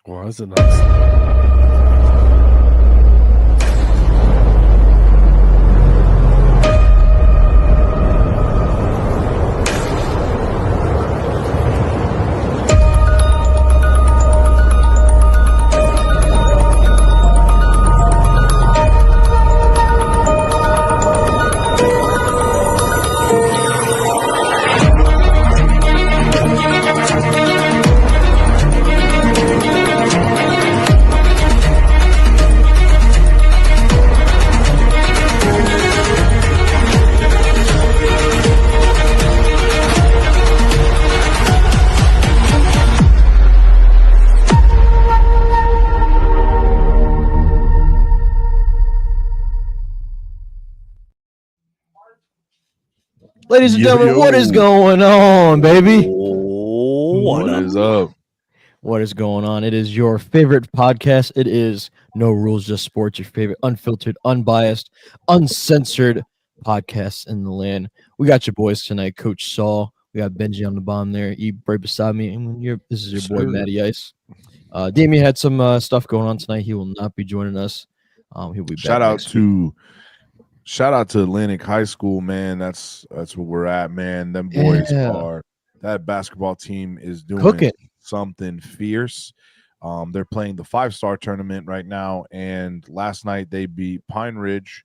Well, that's a nice. Ladies and gentlemen, what is going on, baby? What is up? What is going on? It is your favorite podcast. It is No Rules, Just Sports, your favorite unfiltered, unbiased, uncensored podcast in the land. We got your boys tonight, Coach Saul. We got Benji on the bottom there. You right beside me. And this is your boy, Matty Ice. Damien had some stuff going on tonight. He will not be joining us. He'll be back. Shout out to Atlantic High School, man. That's where we're at, man. Them boys that basketball team is doing something fierce. They're playing the 5-star tournament right now, and last night they beat Pine Ridge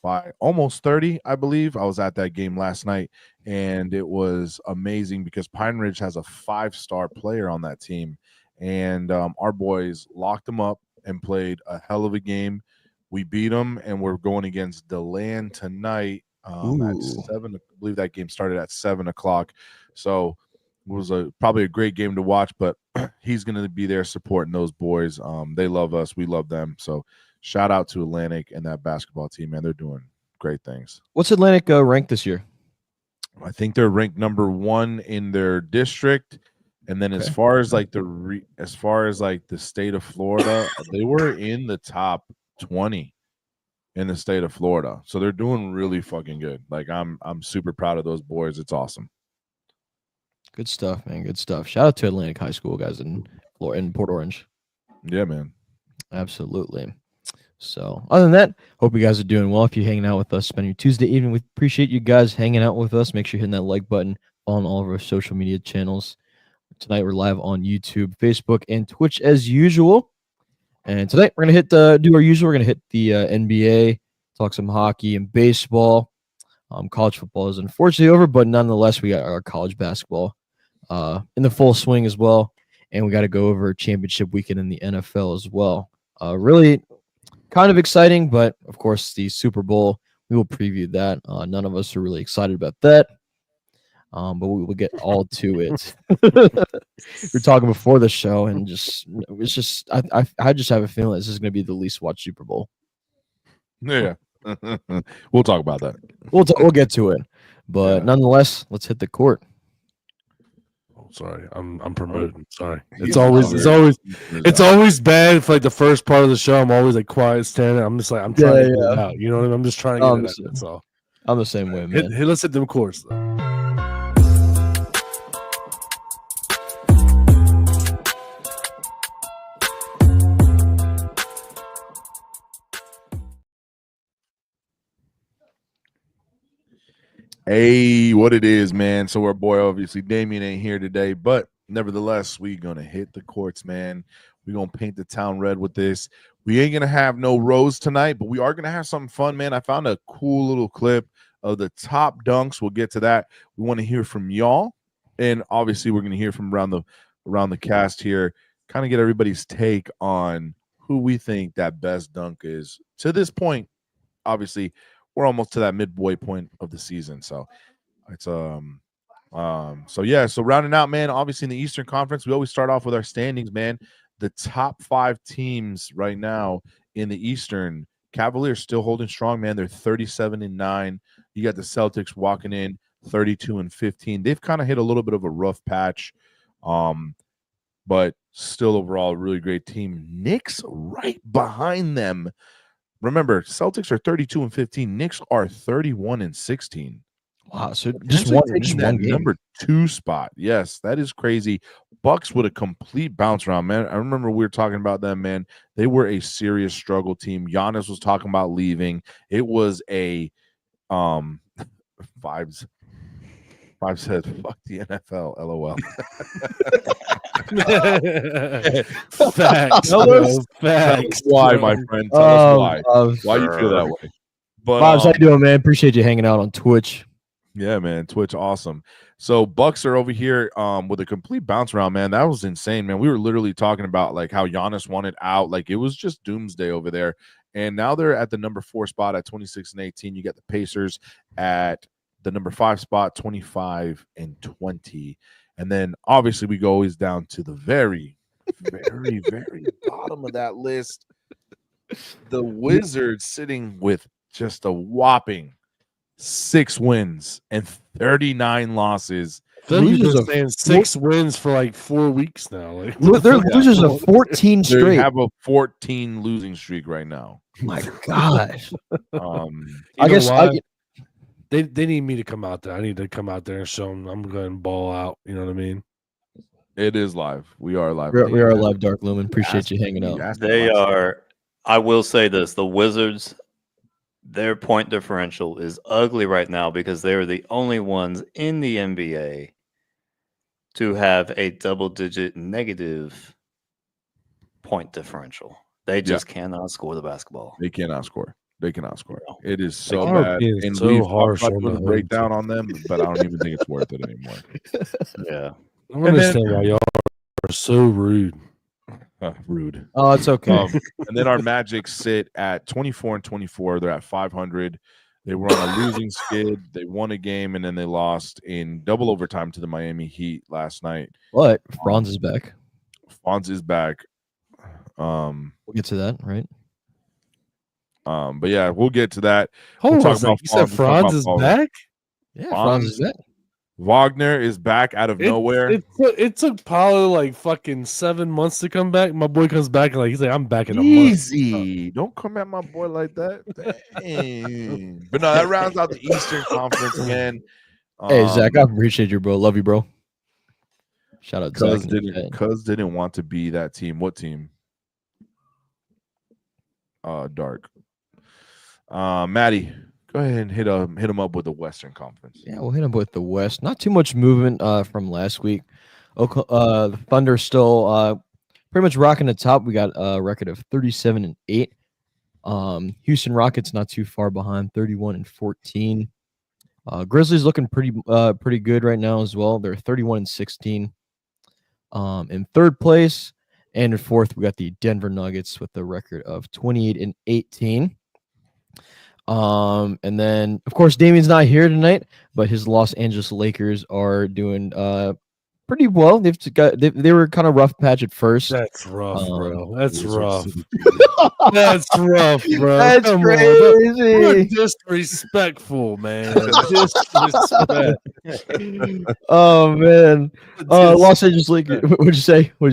by almost 30, I believe. I was at that game last night, and it was amazing because Pine Ridge has a 5-star player on that team, and our boys locked them up and played a hell of a game. We beat them, and we're going against DeLand tonight at 7. I believe that game started at 7 o'clock. So it was probably a great game to watch, but he's going to be there supporting those boys. They love us. We love them. So shout out to Atlantic and that basketball team, man. They're doing great things. What's Atlantic ranked this year? I think they're ranked number 1 in their district. And then as far as like the state of Florida, they were in the top 20 in the state of Florida. So they're doing really fucking good. Like I'm super proud of those boys. It's awesome. Good stuff, man. Good stuff. Shout out to Atlantic High School guys in Port Orange. Yeah, man. Absolutely. So other than that, hope you guys are doing well. If you're hanging out with us, spending your Tuesday evening, we appreciate you guys hanging out with us. Make sure you're hitting that like button on all of our social media channels. Tonight we're live on YouTube, Facebook, and Twitch as usual. And tonight we're going to do our usual. We're going to hit the NBA, talk some hockey and baseball. College football is unfortunately over, but nonetheless, we got our college basketball in the full swing as well. And we got to go over championship weekend in the NFL as well. Really kind of exciting, but of course, the Super Bowl, we will preview that. None of us are really excited about that. But we will get all to it. We're talking before the show, and I just have a feeling this is going to be the least watched Super Bowl. Yeah, we'll talk about that. We'll get to it, but nonetheless, let's hit the court. Oh, sorry, I'm promoted. Sorry, it's always bad for like the first part of the show. I'm always like quiet, standing. I'm just like I'm trying to get it out. You know what I mean? I'm just trying to get it out. That's all. I'm the same way, man. Let's hit them courts though. Hey, what it is, man. So our boy, obviously, Damien ain't here today, but nevertheless, we going to hit the courts, man. We're going to paint the town red with this. We ain't going to have no Rose tonight, but we are going to have something fun, man. I found a cool little clip of the top dunks. We'll get to that. We want to hear from y'all, and obviously, we're going to hear from around the cast here, kind of get everybody's take on who we think that best dunk is. To this point, obviously, we're almost to that midway point of the season. So it's so rounding out, man, obviously in the Eastern Conference, we always start off with our standings, man. The top 5 teams right now in the Eastern, Cavaliers still holding strong, man. They're 37-9. You got the Celtics walking in 32-15. They've kind of hit a little bit of a rough patch. But still overall a really great team. Knicks right behind them. Remember, Celtics are 32-15. Knicks are 31-16. Wow, so just one game. Number 2 spot. Yes, that is crazy. Bucks with a complete bounce around, man. I remember we were talking about them, man. They were a serious struggle team. Giannis was talking about leaving. It was a Vibes said, "Fuck the NFL." LOL. Facts. Facts. Why, my friend? Tell us why. Why you feel that way? But Vibes, how you doing, man? Appreciate you hanging out on Twitch. Yeah, man. Twitch, awesome. So Bucks are over here with a complete bounce around, man. That was insane, man. We were literally talking about like how Giannis wanted out. Like it was just doomsday over there. And now they're at the number 4 spot at 26-18. You got the Pacers at the number 5 spot, 25-20. And then obviously we go always down to the very, very, very bottom of that list. The Wizards sitting with just a whopping 6 wins and 39 losses. Losers are saying 6 wins for like 4 weeks now. Like, they're losers of 14 straight. They have a 14 losing streak right now. My gosh. I guess they need me to come out there. I need to come out there and show them I'm going to ball out. You know what I mean? It is live. We are live. We are live, Dark Lumen. Appreciate you hanging out. They are. I will say this: the Wizards, their point differential is ugly right now because they are the only ones in the NBA to have a double-digit negative point differential. They just cannot score the basketball. They cannot score. It is so They are bad. being And so harsh on the the breakdown on them, but I don't even think it's worth it anymore. Yeah. I don't understand why y'all are so rude. Rude. Oh, it's okay. And then our Magic sit at 24-24. They're at 500. They were on a losing skid. They won a game and then they lost in double overtime to the Miami Heat last night. But Franz is back. We'll get to that, right? But yeah, we'll get to that. Hold on, you said Franz is back? Yeah, Franz is back. Wagner is back out of nowhere. It took Paulo like fucking 7 months to come back. My boy comes back and he's like, I'm back in a Easy. month. Don't come at my boy like that. Dang. But no, that rounds out the Eastern Conference again. Hey, Zach, I appreciate you, bro. Love you, bro. Shout out to Zach. Cuz didn't want to be that team. What team? Dark. Maddie, go ahead and hit him up with the Western Conference. Yeah, we'll hit him with the West. Not too much movement from last week. The Thunder still pretty much rocking the top. We got a record of 37-8. Houston Rockets not too far behind, 31-14. Grizzlies looking pretty good right now as well. They're 31-16. In third place and in fourth, we got the Denver Nuggets with the record of 28-18. And then of course Damian's not here tonight, but his Los Angeles Lakers are doing pretty well. They were kind of rough patch at first. That's rough, bro. That's rough. That's rough, bro. That's Come crazy. On. Disrespectful, man. Disrespect. Oh man. Los Angeles Lakers. What'd you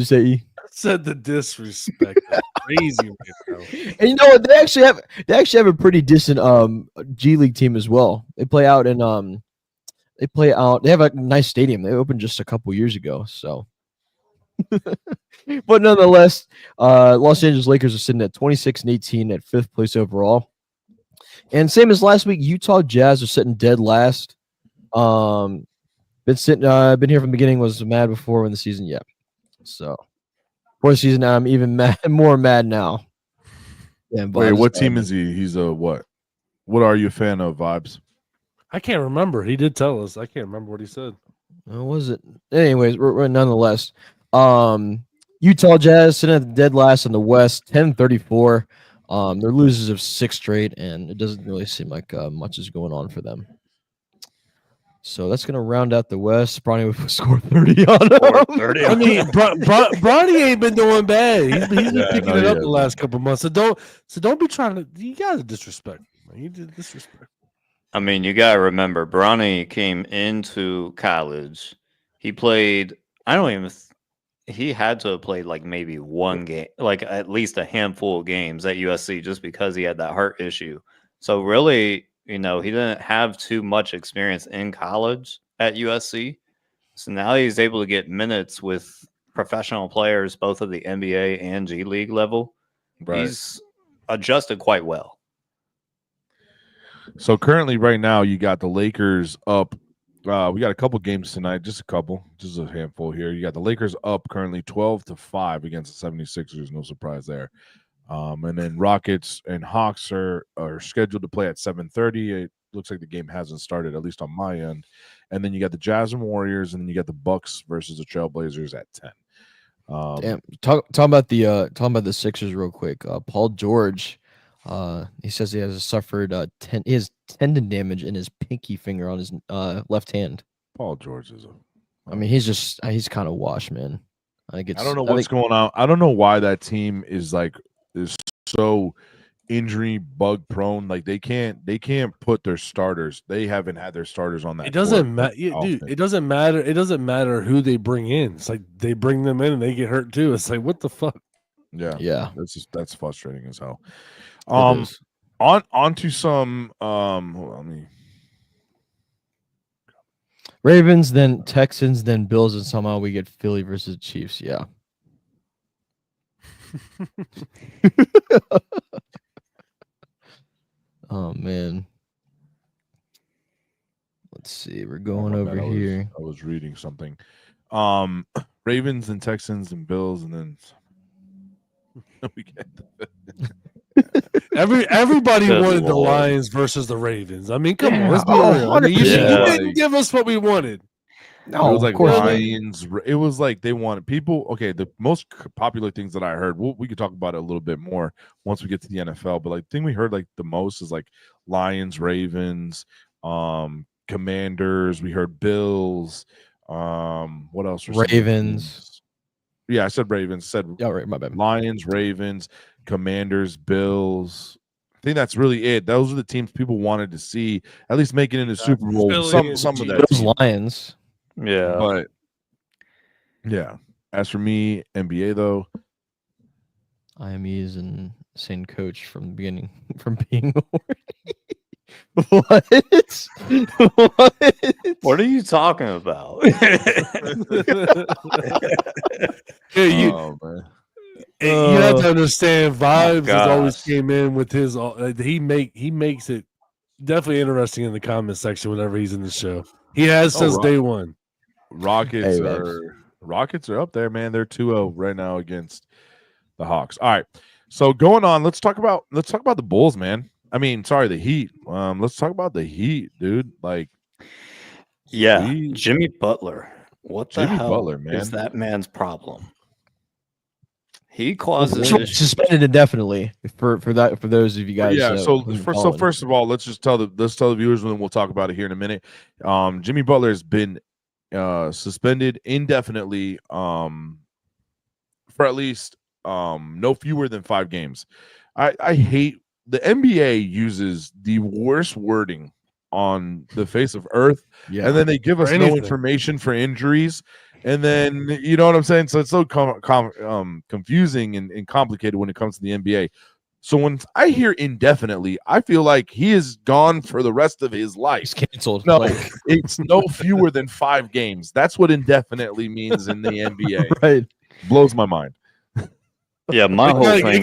say? E? Said the disrespect. Crazy right now. And you know what? They actually have a pretty decent G League team as well. They play out in they have a nice stadium. They opened just a couple years ago, so but nonetheless, Los Angeles Lakers are sitting at 26-18 at 5th place overall. And same as last week, Utah Jazz are sitting dead last. Been here from the beginning, was mad before when the season, So for the season, I'm even more mad now. Yeah, wait, what team is he? He's a what? What are you a fan of, Vibes? I can't remember. He did tell us. I can't remember what he said. What was it? Anyways, we're nonetheless. Utah Jazz sitting at the dead last in the West, 10-34. They're losers of 6 straight, and it doesn't really seem like much is going on for them. So that's going to round out the West. Bronny would score 30 on him. 30. I mean, Bronny ain't been doing bad. He's been picking it up the last couple months. So don't be trying to. You got to disrespect. Man. You did disrespect. I mean, you got to remember, Bronny came into college. He played. He had to have played like maybe one game, like at least a handful of games at USC, just because he had that heart issue. So really, he didn't have too much experience in college at USC. So now he's able to get minutes with professional players, both at the NBA and G League level. Right. He's adjusted quite well. So currently, right now, you got the Lakers up. We got a couple games tonight, just a handful here. You got the Lakers up currently 12-5 against the 76ers. No surprise there. And then Rockets and Hawks are scheduled to play at 7:30. It looks like the game hasn't started, at least on my end. And then you got the Jazz and Warriors, and then you got the Bucks versus the Trailblazers at 10. Damn. Talk about the Sixers real quick. Paul George, he says he has suffered his tendon damage in his pinky finger on his left hand. Paul George is he's kind of washed, man. I don't know what's going on. I don't know why that team is so injury bug prone. Like they can't put their starters. They haven't had their starters on that. It doesn't matter, dude. It doesn't matter. It doesn't matter who they bring in. It's like they bring them in and they get hurt too. It's like, what the fuck? Yeah. That's frustrating as hell. On to some hold on, Ravens, then Texans, then Bills, and somehow we get Philly versus Chiefs. Yeah. Oh man. Let's see. We're going over here. I was reading something. Ravens and Texans and Bills, and then we get everybody wanted the Lions versus the Ravens. I mean, come on, let's be real. I mean, you didn't give us what we wanted. No, it was like Lions. It was like they wanted people. Okay, the most popular things that I heard. We could talk about it a little bit more once we get to the NFL. But like, the thing we heard like the most is like Lions, Ravens, Commanders. We heard Bills. What else? Ravens. Yeah, I said Ravens. Right, my bad. Lions, Ravens, Commanders, Bills. I think that's really it. Those are the teams people wanted to see at least make it in the Super Bowl. Some of that. Those Lions. Yeah. But yeah. As for me, NBA though. IMEs and same coach from the beginning, from being What? What are you talking about? You have to understand. Vibes has always came in with his. He makes it definitely interesting in the comment section whenever he's in the show. He has since day one. Rockets are up there, man. They're 2-0 right now against the Hawks. All right, so going on, let's talk about the Bulls, man. I mean, sorry, the Heat. Let's talk about the Heat, dude. Like, Jimmy Butler. What the hell is that man's problem? He causes suspended indefinitely for those of you guys. Yeah. So first of all, let's tell the viewers, and then we'll talk about it here in a minute. Jimmy Butler has been suspended indefinitely for at least no fewer than 5 games. I hate the NBA uses the worst wording on the face of earth, and then they give us no information for injuries, and then you know what I'm saying. So it's so confusing and complicated when it comes to the NBA. So when I hear indefinitely, I feel like he is gone for the rest of his life. He's canceled. No, it's no fewer than 5 games. That's what indefinitely means in the NBA. Right. Blows my mind. Yeah, my whole thing.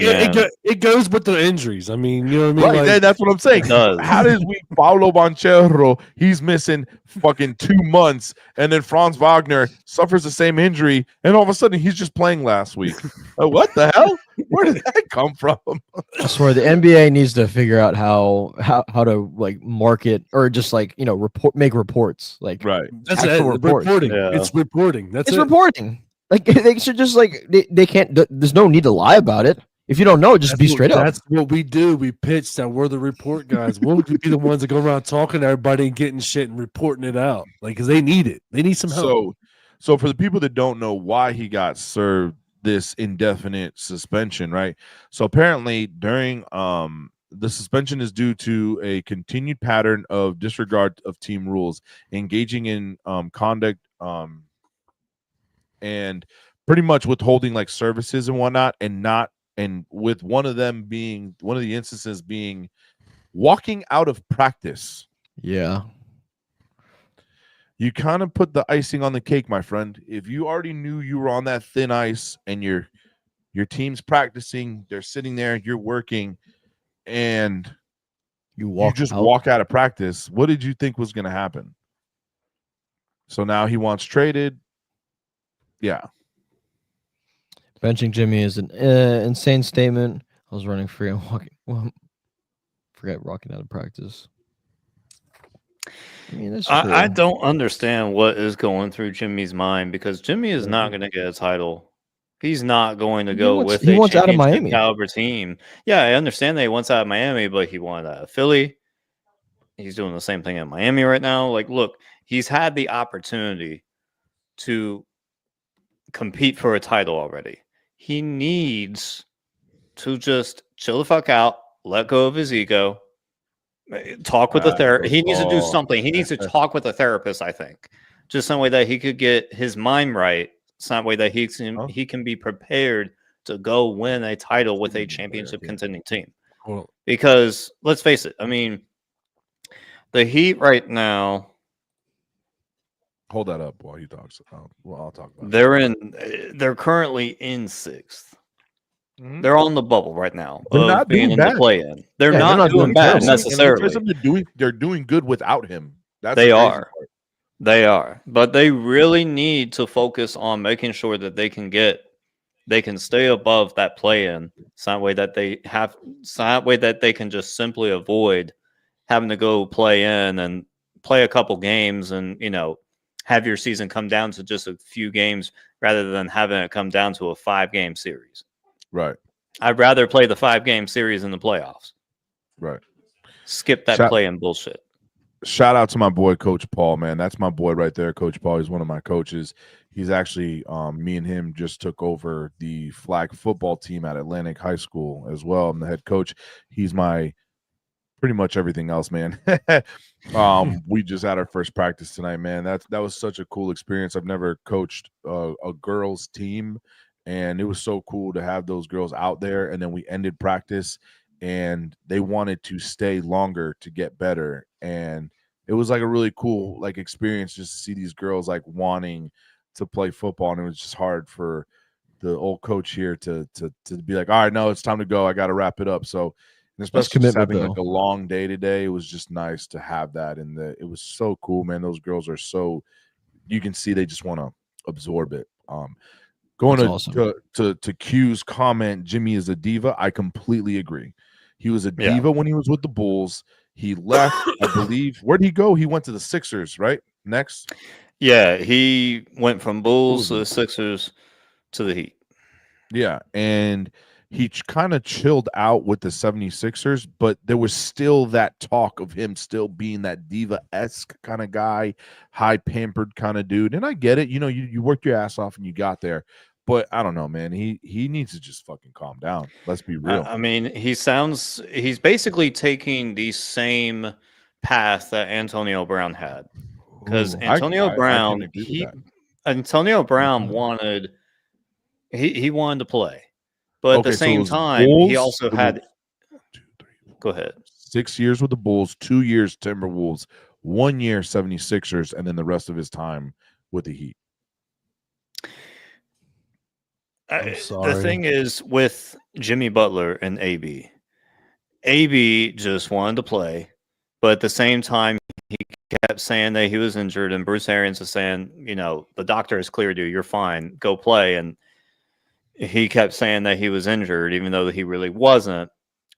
It goes with the injuries. I mean, you know what I mean? Right, like, that's what I'm saying. How does Paulo Banchero, he's missing fucking 2 months, and then Franz Wagner suffers the same injury, and all of a sudden he's just playing last week. What the hell? Where did that come from? I swear the NBA needs to figure out how to like market or just like make reports. Like that's reporting. Yeah. It's reporting. It's reporting. Like they should just like they can't. There's no need to lie about it. If you don't know, just be straight up. That's what we do. We pitch that we're the report guys. We'll be the ones that go around talking to everybody and getting shit and reporting it out. Like, because they need it. They need some help. So for the people that don't know why he got served this indefinite suspension, right? So apparently during the suspension is due to a continued pattern of disregard of team rules, engaging in conduct and pretty much withholding like services and whatnot, and with one of the instances being walking out of practice. Yeah. You kind of put the icing on the cake, my friend. If you already knew you were on that thin ice and your team's practicing, they're sitting there, you're working, and you just walk out of practice, what did you think was going to happen? So now he wants traded. Yeah. Benching Jimmy is an insane statement. I was running free and walking. Well, forget walking out of practice. I mean, I don't understand what is going through Jimmy's mind, because Jimmy is not going to get a title. He's not going to go with a championship caliber team. Yeah, I understand that he wants out of Miami, but he wanted out of Philly. He's doing the same thing in Miami right now. Like, look, he's had the opportunity to compete for a title already. He needs to just chill the fuck out, let go of his ego, talk with the therapist. He needs to do something. He needs to talk with a therapist, I think, just some way that he could get his mind right. Some way that he can be prepared to go win a title with a championship contending team. Because let's face it, I mean, the Heat right now. Hold that up while he talks. I'll talk about They're currently in 6th. Mm-hmm. They're on the bubble right now. They're not being in the play-in. They're not doing bad necessarily. They're doing good without him. They are. But they really need to focus on making sure that they can stay above that play-in. Some way that they can just simply avoid having to go play in and play a couple games and, have your season come down to just a few games rather than having it come down to a 5-game series. Right. I'd rather play the 5-game series in the playoffs. Right. Skip that play-in bullshit. Shout out to my boy, Coach Paul, man. That's my boy right there, Coach Paul. He's one of my coaches. He's actually, me and him just took over the flag football team at Atlantic High School as well. I'm the head coach. He's my pretty much everything else, man. We just had our first practice tonight, man. That was such a cool experience. I've never coached a girls team, and it was so cool to have those girls out there. And then we ended practice, and they wanted to stay longer to get better. And it was like a really cool experience just to see these girls wanting to play football. And it was just hard for the old coach here to be like, all right, no, it's time to go. I got to wrap it up. So, and especially just having a long day today, it was just nice to have that. And it was so cool, man. Those girls are so, you can see they just want to absorb it. Going to Q's comment, Jimmy is a diva. I completely agree. He was a diva when he was with the Bulls. He left, I believe. Where'd he go? He went to the Sixers, right? Next. Yeah, he went from Bulls to the Sixers to the Heat. Yeah, and he kind of chilled out with the 76ers, but there was still that talk of him still being that diva-esque kind of guy, high pampered kind of dude. And I get it. You worked your ass off and you got there. But I don't know, man. He needs to just fucking calm down. Let's be real. I mean, he's basically taking the same path that Antonio Brown had. Because Antonio Brown wanted he wanted to play. But at the same time, Bulls, he also had. Go ahead. 6 years with the Bulls, 2 years Timberwolves, 1 year 76ers, and then the rest of his time with the Heat. The thing is with Jimmy Butler and AB just wanted to play, but at the same time, he kept saying that he was injured, and Bruce Arians was saying, the doctor has cleared you, you're fine, go play, and he kept saying that he was injured, even though he really wasn't.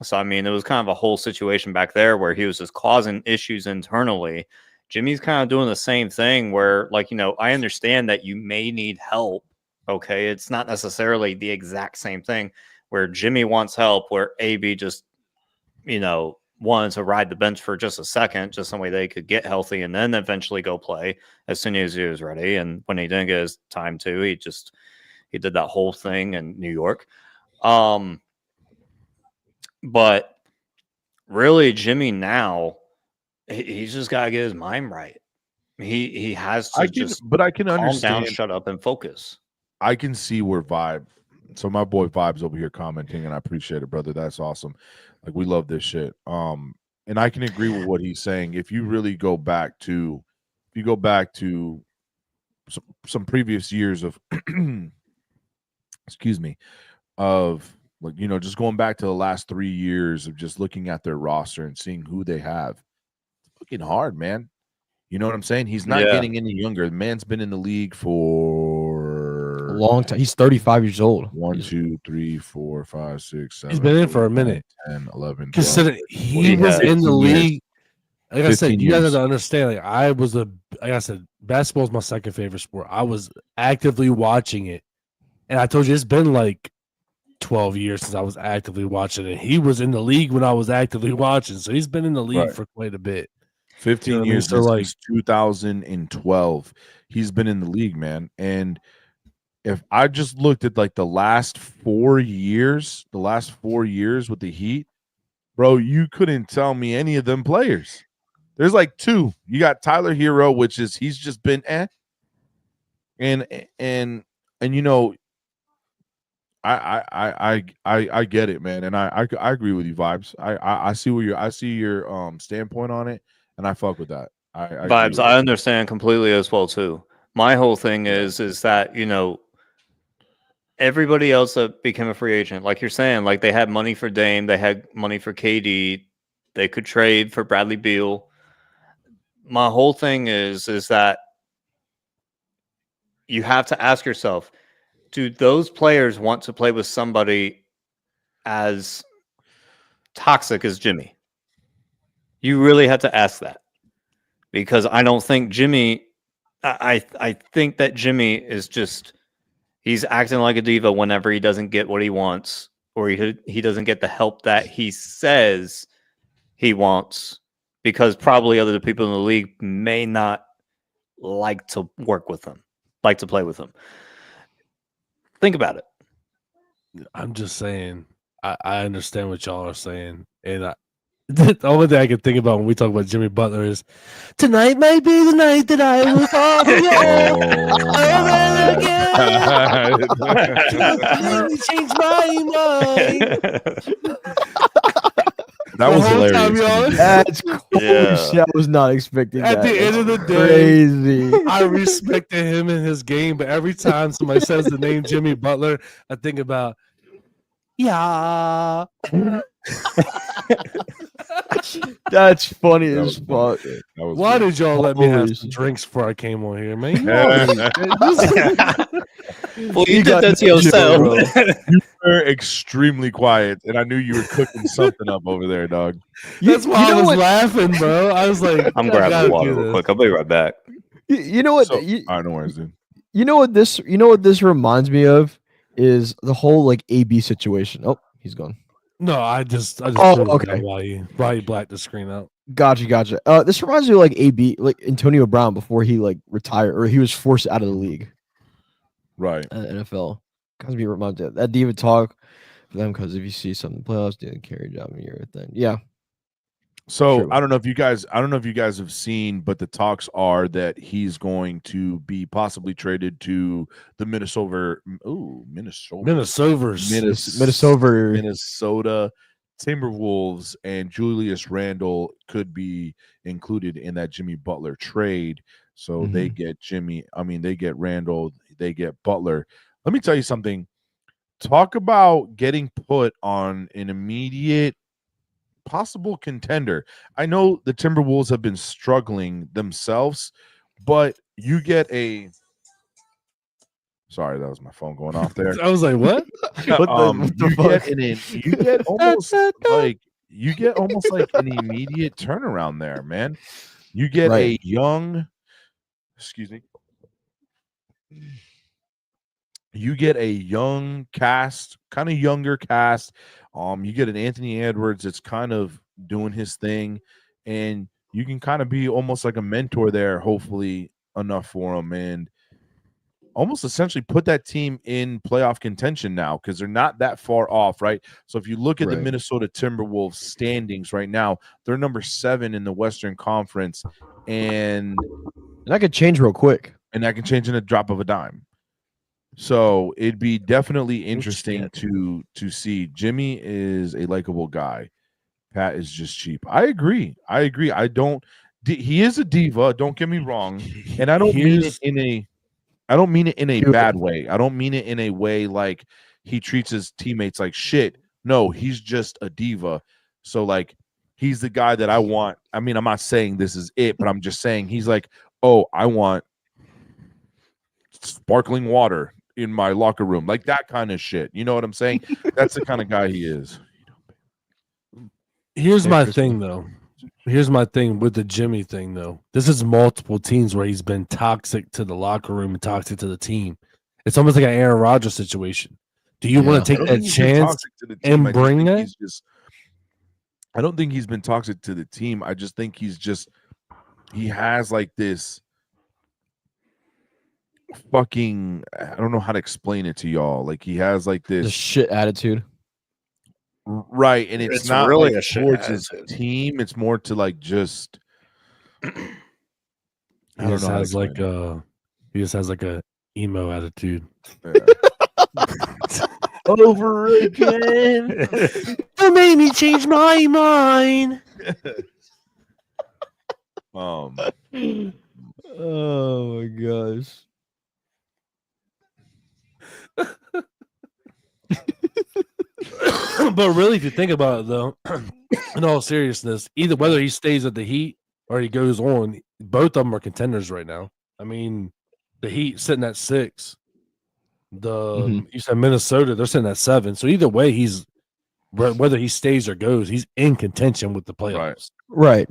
So, I mean, it was kind of a whole situation back there where he was just causing issues internally. Jimmy's kind of doing the same thing where, I understand that you may need help. Okay, it's not necessarily the exact same thing where Jimmy wants help, where AB just, wanted to ride the bench for just a second, just some way they could get healthy and then eventually go play as soon as he was ready. And when he didn't get his time to, he did that whole thing in New York. But really, Jimmy now, he's just got to get his mind right. He has to I can understand. Down, shut up, and focus. I can see where Vibe. So my boy Vibe's over here commenting, and I appreciate it, brother. That's awesome. We love this shit. and I can agree with what he's saying. If you really go back to, some previous years of, excuse me, of like, just going back to the last 3 years of just looking at their roster and seeing who they have, it's looking hard, man. You know what I'm saying? He's not getting any younger. The man's been in the league for a long time. He's 35 years old. 1, 2, 3, 4, 5, 6, 7. He's been in for a minute. 10, 11. Consider he was in the league. Like I said, you guys have to understand. Like I said, basketball is my second favorite sport. I was actively watching it, and I told you it's been like 12 years since I was actively watching it. He was in the league when I was actively watching, so he's been in the league for quite a bit. 15 years, so like 2012. He's been in the league, man. And if I just looked at like the last 4 years with the Heat, bro, you couldn't tell me any of them players. There's like 2. You got Tyler Hero, which is he's just been and I get it, man, and I agree with you, Vibes. I see your standpoint on it. And I fuck with that. Vibes, I understand completely as well too. My whole thing is that everybody else that became a free agent, like you're saying, like they had money for Dame, they had money for KD, they could trade for Bradley Beal. My whole thing is that you have to ask yourself, do those players want to play with somebody as toxic as Jimmy? You really have to ask that, because I don't think Jimmy. I think that Jimmy is he's acting like a diva whenever he doesn't get what he wants, or he doesn't get the help that he says he wants, because probably other people in the league may not like to work with him, like to play with him. Think about it. I'm just saying, I understand what y'all are saying, and the only thing I can think about when we talk about Jimmy Butler is tonight might be the night that I will fall again. Change my mind. That was hilarious. That's crazy. I was not expecting that. At the end of the day, crazy. I respected him in his game, but every time somebody says the name Jimmy Butler, I think about That's funny as fuck. Why did y'all let me have some drinks before I came on here, man? Well, you did that to yourself. You were extremely quiet, and I knew you were cooking something up over there, dog. That's why I was laughing, bro. I was like, I'm grabbing water real quick. I'll be right back. You know what? All right, no worries, dude. You know what this reminds me of is the whole like AB situation. Oh, he's gone. No, I just okay. Why you blacked the screen out. Gotcha. This reminds me of like AB, like Antonio Brown before he like retired or he was forced out of the league. Right. NFL. Cause me reminded that diva talk for them, because if you see something in the playoffs, didn't carry a job in your thing. Yeah. So True. I don't know if you guys have seen, but the talks are that he's going to be possibly traded to the Minnesota Timberwolves, and Julius Randle could be included in that Jimmy Butler trade. So they get they get Randle, they get Butler. Let me tell you something. Talk about getting put on an immediate possible contender. I know the Timberwolves have been struggling themselves, but you get a sorry, that was my phone going off there. I was like, what? You get almost like an immediate turnaround there, man. You get a young, you get a young cast, kind of younger cast. You get an Anthony Edwards that's kind of doing his thing, and you can kind of be almost like a mentor there, hopefully enough for him, and almost essentially put that team in playoff contention now, because they're not that far off, right? So if you look at the Minnesota Timberwolves standings right now, they're number 7 in the Western Conference, and that could change real quick. And that can change in a drop of a dime. So it'd be definitely interesting to see. Jimmy is a likable guy, Pat is just cheap. I agree. I don't. He is a diva. Don't get me wrong, and I don't mean it in a. I don't mean it in a bad way. I don't mean it in a way like he treats his teammates like shit. No, he's just a diva. So like he's the guy that I want. I mean, I'm not saying this is it, but I'm just saying he's like, oh, I want sparkling water in my locker room, like that kind of shit. You know what I'm saying? That's the kind of guy he is. Here's my thing, though. Here's my thing with the Jimmy thing, though. This is multiple teams where he's been toxic to the locker room and toxic to the team. It's almost like an Aaron Rodgers situation. Do you want to take that chance and bring that? I don't think he's been toxic to the team. I just think he has like this fucking, I don't know how to explain it to y'all. Like he has like this shit attitude. Right, and it's not really like towards his team. It's more to like just. He just has like a emo attitude. Yeah. Over again. Don't make me change my mind. Oh my gosh. But really, if you think about it, though, in all seriousness, either whether he stays at the Heat or he goes on, both of them are contenders right now. I mean, the Heat sitting at 6. You said Minnesota, they're sitting at 7. So either way, whether he stays or goes, he's in contention with the playoffs. Right.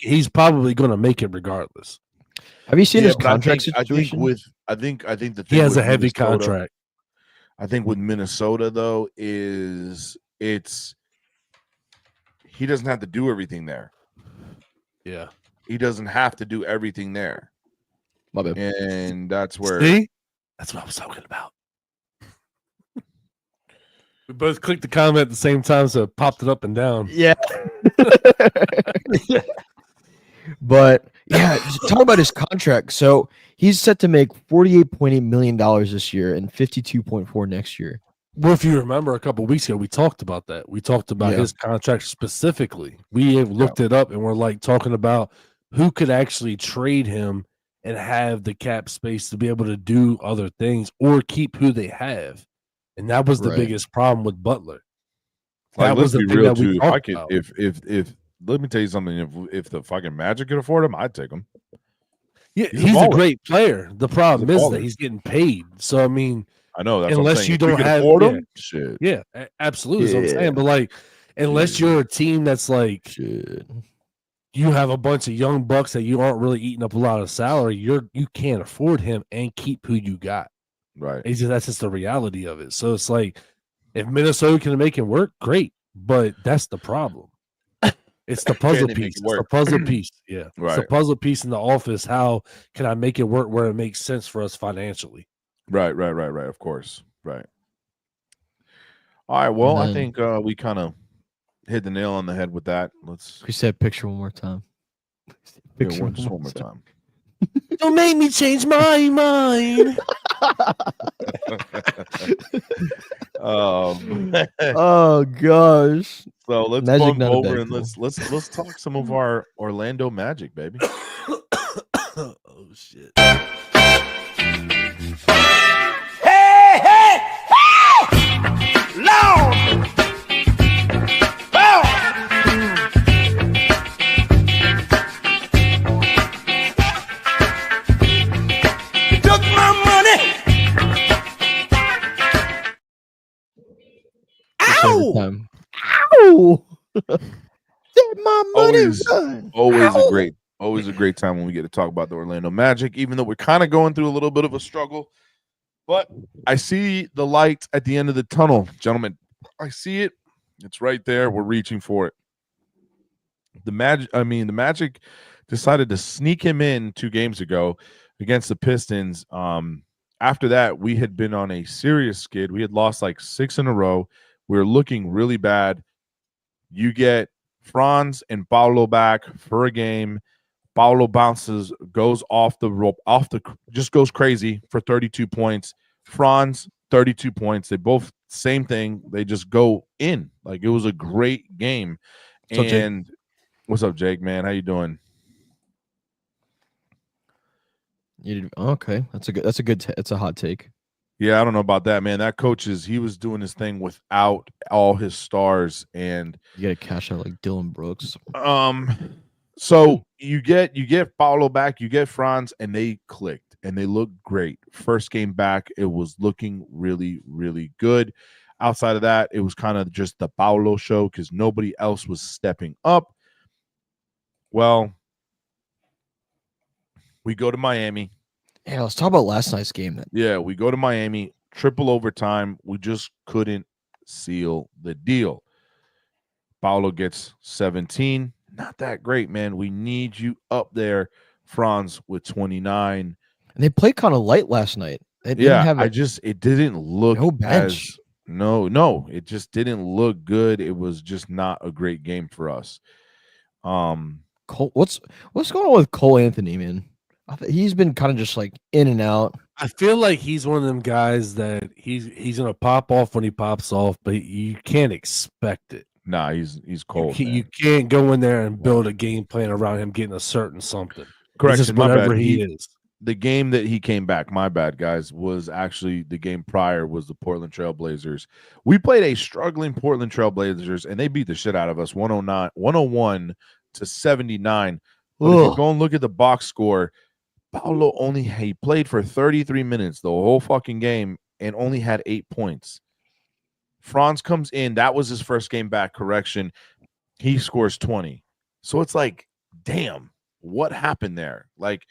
He's probably going to make it regardless. Have you seen his contract situation? I think the thing he has a heavy contract. I think with Minnesota though is he doesn't have to do everything there. Yeah, he doesn't have to do everything there. My bad. And that's where that's what I was talking about. We both clicked the comment at the same time, so it popped it up and down. Yeah. But yeah, talk about his contract. So he's set to make $48.8 million this year and $52.4 next year. Well, if you remember a couple of weeks ago, we talked about that. We talked about his contract specifically. We have looked it up and we're like talking about who could actually trade him and have the cap space to be able to do other things or keep who they have. And that was the biggest problem with Butler. That was the thing that we talked about. If let me tell you something. If the fucking Magic could afford him, I'd take him. Yeah, he's a great player. The problem is that he's getting paid. So I mean, I know that's unless you don't have him, shit. Yeah, absolutely. That's what I'm saying. But like, unless you're a team that's like, you have a bunch of young bucks that you aren't really eating up a lot of salary, you can't afford him and keep who you got. Right. That's just the reality of it. So it's like, if Minnesota can make it work, great. But that's the problem. It's the puzzle piece. It's the puzzle piece. Yeah. Right. It's the puzzle piece in the office. How can I make it work where it makes sense for us financially? Right. Of course. Right. All right. Well, I think we kind of hit the nail on the head with that. Let's say picture one more time. Picture just one more time. Don't make me change my mind. Oh gosh. So let's bump over and let's talk some of our Orlando Magic, baby. Oh shit. Hey! Lord! You took my money. Ow! Ow! My money. Always a great time when we get to talk about the Orlando Magic, even though we're kind of going through a little bit of a struggle. But I see the light at the end of the tunnel, gentlemen. I see it. It's right there. We're reaching for it. The Magic decided to sneak him in 2 games ago against the Pistons. After that, we had been on a serious skid. We had lost like 6 in a row. We were looking really bad. You get Franz and Paolo back for a game. Paolo bounces, goes off the rope, just goes crazy for 32 points. Franz, 32 points. They both same thing. They just go in. Like, it was a great game. What's up, Jake, man? How you doing? Okay. That's a hot take. Yeah, I don't know about that, man. That coach he was doing his thing without all his stars, and you got to cash out like Dylan Brooks. So you get Paulo back, you get Franz, and they clicked and they looked great. First game back, it was looking really, really good. Outside of that, it was kind of just the Paulo show because nobody else was stepping up. Well, we go to Miami. Yeah, let's talk about last night's game then. Yeah, we go to Miami, triple overtime. We just couldn't seal the deal. Paulo gets 17. Not that great, man. We need you up there, Franz, with 29. And they played kind of light last night. It didn't look no bench. No, it just didn't look good. It was just not a great game for us. Cole, what's going on with Cole Anthony, man? He's been kind of just like in and out. I feel like he's one of them guys that he's gonna pop off when he pops off, but you can't expect it. Nah, he's cold. You can't go in there and build a game plan around him getting a certain something. Correction, my bad. He is. The game that he came back, my bad, guys, was actually the game prior was the Portland Trailblazers. We played a struggling Portland Trailblazers, and they beat the shit out of us 101 to 79. But if you go and look at the box score, Paulo he played for 33 minutes the whole fucking game and only had 8 points. Franz comes in. That was his first game back. Correction. He scores 20. So it's like, damn, what happened there? Like,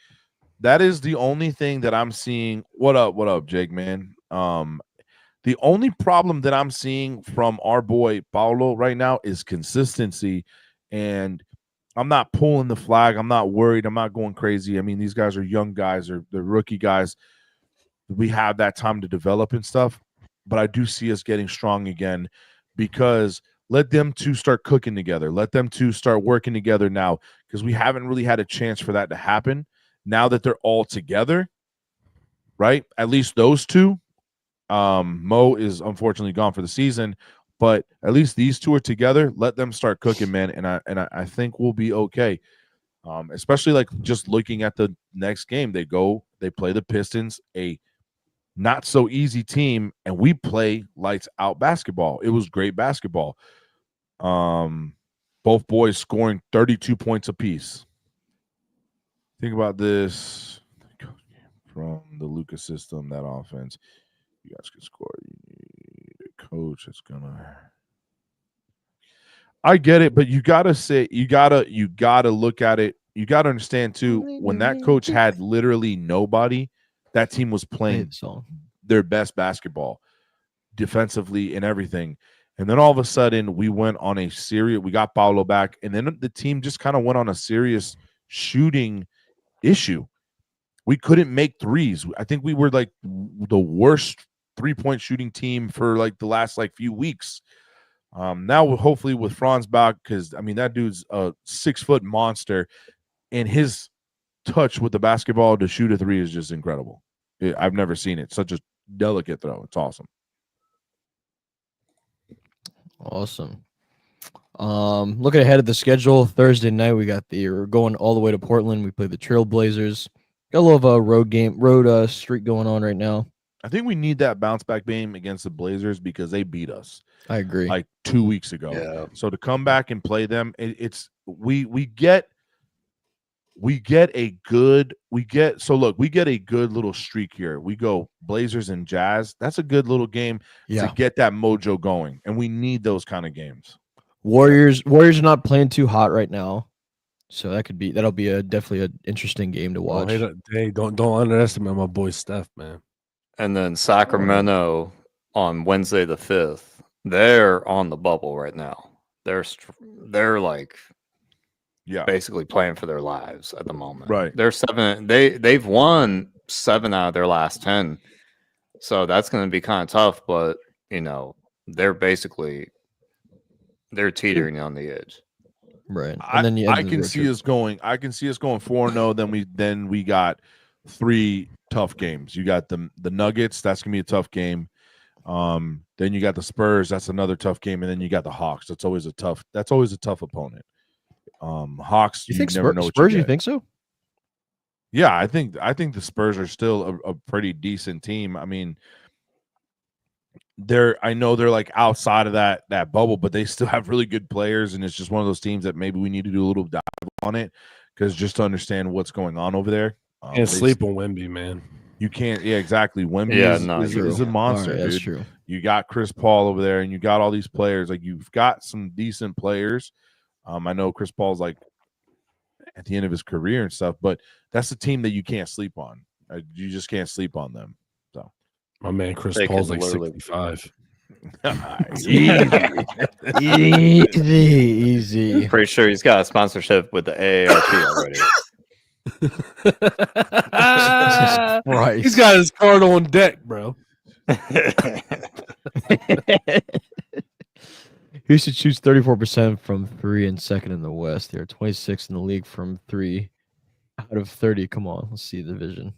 that is the only thing that I'm seeing. What up, Jake, man? The only problem that I'm seeing from our boy Paulo right now is consistency. And I'm not pulling the flag. I'm not worried. I'm not going crazy. I mean, these guys are young guys or they're rookie guys. We have that time to develop and stuff. But I do see us getting strong again because let them two start cooking together. Let them two start working together now because we haven't really had a chance for that to happen. Now that they're all together, right? At least those two. Mo is unfortunately gone for the season, but at least these two are together. Let them start cooking, man, and I think we'll be okay. Especially like just looking at the next game, they play the Pistons, a not so easy team, and we play lights out basketball. It was great basketball. Both boys scoring 32 points apiece. Think about this from the Lucas system, that offense. You guys can score. You need a coach that's gonna. I get it, but you gotta look at it. You gotta understand too. When that coach had literally nobody, that team was playing their best basketball, defensively and everything. And then all of a sudden, we went on a serious. We got Paulo back, and then the team just kind of went on a serious shooting issue. We couldn't make threes. I think we were like the worst 3-point shooting team for like the last like few weeks. Now hopefully with Franz back, because I mean that dude's a 6-foot monster, and his touch with the basketball to shoot a three is just incredible. I've never seen it. Such a delicate throw. It's awesome. Awesome. Looking ahead at the schedule, Thursday night we're going all the way to Portland. We play the Trailblazers. Got a little road streak going on right now. I think we need that bounce back game against the Blazers because they beat us. I agree. Like 2 weeks ago. Yeah. So to come back and play them, we get a good little streak here. We go Blazers and Jazz. That's a good little game to get that mojo going, and we need those kind of games. Warriors are not playing too hot right now, so that'll be definitely an interesting game to watch. Hey, don't underestimate my boy Steph, man. And then Sacramento on Wednesday the 5th. They're on the bubble right now. They're like basically playing for their lives at the moment. Right. They're 7. They've won 7 out of their last 10. So that's going to be kind of tough, but they're teetering on the edge. Right. And then I can see us going 4-0. Then we got 3 tough games. You got the Nuggets. That's gonna be a tough game. Then you got the Spurs. That's another tough game, and then you got the Hawks. That's always a tough opponent. Hawks. You think never know what Spurs? You you think so? Yeah, I think the Spurs are still a pretty decent team. I mean, I know they're like outside of that bubble, but they still have really good players, and it's just one of those teams that maybe we need to do a little dive on it, because just to understand what's going on over there. Can't sleep on Wemby, man. You can't. Yeah, exactly. Wemby is a monster, right, dude. That's true. You got Chris Paul over there, and you got all these players. Like, you've got some decent players. I know Chris Paul's like at the end of his career and stuff, but that's a team that you can't sleep on. You just can't sleep on them. So my man Chris Paul's like 65. Easy. Pretty sure he's got a sponsorship with the AARP already. Right. He's got his card on deck, bro. Houston shoots 34% from 3 and second in the West. They're 26th in the league from 3 out of 30. Come on, let's see the division.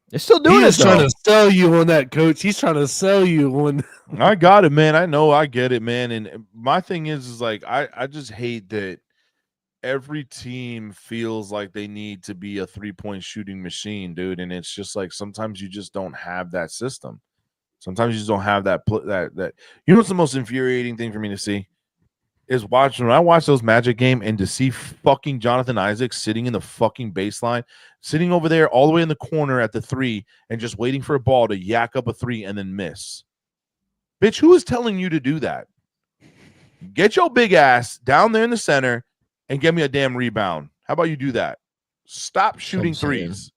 They're still doing it. He's trying to sell you on that, Coach. He's trying to sell you on. I got it, man. I know. I get it, man. And my thing is like I just hate that every team feels like they need to be a 3-point shooting machine, dude. And it's just like sometimes you just don't have that system. Sometimes you just don't have that. You know what's the most infuriating thing for me to see is when I watch those Magic game and to see fucking Jonathan Isaac sitting in the fucking baseline, sitting over there all the way in the corner at the 3 and just waiting for a ball to yak up a 3 and then miss. Bitch, who is telling you to do that? Get your big ass down there in the center and get me a damn rebound. How about you do that? Stop shooting threes.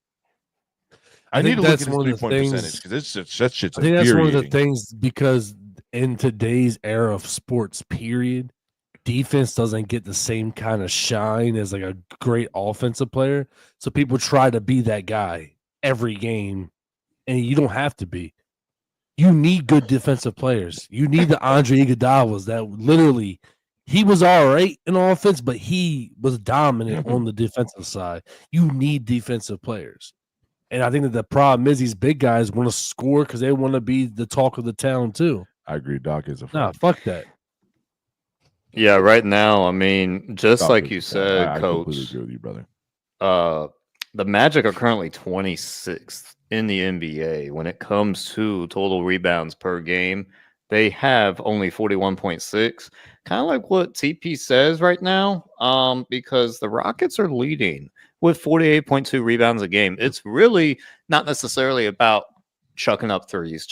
I need to look at his 3-point percentage because that shit's I think that's one of the things, because in today's era of sports, period, defense doesn't get the same kind of shine as like a great offensive player. So people try to be that guy every game, and you don't have to be. You need good defensive players. You need the Andre Iguodala's that literally he was all right in offense, but he was dominant on the defensive side. You need defensive players. And I think that the problem is these big guys want to score because they want to be the talk of the town too. I agree. Doc is a nah, fuck that. Yeah, right now, I mean, just Doc like you said, Coach. I completely agree with you, brother. The Magic are currently 26th in the NBA when it comes to total rebounds per game. They have only 41.6, kind of like what TP says right now, because the Rockets are leading with 48.2 rebounds a game. It's really not necessarily about chucking up threes.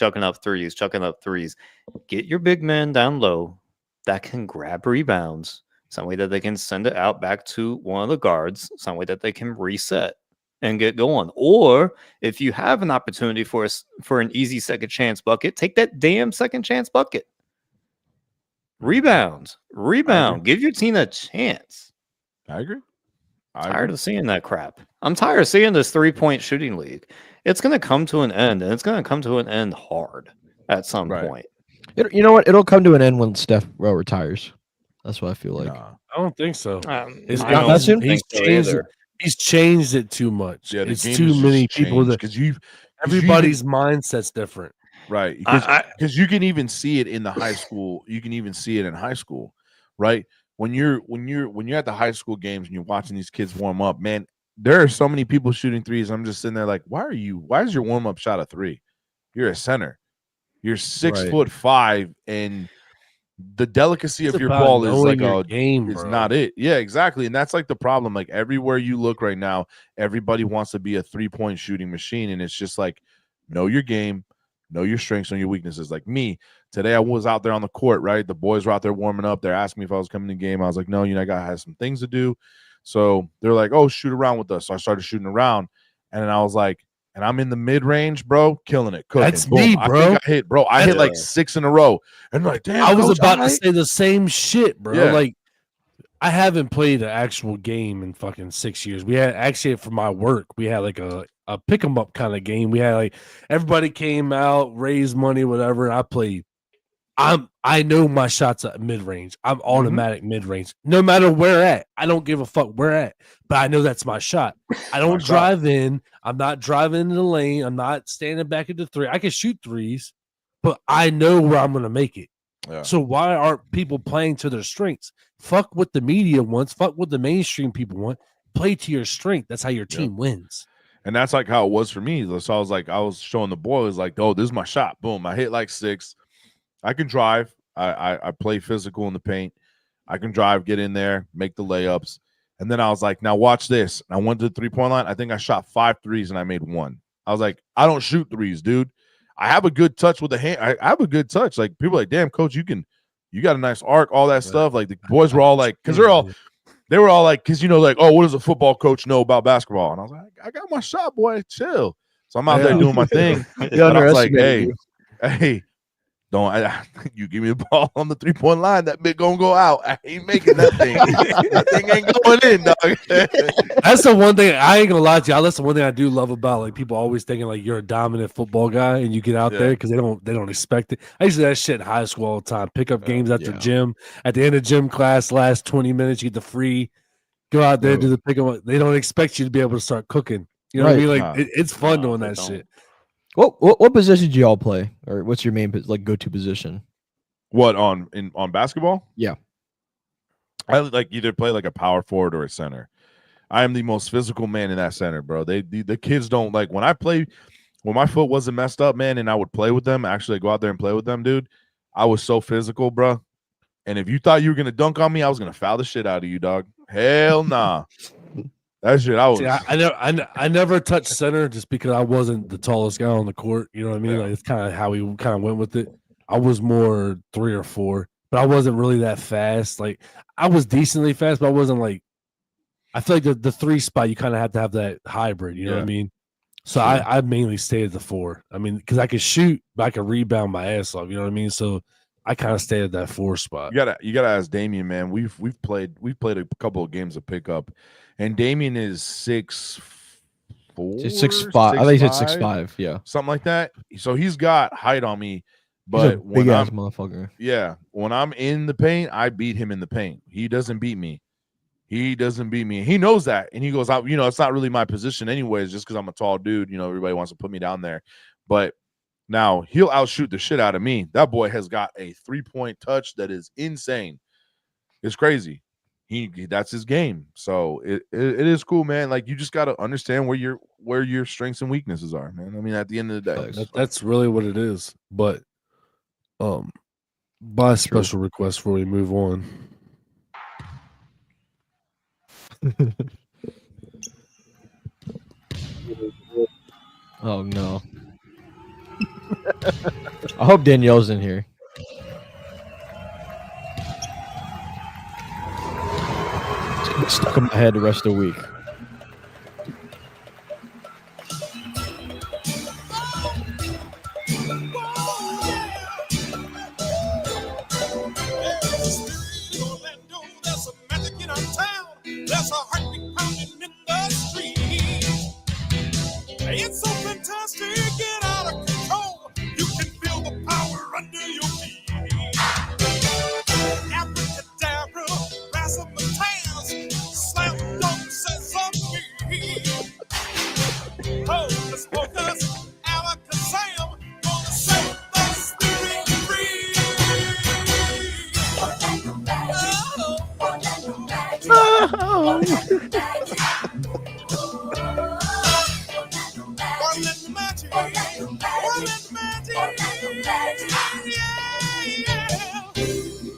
Get your big men down low that can grab rebounds, some way that they can send it out back to one of the guards, some way that they can reset and get going. Or if you have an opportunity for an easy second chance bucket, take that damn second chance bucket. Rebound. Give your team a chance. I agree. Tired of seeing that crap. I'm tired of seeing this 3-point shooting league. It's going to come to an end, and it's going to come to an end hard at some point. You know what? It'll come to an end when Steph retires. That's what I feel like. Nah, I don't think so. It's not that soon. He's changed it too much. Yeah, it's too many people that everybody's mindset's different. Right. Because you can even see it in the high school. You can even see it in high school, right? When you're at the high school games and you're watching these kids warm up, man, there are so many people shooting threes. I'm just sitting there like, why is your warm up shot a 3? You're a center. You're 6'5", and the delicacy of your ball is like a game. It's not it. Yeah, exactly. And that's like the problem. Like everywhere you look right now, everybody wants to be a 3-point shooting machine. And it's just like, know your game, know your strengths and your weaknesses. Like me, today I was out there on the court, right? The boys were out there warming up. They're asking me if I was coming to the game. I was like, no, I got to have some things to do. So they're like, oh, shoot around with us. So I started shooting around. And then I was like, and I'm in the mid-range, bro, killing it. Cooking. That's me, bro. I hit like 6 in a row. And like, damn, I was about to say the same shit, bro. Yeah. Like, I haven't played an actual game in fucking 6 years. We had actually for my work, we had like a pick 'em up kind of game. We had like everybody came out, raised money, whatever. And I I know my shots at mid range. I'm automatic mid range, no matter where at. I don't give a fuck where at, but I know that's my shot. I don't drive in. I'm not driving in the lane. I'm not standing back at the three. I can shoot threes, but I know where I'm gonna make it. Yeah. So why aren't people playing to their strengths? Fuck what the media wants. Fuck what the mainstream people want. Play to your strength. That's how your team wins. And that's like how it was for me. So I was showing the boys like, oh, this is my shot. Boom. I hit like 6. I can drive. I play physical in the paint. I can drive, get in there, make the layups. And then I was like, now watch this. And I went to the 3-point line. I think I shot 5 threes and I made 1. I was like, I don't shoot threes, dude. I have a good touch with the hand. I have a good touch. Like people are like, damn, coach, you got a nice arc, all that stuff. Like the boys were all like, because they were all like, because like, oh, what does a football coach know about basketball? And I was like, I got my shot, boy. Chill. So I'm out there doing my thing. And I was like, hey. You give me the ball on the 3-point line, that bit gonna go out. I ain't making that thing. That thing ain't going in, dog. That's the one thing I ain't gonna lie to you. That's the one thing I do love about like people always thinking like you're a dominant football guy and you get out there because they don't expect it. I used to do that shit in high school all the time. Pick up games after gym. At the end of gym class, last 20 minutes, you get the free. Go out there, do the pick up. They don't expect you to be able to start cooking. You know what I mean? Like it's fun doing that shit. What position do y'all play, or what's your main go-to position? What on basketball? Yeah, I like either play like a power forward or a center. I am the most physical man in that center, bro. The kids don't like when my foot wasn't messed up, man, and I would play with them. Actually, go out there and play with them, dude. I was so physical, bro. And if you thought you were gonna dunk on me, I was gonna foul the shit out of you, dog. Hell nah. That shit, I never touched center just because I wasn't the tallest guy on the court. You know what I mean? Like it's kind of how we kind of went with it. I was more 3 or 4, but I wasn't really that fast. Like I was decently fast, but I wasn't like. I feel like the 3 spot you kind of have to have that hybrid. You know what I mean? So I mainly stayed at the 4. I mean, because I could shoot, but I could rebound my ass off. You know what I mean? So I kind of stayed at that 4 spot. You gotta ask Damian, man. We've played a couple of games of pickup. And Damian is 6'4", 6'5". I think he said 6'5", yeah, something like that. So he's got height on me, but big ass motherfucker. Yeah, when I'm in the paint, I beat him in the paint. He doesn't beat me. He knows that, and he goes out. It's not really my position, anyways. Just because I'm a tall dude, everybody wants to put me down there. But now he'll outshoot the shit out of me. That boy has got a 3-point touch that is insane. It's crazy. That's his game. So it is cool, man. Like you just got to understand where your strengths and weaknesses are, man. I mean, at the end of the day, that's really what it is. But by special request before we move on. Oh no. I hope Danielle's in here. Stuck in my head the rest of the week. There's a heartbeat pounding in the street. It's so fantastic, get out of control. You can feel the power under your feet. Abracadabra, razzmatazz, slam dunk sesame. Hocus pocus, alakazam, gonna set the spirit free.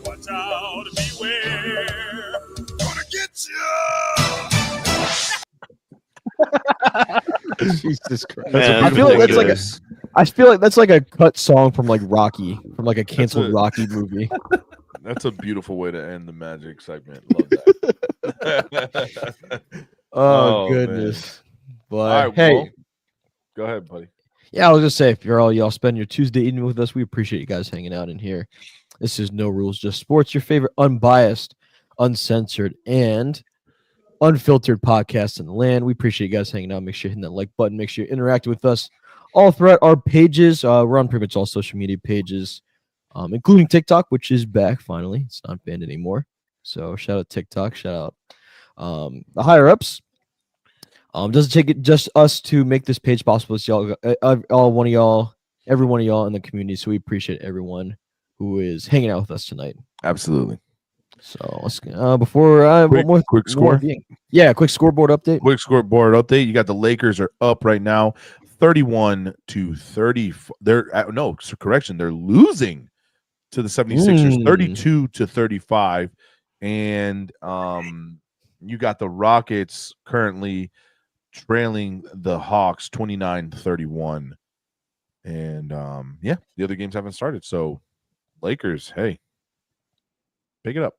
Watch out, beware, gonna get you. Jesus Christ! Man, I feel like that's like a cut song from like Rocky, from like a canceled Rocky movie. That's a beautiful way to end the Magic segment. Love that. Oh goodness! Man. But right, hey, well, go ahead, buddy. Yeah, I was just say if y'all spend your Tuesday evening with us, we appreciate you guys hanging out in here. This is No Rules, Just Sports, your favorite unbiased, uncensored, and unfiltered podcast in the land. We appreciate you guys hanging out. Make sure you're hitting that like button. Make sure you're interacting with us all throughout our pages. We're on pretty much all social media pages. including TikTok, which is back finally. It's not banned anymore. So shout out TikTok, shout out the higher ups. Doesn't take it just us to make this page possible. It's y'all, all one of y'all, every one of y'all in the community. So we appreciate everyone who is hanging out with us tonight. Absolutely. So let's before quick score. Quick scoreboard update. Quick scoreboard update. You got the Lakers are up right now, 31-30. They're losing to the 76ers, 32-35, and you got the Rockets currently trailing the Hawks 29-31, and the other games haven't started. So Lakers, hey, pick it up.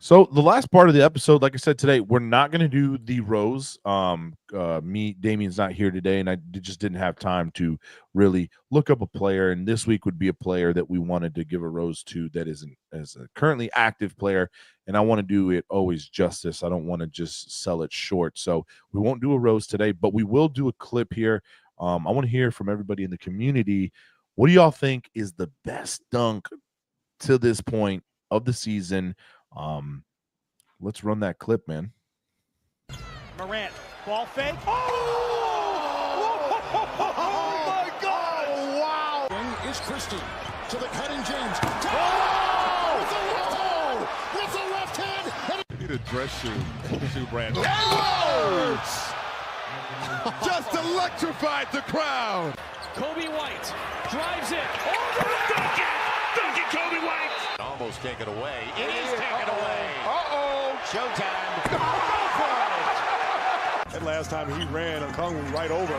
So the last part of the episode, like I said today, we're not going to do the Rose. Damien's not here today, and I just didn't have time to really look up a player. And this week would be a player that we wanted to give a Rose to that isn't as a currently active player. And I want to do it always justice. I don't want to just sell it short. So we won't do a Rose today, but we will do a clip here. I want to hear from everybody in the community. What do y'all think is the best dunk to this point of the season? Let's run that clip, man. Morant, ball fake. Oh my God! Oh, wow! Is Christie to the cutting James. Oh! With the left hand. Need a dress shoe brand. Oh! Just electrified the crowd. Kobe White drives it. Oh, dunk it! Kobe White. Almost taken away. It is taken away. Uh-oh. Showtime. That last time he ran, Kung right over.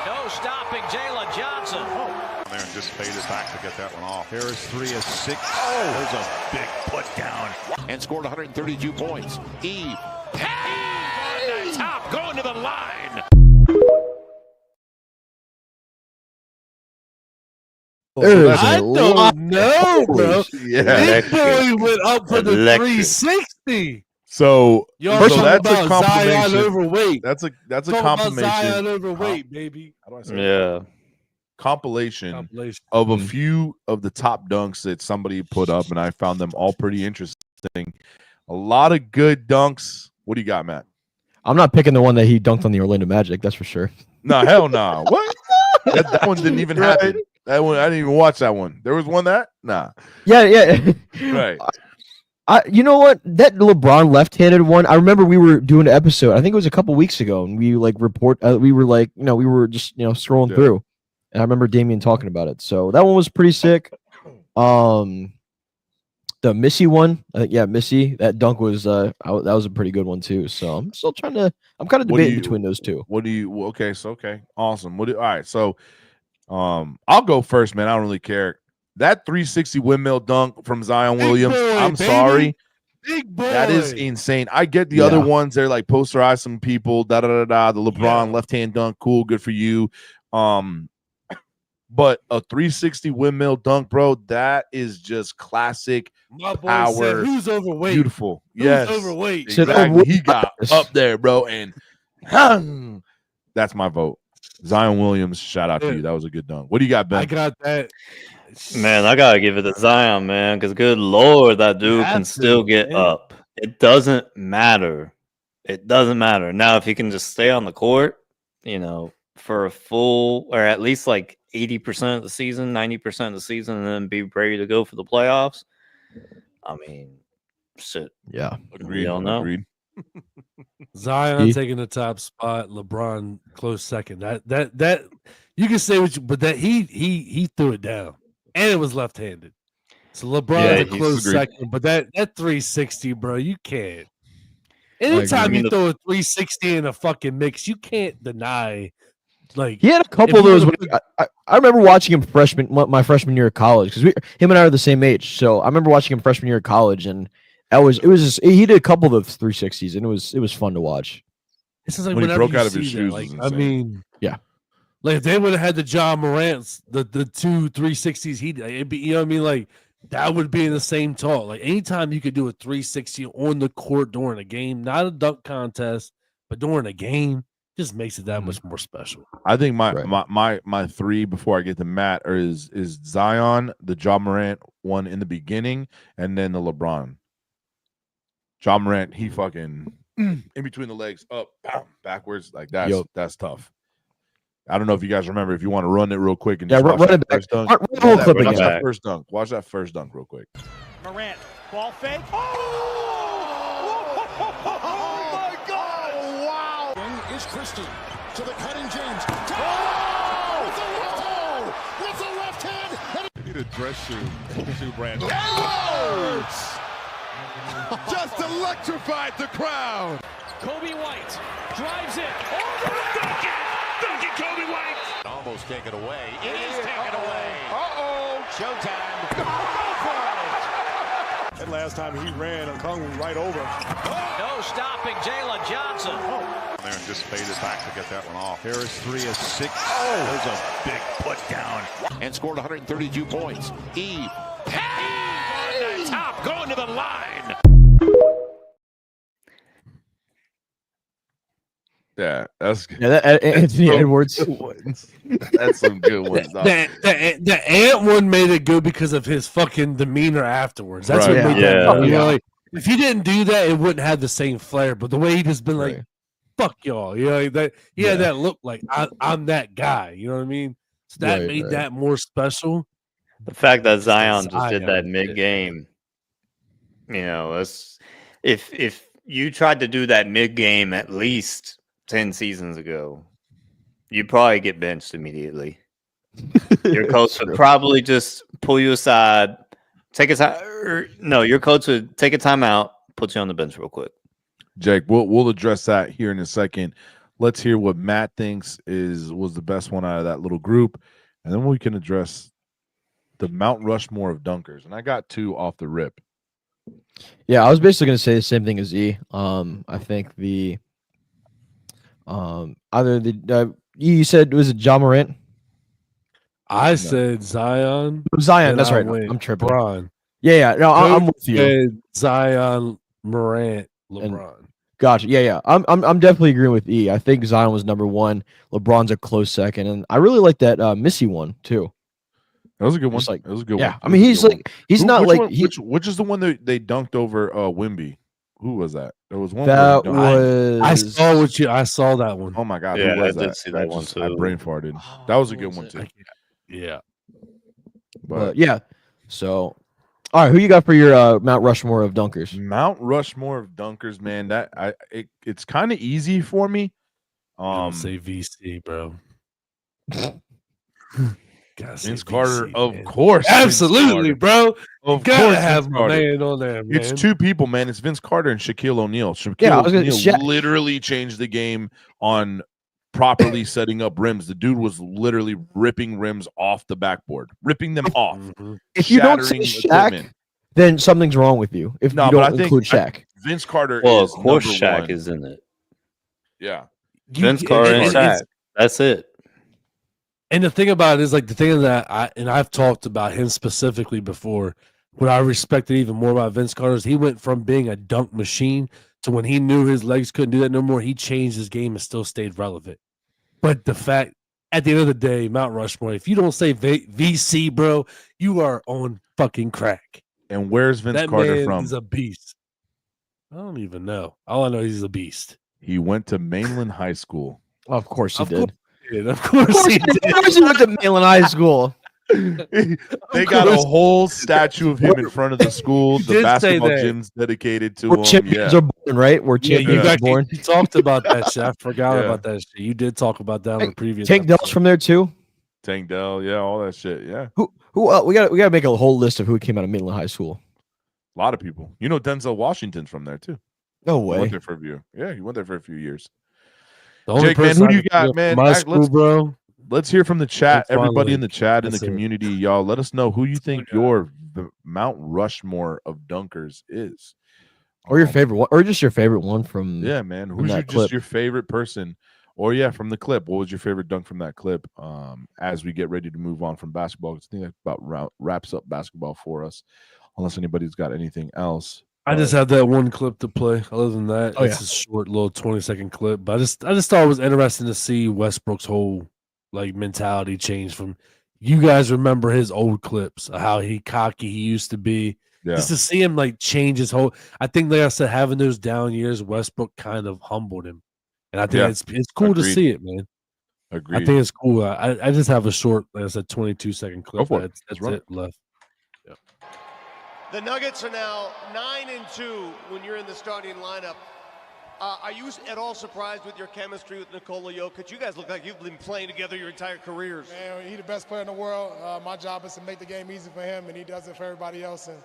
No stopping Jalen Johnson. There and just faded back to get that one off. Harris 3 of 6. Oh, there's a big put down. And scored 132 points. Eve. Hey! On the top, going to the line. I don't know, bro. Yeah, Big boy went up for the 360. So, Yo, that's a confirmation. Zion overweight. That's a Talking confirmation. about Zion overweight, baby. How do I say Yeah. compilation of a few of the top dunks that somebody put up, and I found them all pretty interesting. A lot of good dunks. What do you got, Matt? I'm not picking the one that he dunked on the Orlando Magic. That's for sure. No, hell no. What? that one didn't even happen. That one, I didn't even watch that one. There was one that? Nah. Yeah. Right. You know what? That LeBron left-handed one. I remember we were doing an episode. I think it was a couple weeks ago, and we we were just scrolling through, and I remember Damien talking about it. So that one was pretty sick. The Missy one, Missy. That dunk was that was a pretty good one too. So I'm still trying to. I'm kind of debating between those two. Okay, awesome. All right, so I'll go first, man. I don't really care. That 360 windmill dunk from Zion Williams. I'm sorry. Big boy. That is insane. I get the other ones. They're like posterize some people. The LeBron left hand dunk. Cool, good for you. But a 360 windmill dunk, bro, that is just classic power. Said, who's overweight? Beautiful. Who's overweight? Exactly. He got up there, bro, and that's my vote. Zion Williams, shout out to you. That was a good dunk. What do you got, Ben? I got that. Man, I gotta give it to Zion, man, because good Lord, that dude can still get up. It doesn't matter. It doesn't matter. Now, if he can just stay on the court, for a full or at least like 80% of the season, 90% of the season, and then be ready to go for the playoffs. I mean, shit. Yeah. Agreed. We don't know. Agreed. Zion taking the top spot, LeBron close second. That you can say what but that he threw it down. And it was left-handed. So LeBron's a close second, but that 360, bro, you can't. Anytime you throw a 360 in a fucking mix, you can't deny. Like he had a couple of those. I remember watching him my freshman year of college because him and I are the same age. So I remember watching him freshman year of college, and he did a couple of 360s, and it was fun to watch. This is like when he broke out of his shoes. Like, I mean, yeah. Like if they would have had the John Morant's, the 2 360s, it'd be, what I mean, like that would be in the same talk. Like anytime you could do a 360 on the court during a game, not a dunk contest, but during a game, just makes it that much more special. I think my three before I get to Matt is Zion, the Ja Morant one in the beginning, and then the LeBron. Ja Morant, he fucking in between the legs, up, bam, backwards, like that's tough. I don't know if you guys remember. If you want to run it real quick and just run it back. Watch that first dunk. Watch that first dunk real quick. Morant, ball fake. Oh my God! Wow! Is Christie to the cutting James. With the left hand. Need a dress shoe, Brandon. Just electrified the crowd. Kobe White drives it. Over and dunk it. Dunk it, Kobe White. Almost taken away. It is taken away. Showtime. That last time he ran, Kung right over. No stopping Jalen Johnson. There and just faded back to get that one off. Harris 3 of 6. There's a big put down. And scored 132 points. Eve. On the top, going to the line. Yeah, that's good. Anthony Edwards. That's some good ones. The Ant one made it good because of his fucking demeanor afterwards. That's Right. what made Yeah. that. You know, like, if he didn't do that, it wouldn't have the same flair. But the way he just been like, "Fuck y'all," you know, like that he had that look like I'm that guy. You know what I mean? So that made that more special. The fact that Zion just did that mid-game, you know, if you tried to do that mid-game at least 10 seasons ago, you'd probably get benched immediately. Your coach would probably just pull you aside, take a time. No, your coach would take a timeout, put you on the bench real quick. Jake, we'll address that here in a second. Let's hear what Matt thinks was the best one out of that little group, and then we can address the Mount Rushmore of dunkers. And I got two off the rip. Yeah, I was basically going to say the same thing as E. I think the either the you said was it Ja Morant? I said Zion. Zion, that's right. I'm tripping. LeBron. Yeah. No, I'm with you. Said Zion, Morant, LeBron. Gotcha. Yeah. I'm definitely agreeing with E. I think Zion was number one. LeBron's a close second, and I really like that Missy one too. That was a good one. Like, that was a good one. Yeah, I mean he's like he's not like which is the one that they dunked over Wimby? Who was that? There was one that was I saw that one. Oh my god! Yeah, who was I did that? see that one too. I brain farted. That was a good one too. Yeah. But yeah. So, all right, who you got for your Mount Rushmore of dunkers? Mount Rushmore of dunkers, man. It's kind of easy for me. Say VC, bro. Vince Carter, of course. Absolutely, bro. Of Gotta course, have my man on there, man. It's two people, man. It's Vince Carter and Shaquille O'Neal. O'Neal literally changed the game on properly setting up rims. The dude was literally ripping rims off the backboard, ripping them off. If you don't say Shaq, then something's wrong with you. If you don't include Shaq. Vince Carter of course Shaq is in it. Yeah. Vince Carter and Shaq. That's it. And the thing about it is, like, the thing that I've talked about him specifically before, what I respected even more about Vince Carter is he went from being a dunk machine to when he knew his legs couldn't do that no more, he changed his game and still stayed relevant. But the fact, at the end of the day, Mount Rushmore, if you don't say VC, bro, you are on fucking crack. And where's Vince Carter from? He's a beast. I don't even know. All I know is he's a beast. He went to Mainland High School. Of course he did. Of course he did. Of course he went to Mainland High School. They got a whole statue of him in front of the school. The basketball gym's dedicated to where him. Champions are born, right? Where champions are born. You talked about that shit. I forgot about that shit. You did talk about that on the previous. Tank Dell's from there too. Tank Dell, yeah, all that shit. Yeah. Who? We gotta make a whole list of who came out of Mainland High School. A lot of people. You know, Denzel Washington's from there too. No way. He went there for a few. Yeah, he went there for a few years. Jake, man, who do you got, man? My school, bro. Let's hear from the chat. Everybody in the chat, in the community, y'all. Let us know who you think the Mount Rushmore of dunkers is, or your favorite one, or just your favorite one from. Yeah, man. Who's just your favorite person, or from the clip? What was your favorite dunk from that clip? As we get ready to move on from basketball, I think that about wraps up basketball for us. Unless anybody's got anything else. I just have that one clip to play. Other than that, it's a short little 20-second clip. But I just thought it was interesting to see Westbrook's whole mentality change from. You guys remember his old clips of how cocky he used to be. Yeah. Just to see him change his whole. I think, like I said, having those down years, Westbrook kind of humbled him, and I think it's cool to see it, man. Agreed. I think it's cool. I just have a short, like I said, 22-second clip. That's it left. Yeah. The Nuggets are now 9-2 when you're in the starting lineup. Are you at all surprised with your chemistry with Nikola Jokic? You guys look like you've been playing together your entire careers. Man, he's the best player in the world. My job is to make the game easy for him, and he does it for everybody else. And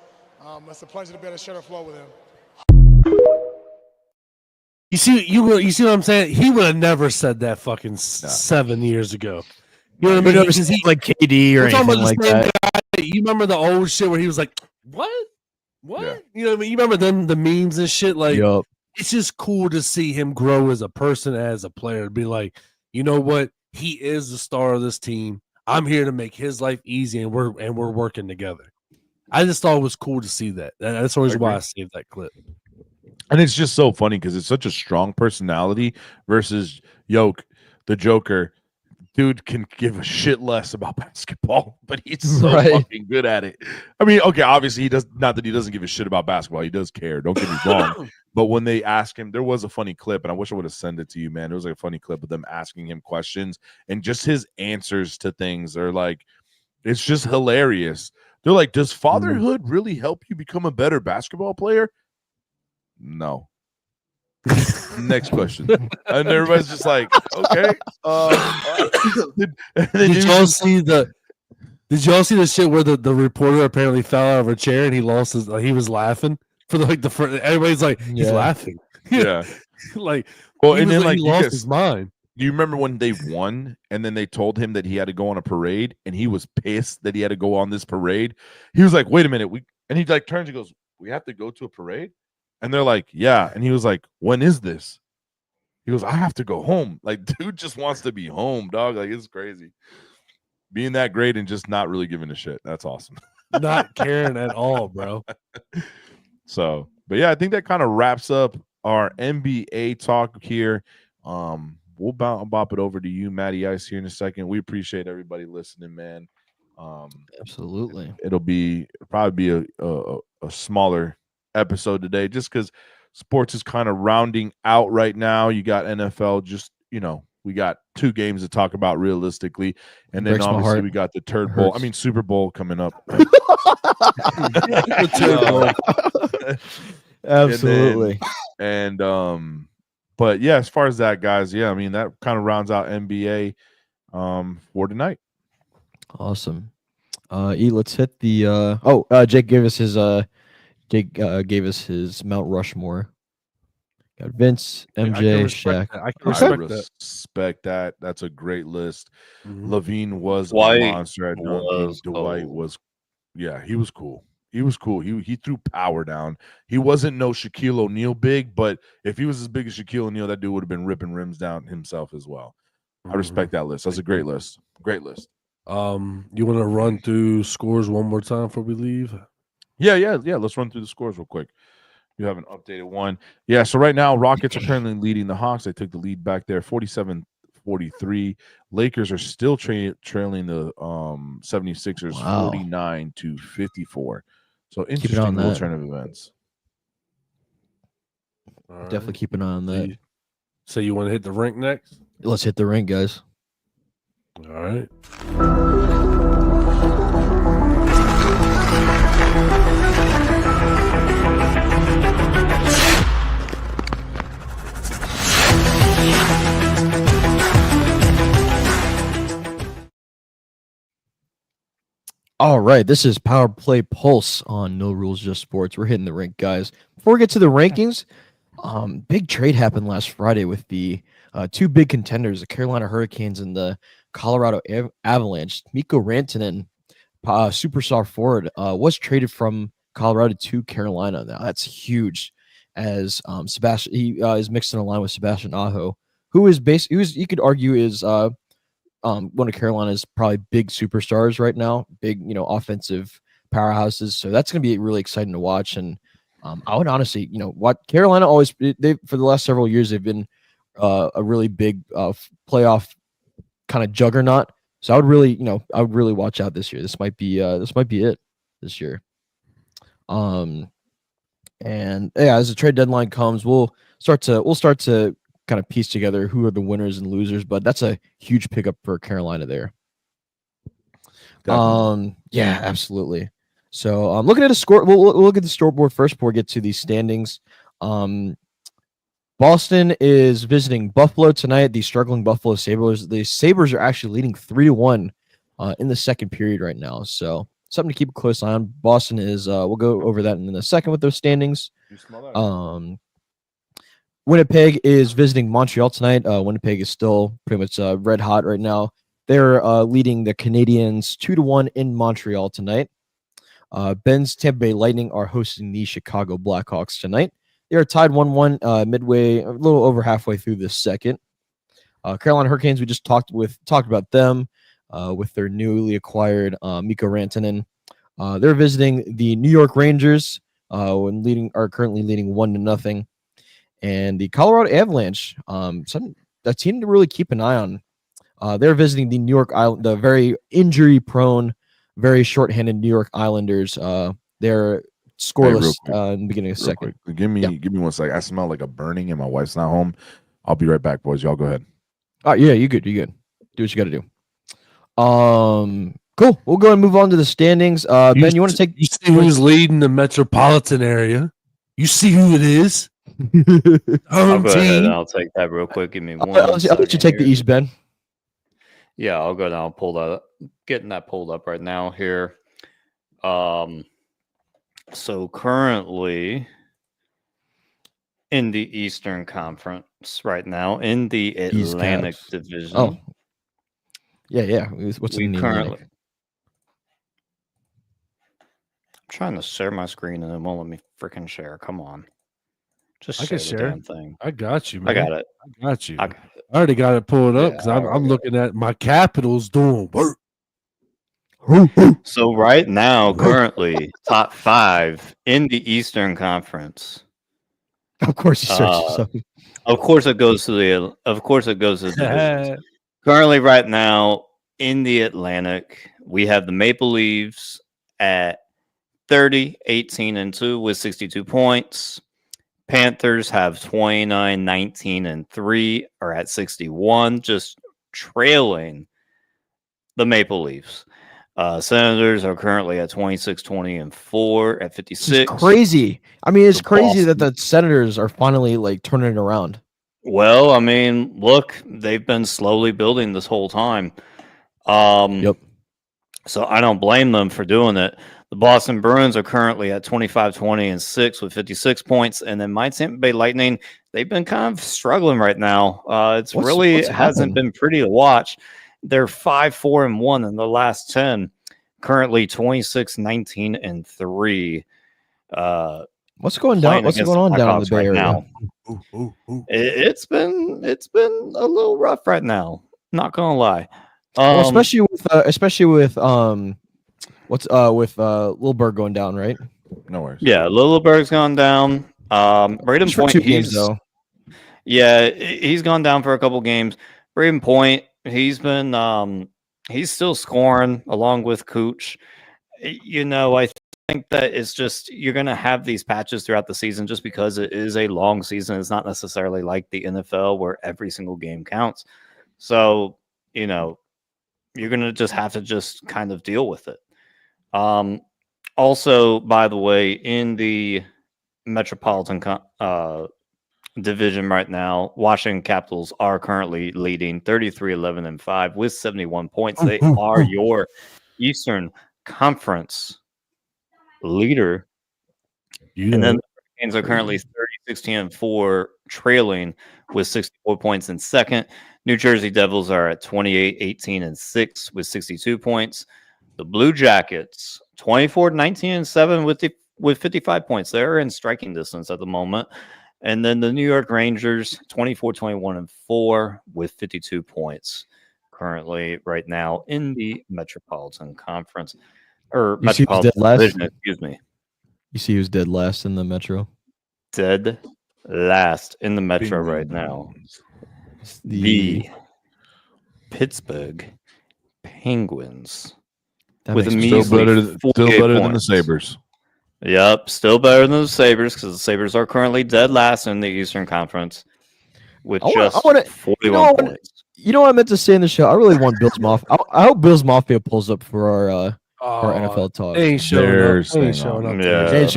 it's a pleasure to be able to share the floor with him. You see what I'm saying? He would have never said that fucking 7 years ago. You know what I mean? Never seen like KD or anything like that. Guy. You remember the old shit where he was like, "What? Yeah. You know what I mean? You remember the memes and shit? Like, yep. It's just cool to see him grow as a person, as a player. To be like, you know what? He is the star of this team. I'm here to make his life easy, and we're working together. I just thought it was cool to see that. That's always why I saved that clip. And it's just so funny because it's such a strong personality versus the Joker. Dude can give a shit less about basketball, but he's so fucking good at it. I mean, okay, obviously he does not that he doesn't give a shit about basketball. He does care. Don't get me wrong. But when they ask him, there was a funny clip, and I wish I would have sent it to you, man. It was like a funny clip of them asking him questions, and just his answers to things are like, it's just hilarious. They're like, does fatherhood really help you become a better basketball player? No. Next question. And everybody's just like, okay. Did y'all see the shit where the reporter apparently fell out of a chair and he lost his he was laughing for the first, everybody's like, he's laughing. Yeah. Like, well, and then he lost his mind. Do you remember when they won and then they told him that he had to go on a parade and he was pissed that he had to go on this parade? He was like, wait a minute, and he turns and goes, we have to go to a parade? And they're like, yeah. And he was like, when is this? He goes, I have to go home. Like, dude just wants to be home, dog. Like, it's crazy. Being that great and just not really giving a shit. That's awesome. Not caring at all, bro. So, but yeah, I think that kind of wraps up our NBA talk here. We'll bop it over to you, Matty Ice, here in a second. We appreciate everybody listening, man. Absolutely. It'll probably be a smaller episode today just because sports is kind of rounding out right now. You got NFL, just we got 2 games to talk about realistically, and then obviously we got the Turd Bowl. I mean Super Bowl coming up. Absolutely. But yeah, as far as that, guys, yeah, I mean that kind of rounds out NBA for tonight. Awesome. Let's hit the Jake gave us his gave us his Mount Rushmore. Got Vince, MJ, Shaq. I respect that. That's a great list. Mm-hmm. Levine was a monster at dunking. Dwight was, he was cool. He was cool. He threw power down. He wasn't no Shaquille O'Neal big, but if he was as big as Shaquille O'Neal, that dude would have been ripping rims down himself as well. I respect that list. That's a great list. Great list. You want to run through scores one more time before we leave? Yeah. Let's run through the scores real quick. You have an updated one. Yeah, so right now, Rockets are currently leading the Hawks. They took the lead back there, 47-43. Lakers are still trailing the 76ers 49-54. So interesting little turn of events. Right. Definitely keep an eye on that. So you want to hit the rink next? Let's hit the rink, guys. All right. All right, this is Power Play Pulse on No Rules Just Sports. We're hitting the rink, guys. Before we get to the rankings, big trade happened last Friday with the 2 big contenders, the Carolina Hurricanes and the Colorado Avalanche. Mikko Rantanen, superstar forward, was traded from Colorado to Carolina. Now that's huge, as Sebastian is mixed in a line with Sebastian Aho, who is you could argue is one of Carolina's probably big superstars right now, big offensive powerhouses. So that's going to be really exciting to watch. And I would honestly, what Carolina always they for the last several years they've been a really big playoff kind of juggernaut. So I would really watch out this year. This might be it this year. And yeah, as the trade deadline comes, we'll start to kind of piece together who are the winners and losers. But that's a huge pickup for Carolina there. Definitely. Yeah, absolutely. So looking at a score, we'll look at the scoreboard first before we get to the standings. Boston is visiting Buffalo tonight. The struggling Buffalo Sabres. The Sabres are actually leading 3-1 in the second period right now. So something to keep a close eye on. Boston is. We'll go over that in a second with those standings. Winnipeg is visiting Montreal tonight. Winnipeg is still pretty much red hot right now. They're leading the Canadiens 2-1 in Montreal tonight. Ben's Tampa Bay Lightning are hosting the Chicago Blackhawks tonight. They are tied 1-1 midway, a little over halfway through the second. Carolina Hurricanes, we just talked about them with their newly acquired Mikko Rantanen. They're visiting the New York Rangers, are currently leading 1-0. And the Colorado Avalanche, a team to really keep an eye on. They're visiting the New York Island, the very injury-prone, very short-handed New York Islanders. They're scoreless in the beginning of the second. Give me 1 second. I smell like a burning and my wife's not home. I'll be right back, boys. Y'all go ahead. Yeah, you good. Do what you got to do. Cool. We'll go and move on to the standings. Ben, you want to take? You see who's leading the metropolitan area? You see who it is? I'll go ahead and I'll take that real quick. Give me one. I'll let you take the East, Ben. Yeah, I'll go down. Pull that. Getting that pulled up right now here. So currently in the Eastern Conference right now in the Atlantic Division. Oh, yeah. What's in the currently? Atlantic? I'm trying to share my screen and it won't let me freaking share. Come on, just I can share the damn thing. I got you, man. I got it. I already got it pulled up because I'm looking at my Capitals doing work. So right now, currently top 5 in the Eastern Conference. Of course, you search something. Of course, it goes to the. Of course, it goes to the divisions. Currently, right now in the Atlantic, we have the Maple Leafs at 30, 18-2 with 62 points. Panthers have 29, 19-3, are at 61, just trailing the Maple Leafs. Senators are currently at 26, 20-4 at 56. It's crazy. I mean, it's crazy that the Senators are finally turning it around. Well, I mean, look, they've been slowly building this whole time. Yep. So I don't blame them for doing it. The Boston Bruins are currently at 25, 20-6 with 56 points. And then my Tampa Bay Lightning, they've been kind of struggling right now. It's really hasn't been pretty to watch. They're 5-4-1 in the last 10. Currently 26, 19-3. What's going down? What's going on down in the Bay Area now? It's been a little rough right now. Not gonna lie. Well, especially with Lilleberg going down, right? No worries. Yeah, Lilleberg's gone down. Braden Point, 2 games though. Yeah, he's gone down for a couple games. Braden Point, he's been he's still scoring along with Cooch. I think that it's just you're going to have these patches throughout the season just because it is a long season. It's not necessarily like the NFL where every single game counts. So, you're going to just have to just kind of deal with it. Also, by the way, in the Metropolitan division right now, Washington Capitals are currently leading 33-11-5 with 71 points. They are your Eastern Conference leader. And then the Hurricanes are currently 30-16-4 trailing with 64 points in second. New Jersey Devils are at 28-18-6 with 62 points. The Blue Jackets 24-19-7 with 55 points. They're in striking distance at the moment. And then the New York Rangers 24-21-4 with 52 points currently right now in the Metropolitan Conference or Metropolitan Division, excuse me. You see who's dead last in the Metro? Dead last in the Metro right now. The Pittsburgh Penguins. With a still measly better than the points. Sabres. Yep, still better than the Sabres because the Sabres are currently dead last in the Eastern Conference with 41 points. You know what I meant to say in the show? I really want Bills Mafia. I hope Bills Mafia pulls up for our NFL talk. They ain't showing up. They ain't showing up. Yeah. They're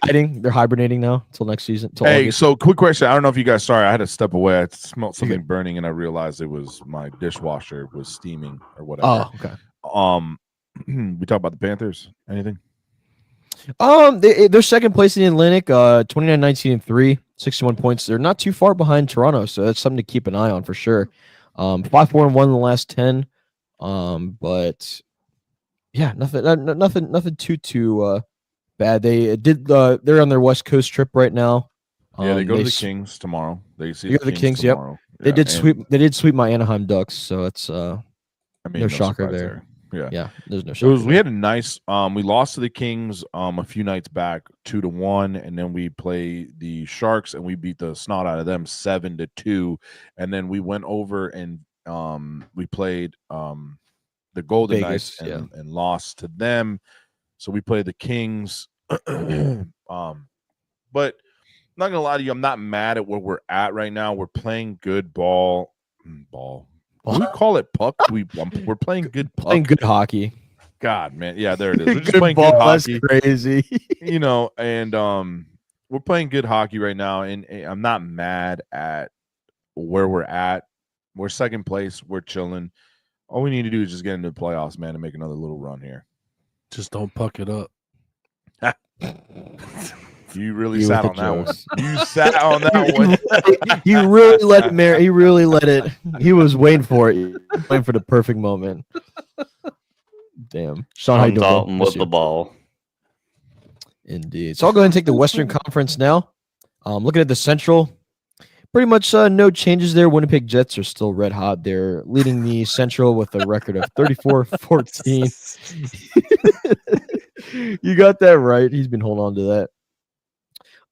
hiding. They're hibernating now until next season. Hey, August. so quick question. I don't know if you guys. Sorry, I had to step away. I smelled something burning, and I realized it was my dishwasher was steaming or whatever. Oh, okay. We talk about the Panthers. Anything? They're second place in the Atlantic, 29-19-3, 61 points. They're not too far behind Toronto, so that's something to keep an eye on for sure. 5-4-1 in the last 10. But yeah, nothing too bad. They did. They're on their West Coast trip right now. Yeah, they go to the Kings tomorrow. They see the Kings. Yep. Tomorrow. They did sweep my Anaheim Ducks, so it's no shocker there. Yeah, there's no shocker. We had a nice we lost to the Kings a few nights back 2-1, and then we play the Sharks and we beat the snot out of them 7-2, and then we went over and we played the Golden Vegas, Knights and lost to them. So we played the Kings. But not gonna lie to you, I'm not mad at where we're at right now. We're playing good ball. We call it puck. We're playing good puck. Playing good hockey. God, man. Yeah, there it is. We're just playing good hockey. That's crazy. And we're playing good hockey right now. And I'm not mad at where we're at. We're second place. We're chilling. All we need to do is just get into the playoffs, man, and make another little run here. Just don't puck it up. You really sat on that one. You sat on that one. You really let it. He really let it. He was waiting for it. Waiting for the perfect moment. Damn. Sean, how you doing? Dalton with the ball. Indeed. So I'll go ahead and take the Western Conference now. Looking at the Central, pretty much no changes there. Winnipeg Jets are still red hot. They're leading the Central with a record of 34-14. You got that right. He's been holding on to that.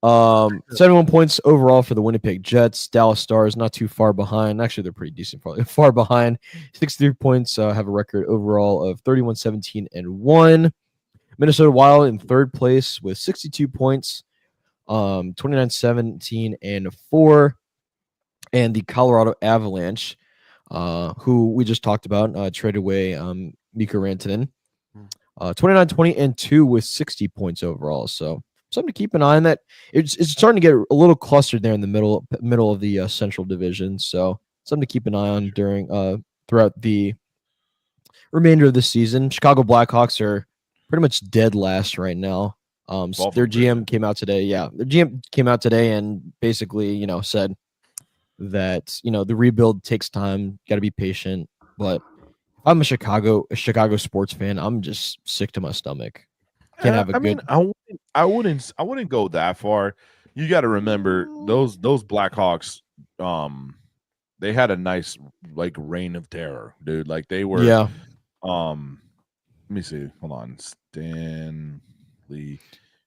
71 points overall for the Winnipeg Jets. Dallas Stars not too far behind. Actually, they're pretty decent, probably far behind. 63 points, have a record overall of 31-17-1. Minnesota Wild in third place with 62 points, 29-17-4. And the Colorado Avalanche, who we just talked about, traded away Mikko Rantanen, 29-20-2 with 60 points overall. So something to keep an eye on. That it's starting to get a little clustered there in the middle of the Central Division. So something to keep an eye on throughout the remainder of the season. Chicago Blackhawks are pretty much dead last right now. Their GM came out today. Yeah, their GM came out today and basically, said that the rebuild takes time. Got to be patient. But I'm a Chicago sports fan. I'm just sick to my stomach. Can't have a good. I wouldn't go that far. You got to remember those Blackhawks. They had a nice reign of terror, dude. Like they were. Yeah. Let me see. Hold on, Stanley.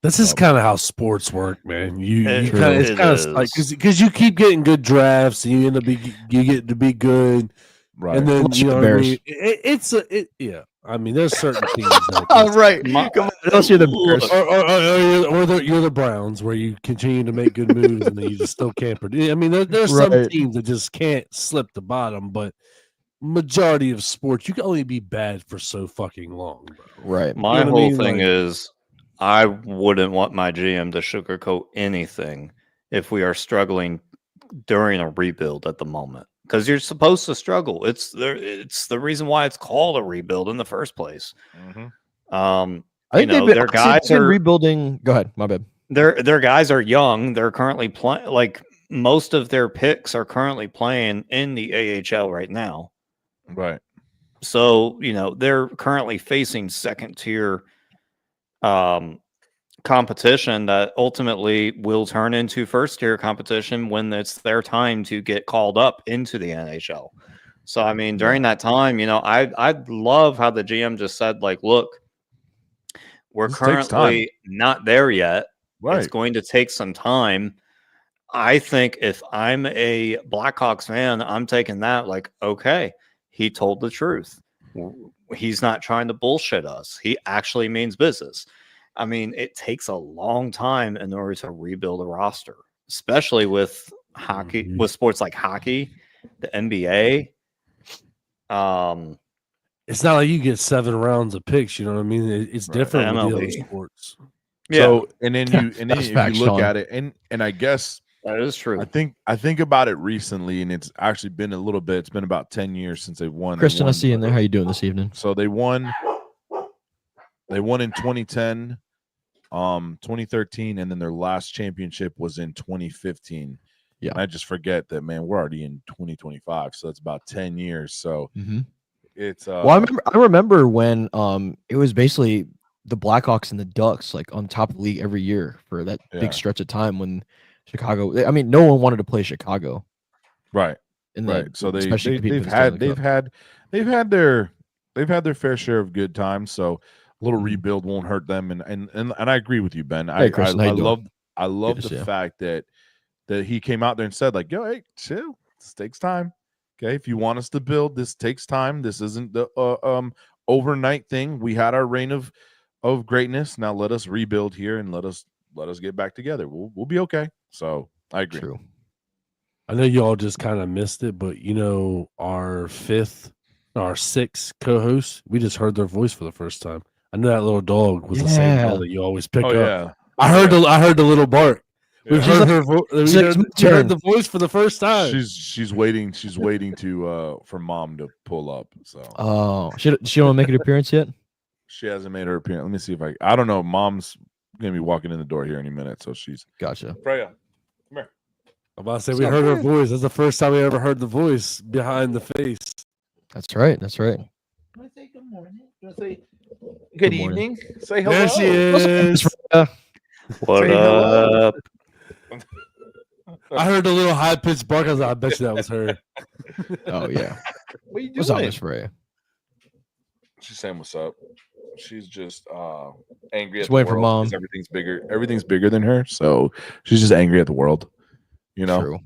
This is kind of how sports work, man. It's kind of like because you keep getting good drafts and you end up you get to be good, right? And then you know what I mean? Yeah. I mean, there's certain teams. Right. Come on, unless you're the Bears. Or you're the Browns, where you continue to make good moves and then you just still can't produce. I mean, there's some teams that just can't slip the bottom, but majority of sports, you can only be bad for so fucking long, bro. Right. My whole thing is I wouldn't want my GM to sugarcoat anything if we are struggling during a rebuild at the moment. Because you're supposed to struggle. It's the reason why it's called a rebuild in the first place. Mm-hmm. I think their guys are rebuilding. Go ahead, my bad. Their guys are young. They're currently playing. Like most of their picks are currently playing in the AHL right now. Right. So they're currently facing second tier competition that ultimately will turn into first tier competition when it's their time to get called up into the NHL. So I mean, during that time, I love how the GM just said, look, we're currently not there yet. Right. It's going to take some time. I think if I'm a Blackhawks fan, I'm taking that like, okay, he told the truth. He's not trying to bullshit us. He actually means business. I mean, it takes a long time in order to rebuild a roster, especially with hockey, with sports like hockey, the NBA. It's not like you get 7 rounds of picks. You know what I mean? It's different with the other sports. Yeah. So, and then if you look at it, and I guess that is true. I think about it recently, and it's actually been a little bit. It's been about 10 years since they've won. Kristen, I see you in there. How you doing this evening? So they won. They won in 2010, 2013, and then their last championship was in 2015. Yeah, and I just forget that, man. We're already in 2025, so that's about 10 years. So it's well, I remember when it was basically the Blackhawks and the Ducks like on top of the league every year for that big stretch of time when Chicago. I mean, no one wanted to play Chicago, right? So they've had their fair share of good times. So a little rebuild won't hurt them. And I agree with you, Ben. Hey, Chris, I love the fact that he came out there and said, like, yo, hey, chill. This takes time. Okay. If you want us to build, this takes time. This isn't the overnight thing. We had our reign of greatness. Now let us rebuild here and let us get back together. We'll be okay. So I agree. True. I know you all just kind of missed it, but our 6th co-host, we just heard their voice for the first time. I know that little dog was the same dog that you always pick up. Yeah. I heard the little bark. We heard her we heard the voice for the first time. She's waiting. She's waiting to for mom to pull up. So she don't make an appearance yet. She hasn't made her appearance. Let me see if I don't know. Mom's gonna be walking in the door here any minute, so she's gotcha. Freya, come here. I'm about to say we heard her voice. That's the first time we ever heard the voice behind the face. That's right. That's right. Do I say good morning? Do I say good evening? Say hello. There she is. What up? I heard the little high pitched bark. I was like, I bet you that was her. Oh yeah. What are you doing? What's up, Miss Freya? She's saying what's up. She's just angry at the waiting for mom. Everything's bigger than her, so she's just angry at the world. True.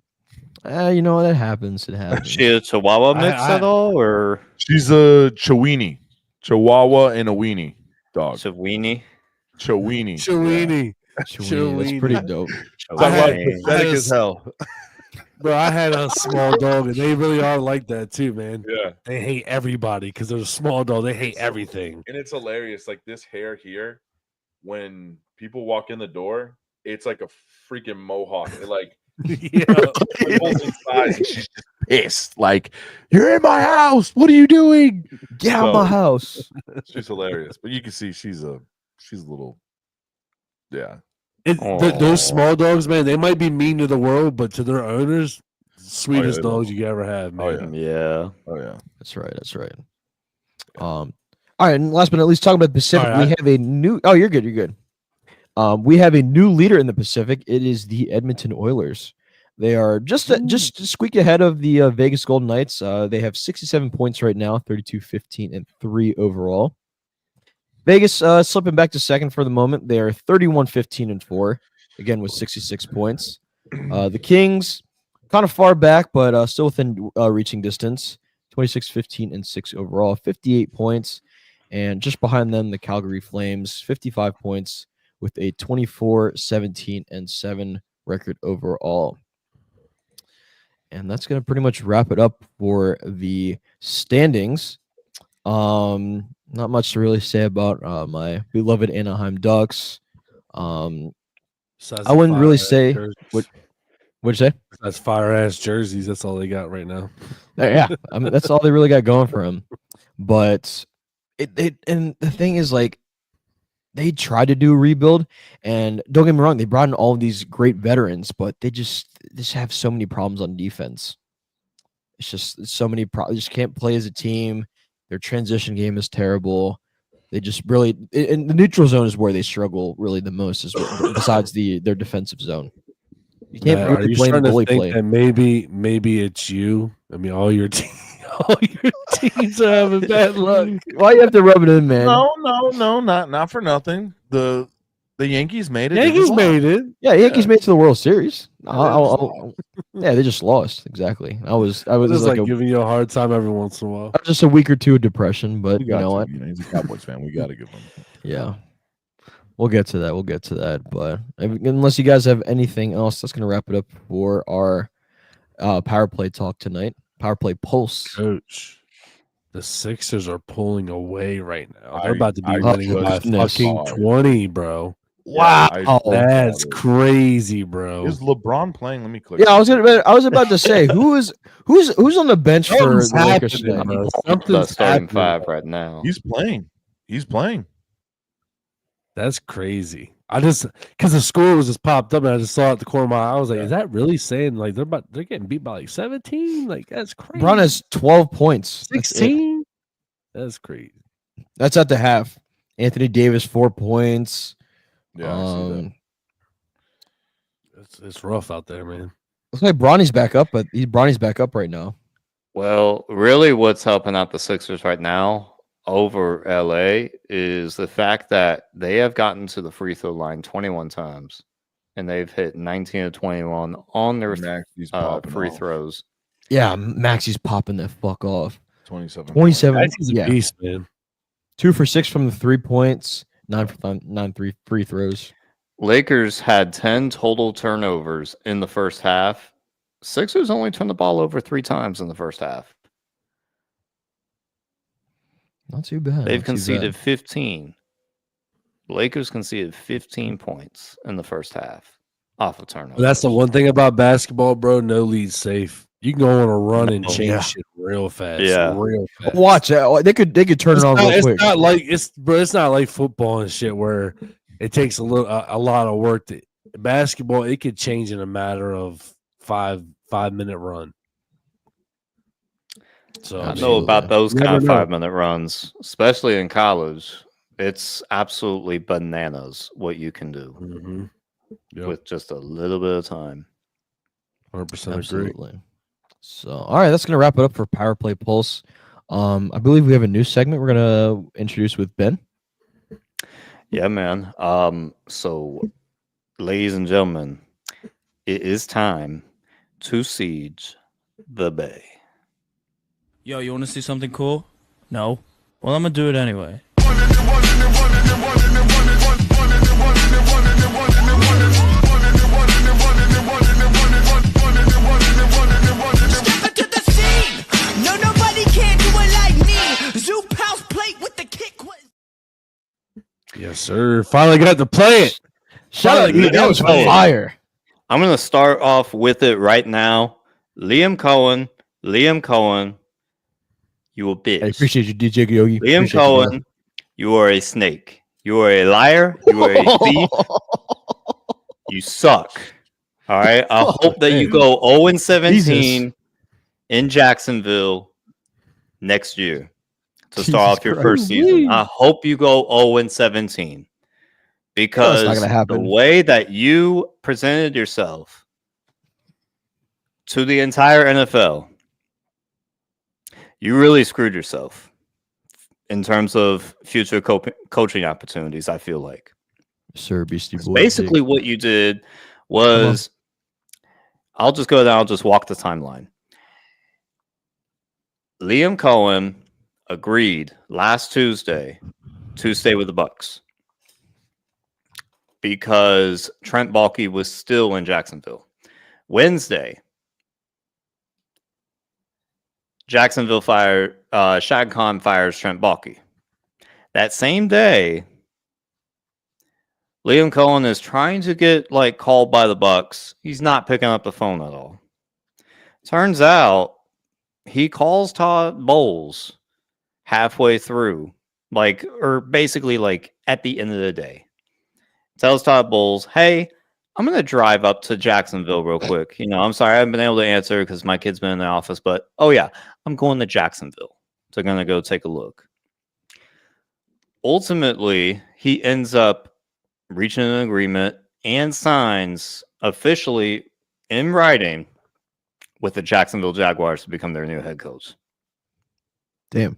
You know that happens. It happens. Is she a Chihuahua mix at all, or she's a Chihuahua and a weenie dog. Chiweenie. Chiweenie. That's pretty dope. Pathetic as hell. Bro, I had a small dog, and they really are like that too, man. Yeah, they hate everybody because they're a small dog. They hate everything, and it's hilarious. Like this hair here, when people walk in the door, it's like a freaking mohawk. It like she's just pissed. Like, you're in my house. What are you doing? Get out of my house. She's hilarious, but you can see she's a little, yeah. Those small dogs, man, they might be mean to the world, but to their owners, sweetest dogs you could ever have, man. Oh yeah. That's right. All right, and last but not least, talking about the Pacific, we have a new. Oh, you're good. We have a new leader in the Pacific. It is the Edmonton Oilers. They are just squeak ahead of the Vegas Golden Knights. They have 67 points right now, 32-15-3 overall. Vegas slipping back to second for the moment. They are 31-15-4, again with 66 points. The Kings kind of far back, but still within reaching distance. 26-15-6 overall, 58 points. And just behind them, the Calgary Flames, 55 points with a 24-17-7 record overall. And that's going to pretty much wrap it up for the standings. Not much to really say about my beloved Anaheim Ducks. I wouldn't really say what'd you say? That's fire ass jerseys. That's all they got right now. Yeah, I mean that's all they really got going for them. But and the thing is, like, they tried to do a rebuild, and don't get me wrong, they brought in all of these great veterans, but they just have so many problems on defense. It's just so many problems. They just can't play as a team. Their transition game is terrible. They just really, in the neutral zone is where they struggle really the most, besides their defensive zone. You can't really play the bully play. That maybe it's you. I mean, all your teams are having bad luck. Why you have to rub it in, man? No, not for nothing. The The Yankees made it. Yankees made it. Yeah, Yankees made it to the World Series. Yeah, they just lost. Exactly. I was just like giving you a hard time every once in a while. Just a week or two of depression, but you know what? He's a Cowboys fan. We got to give him. Yeah. We'll get to that. But unless you guys have anything else, that's going to wrap it up for our power play talk tonight. Power play pulse. Coach, the Sixers are pulling away right now. They're about to be winning by fucking 20, bro. Wow, that's crazy, bro. Is LeBron playing? Let me click. Yeah, I was about to say who's on the bench for the Lakers tonight? Something's starting five right now. He's playing. That's crazy. Because the score was just popped up and I just saw it at the corner of my eye. I was like, is that really saying like they're getting beat by like 17? Like that's crazy. LeBron has 12 points. 16? That's crazy. That's at the half. Anthony Davis 4 points. Yeah, it's rough out there, man. Looks like Bronny's back up, but Bronny's back up right now. Well, really, what's helping out the Sixers right now over LA is the fact that they have gotten to the free throw line 21 times, and they've hit 19 of 21 on their free throws. Yeah, Maxey's popping that fuck off. 27. Maxey's a beast, man. 2 for 6 from the 3 points. 9 for 9 free throws. Lakers had 10 total turnovers in the first half. Sixers only turned the ball over 3 times in the first half. Not too bad. They've conceded 15. Lakers conceded 15 points in the first half off of turnovers. Well, that's the one thing about basketball, bro. No lead safe. You can go on a run and change shit real fast. Yeah, real fast. Watch that. They could turn it on real quick. It's not like football and shit where it takes a lot of work. Basketball, it could change in a matter of 5-minute run. So I know about those kind of 5-minute runs, especially in college. It's absolutely bananas what you can do with just a little bit of time. 100% Absolutely. agree. So, all right, that's going to wrap it up for Power Play Pulse. I believe we have a new segment we're going to introduce with Ben. Yeah, man. So, ladies and gentlemen, it is time to siege the Bay. Yo, you want to see something cool? No? Well, I'm going to do it anyway. Yes, sir. Finally got to play it. Shout out, that was fire. I'm going to start off with it right now. Liam Cohen, you a bitch. I appreciate you, DJ Yogi. Liam Cohen, you are a snake. You are a liar. You are a thief. You suck. All right. I hope that you go 0-17 in Jacksonville next year to start off your first season. I hope you go 0-17 because the way that you presented yourself to the entire NFL, you really screwed yourself in terms of future coaching opportunities, I feel like. Sir, Beastie Boy. Basically, what you did was, I'll just go down, I'll just walk the timeline. Liam Cohen agreed last Tuesday to stay with the Bucks because Trent Baalke was still in Jacksonville. Wednesday, Jacksonville Shad Khan fires Trent Baalke. That same day, Liam Cohen is trying to get called by the Bucks. He's not picking up the phone at all. Turns out he calls Todd Bowles halfway through, or basically at the end of the day. Tells Todd Bowles, "Hey, I'm going to drive up to Jacksonville real quick. I'm sorry I haven't been able to answer because my kid's been in the office, but I'm going to Jacksonville. So I'm going to go take a look." Ultimately, he ends up reaching an agreement and signs officially in writing with the Jacksonville Jaguars to become their new head coach. Damn.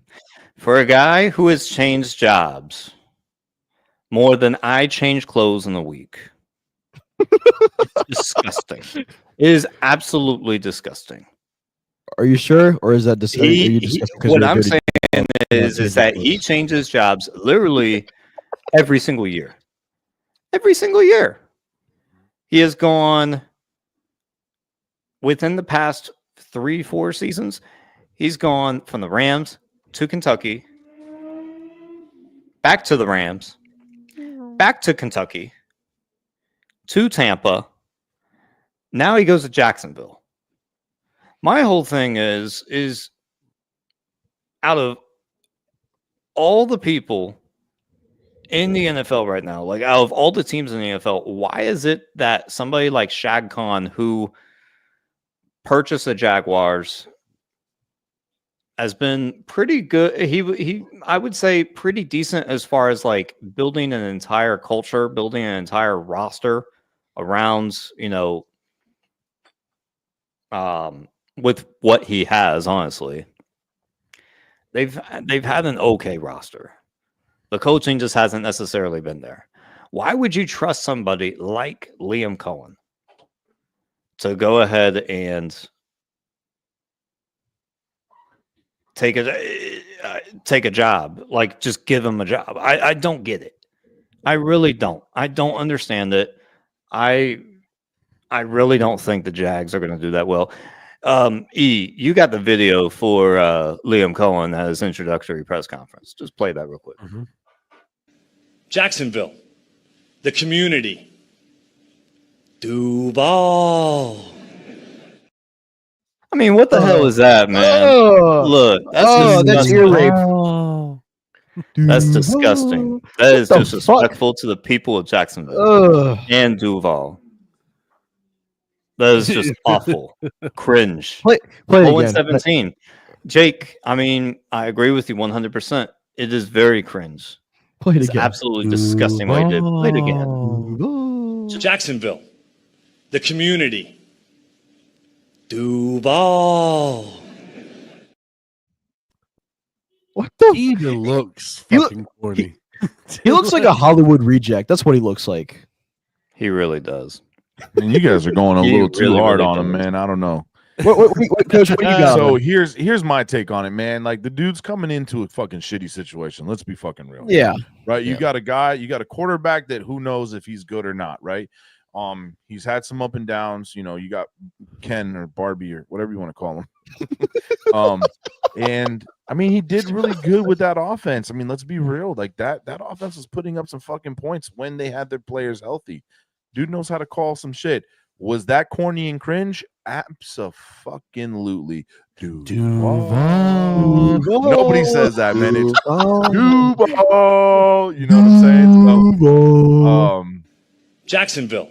For a guy who has changed jobs more than I change clothes in a week. It's disgusting. It is absolutely disgusting. Are you sure, or is that what I'm saying is that he changes jobs literally every single year. Every single year. He has gone within the past 3-4 seasons. He's gone from the Rams to Kentucky, back to the Rams, back to Kentucky, to Tampa. Now he goes to Jacksonville. My whole thing is out of all the people in the NFL right now, like out of all the teams in the NFL, why is it that somebody like Shad Khan, who purchased the Jaguars, has been pretty good? He I would say pretty decent as far as like building an entire culture, building an entire roster around, with what he has. Honestly, they've had an okay roster. The coaching just hasn't necessarily been there. Why would you trust somebody like Liam Cohen to go ahead and take a job? Like, just give him a job. I don't get it. I really don't. I don't understand it. I really don't think the Jags are going to do that well. You got the video for Liam Cohen at his introductory press conference. Just play that real quick. Mm-hmm. Jacksonville, the community, Duval. I mean, what the hell is that, man? Look, that's ear rape. That's disgusting. That is disrespectful to the people of Jacksonville and Duval. That is just awful. Cringe. Play it 0-17. Jake, I mean, I agree with you 100%. It is very cringe. Play it again. Absolutely disgusting way to play it again. Jacksonville, the community, Duval. What the? He even looks fucking corny. He looks like a Hollywood reject. That's what he looks like. He really does. Man, you guys are going a little too hard on him, man. I don't know. What, Coach, what you got? So here's my take on it, man. Like, the dude's coming into a fucking shitty situation. Let's be fucking real. Yeah. Right. You got a quarterback that who knows if he's good or not, right? He's had some up and downs. You got Ken or Barbie or whatever you want to call him. And I mean, he did really good with that offense. I mean, let's be real. Like that offense was putting up some fucking points when they had their players healthy. Dude knows how to call some shit. Was that corny and cringe? Abso-fucking-lutely. Duval. Nobody says that, man. It's Duval. You know what I'm saying? So, Jacksonville,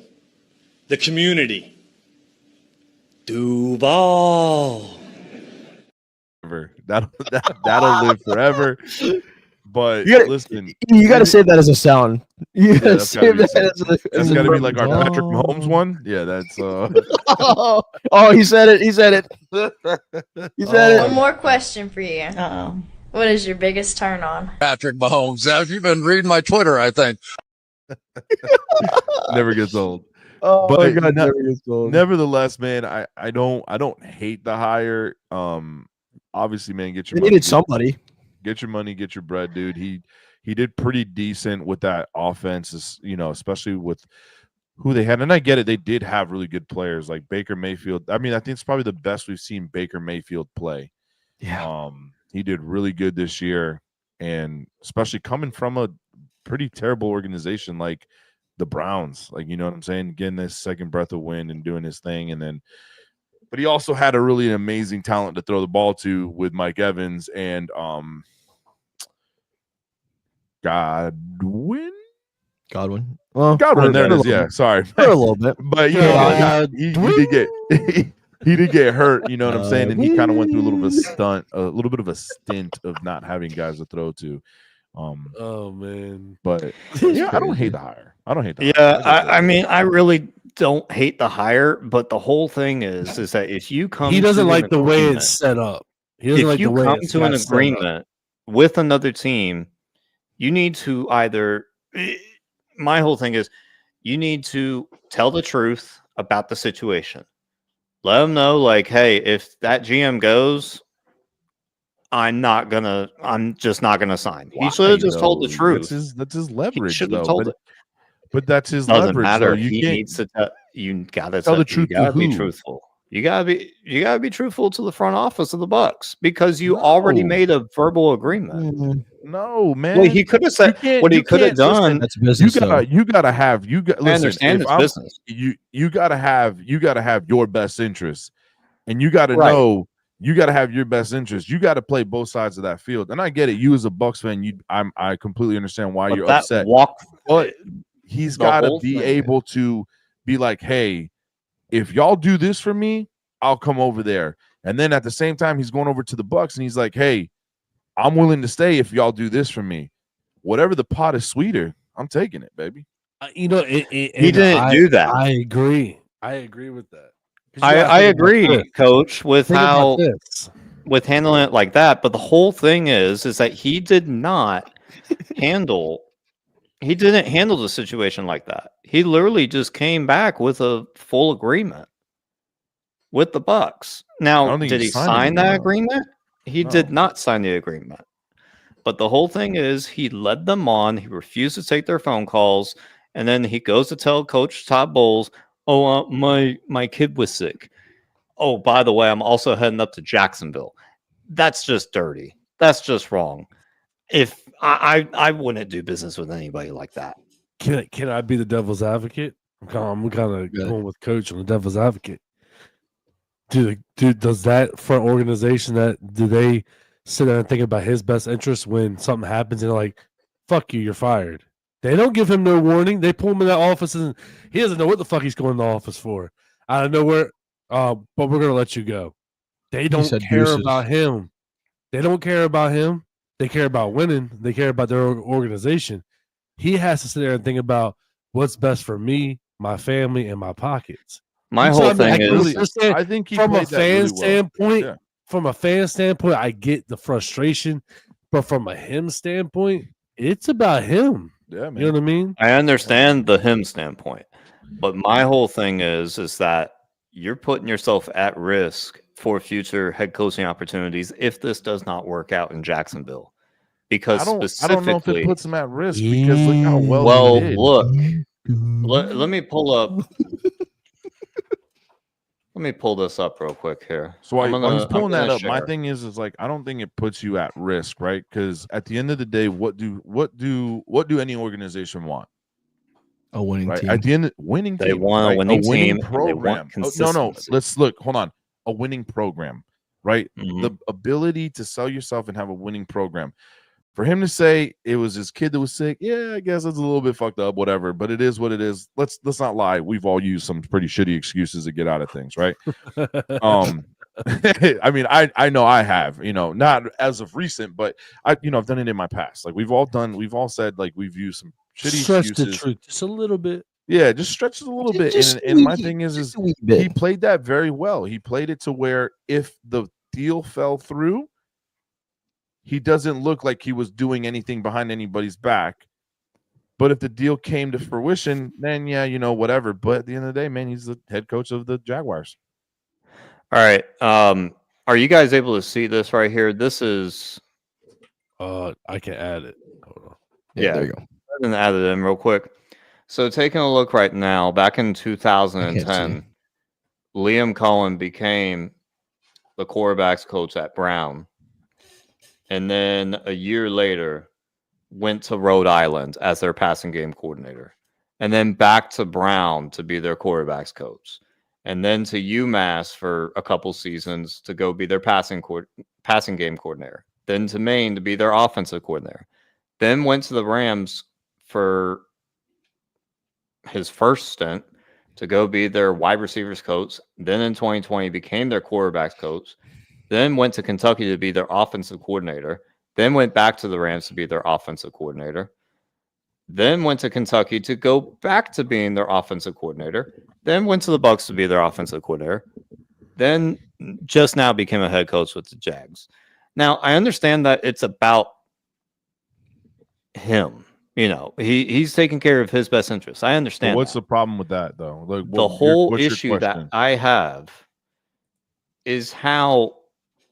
the community, Duval. That'll live forever. But listen, you got to say that as a sound. You got to say that that's got to be like our Patrick Mahomes one. Yeah, that's. Oh, he said it. He said it. He said it. One more question for you. Uh-oh. What is your biggest turn on? Patrick Mahomes. Have you been reading my Twitter? I think. Never gets old. Oh but my God, never gets old. Nevertheless, man, I don't hate the hire. Obviously, man, get your they money. Needed somebody. Get your money, get your bread, dude. He did pretty decent with that offense, especially with who they had. And I get it, they did have really good players like Baker Mayfield. I mean, I think it's probably the best we've seen Baker Mayfield play. Yeah. He did really good this year, and especially coming from a pretty terrible organization like the Browns. Like, you know what I'm saying? Getting this second breath of wind and doing his thing, and then but he also had a really amazing talent to throw the ball to with Mike Evans and Godwin. Well, Godwin, there it is. Yeah, sorry. For a little bit. But he did get hurt, you know what I'm saying? And he kind of went through a little bit of a stint of not having guys to throw to. Oh man. But yeah, I don't hate the hire. I mean, I really don't hate the hire, but the whole thing is that if you come, he doesn't like the way it's set up. He doesn't like the way come to an agreement with another team, you need to either my whole thing is you need to tell the truth about the situation. Let them know, like, hey, if that GM goes, I'm just not gonna sign. He should have just told the truth. That's his leverage, He though. told it. But that's his Doesn't leverage, matter. though. He needs to. You gotta tell the truth. You gotta be truthful. You gotta be truthful to the front office of the Bucks because you already made a verbal agreement. No, man. Well, he could have said what he could have done. That's business. You gotta have. Listen, I understand it's business. You gotta have your best interests, and you gotta know. You got to have your best interest. You got to play both sides of that field. And I get it. You as a Bucks fan, I completely understand why you're upset. But he's got to be able to be like, hey, if y'all do this for me, I'll come over there. And then at the same time, he's going over to the Bucks and he's like, hey, I'm willing to stay if y'all do this for me. Whatever the pot is sweeter, I'm taking it, baby. You know, he didn't do that. I agree. I agree with that. I agree, Coach, with with handling it like that. But the whole thing is that he didn't handle the situation like that. He literally just came back with a full agreement with the Bucks. Now, did he sign that agreement? He did not sign the agreement. But the whole thing is he led them on. He refused to take their phone calls. And then he goes to tell Coach Todd Bowles, oh, my kid was sick. Oh, by the way, I'm also heading up to Jacksonville. That's just dirty. That's just wrong. If I wouldn't do business with anybody like that. Can I be the devil's advocate? I'm kind of going with Coach on the devil's advocate. Does that front organization do they sit there and think about his best interest when something happens and they're like, fuck you, you're fired? They don't give him no warning. They pull him in that office and he doesn't know what the fuck he's going to the office for. Out of nowhere, but we're going to let you go. They don't care about him. They don't care about him. They care about winning. They care about their organization. He has to sit there and think about what's best for me, my family, and my pockets. My whole thing is, I think from a fan standpoint, I get the frustration, but from a him standpoint, it's about him. Yeah, man. You know what I mean? I understand the him standpoint, but my whole thing is that you're putting yourself at risk for future head coaching opportunities if this does not work out in Jacksonville. Because I don't know if it puts him at risk because look how well he did. Look, let me pull up. Let me pull this up real quick here. So while he's pulling that up, my thing is like I don't think it puts you at risk, right? Because at the end of the day, what do any organization want? A winning team. At the end, winning team. They want a winning team program. No. Let's look. Hold on. A winning program, right? Mm-hmm. The ability to sell yourself and have a winning program. For him to say it was his kid that was sick, yeah, I guess it's a little bit fucked up, whatever. But it is what it is. Let's not lie. We've all used some pretty shitty excuses to get out of things, right? I mean, I know I have, not as of recent, but I've done it in my past. Like we've all said, like we've used some shitty excuses. The truth just a little bit. Yeah, just stretch it a little bit. And my thing is he played that very well. He played it to where if the deal fell through, he doesn't look like he was doing anything behind anybody's back. But if the deal came to fruition, then yeah, whatever. But at the end of the day, man, he's the head coach of the Jaguars. All right. Are you guys able to see this right here? This is I can add it. Hold on. Yeah, there you go. I can add it in real quick. So taking a look right now, back in 2010, Liam Cohen became the quarterback's coach at Brown. And then a year later, went to Rhode Island as their passing game coordinator. And then back to Brown to be their quarterback's coach. And then to UMass for a couple seasons to go be their passing game coordinator. Then to Maine to be their offensive coordinator. Then went to the Rams for his first stint to go be their wide receivers coach. Then in 2020 became their quarterback's coach. Then went to Kentucky to be their offensive coordinator. Then went back to the Rams to be their offensive coordinator. Then went to Kentucky to go back to being their offensive coordinator. Then went to the Bucks to be their offensive coordinator. Then just now became a head coach with the Jags. Now, I understand that it's about him. You know, he's taking care of his best interests. I understand. What's the problem with that, though? Like, the whole issue that I have is how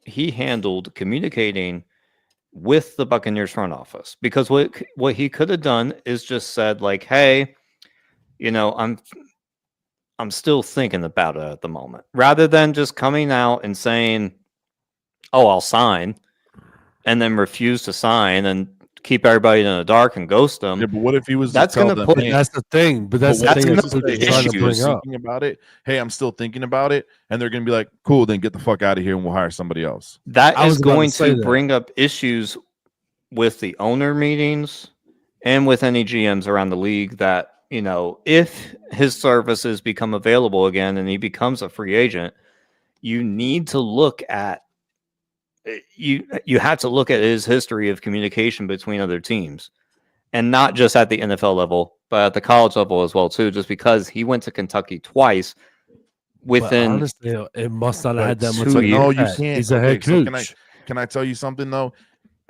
he handled communicating with the Buccaneers front office. Because what he could have done is just said, like, hey, you know, I'm still thinking about it at the moment, rather than just coming out and saying, oh, I'll sign, and then refuse to sign and keep everybody in the dark and ghost them. Yeah, but what if he was? That's going to put. That's the thing. But that's the thing. That's what they're trying to bring up. Thinking about it. Hey, I'm still thinking about it, and they're going to be like, "Cool, then get the fuck out of here, and we'll hire somebody else." That is going to bring up issues with the owner meetings and with any GMs around the league. That, you know, if his services become available again and he becomes a free agent, you need to look at. You had to look at his history of communication between other teams, and not just at the NFL level, but at the college level as well too. Just because he went to Kentucky twice, within honestly, it must not have had that much. No, you can't. He's a head coach. So can I tell you something though?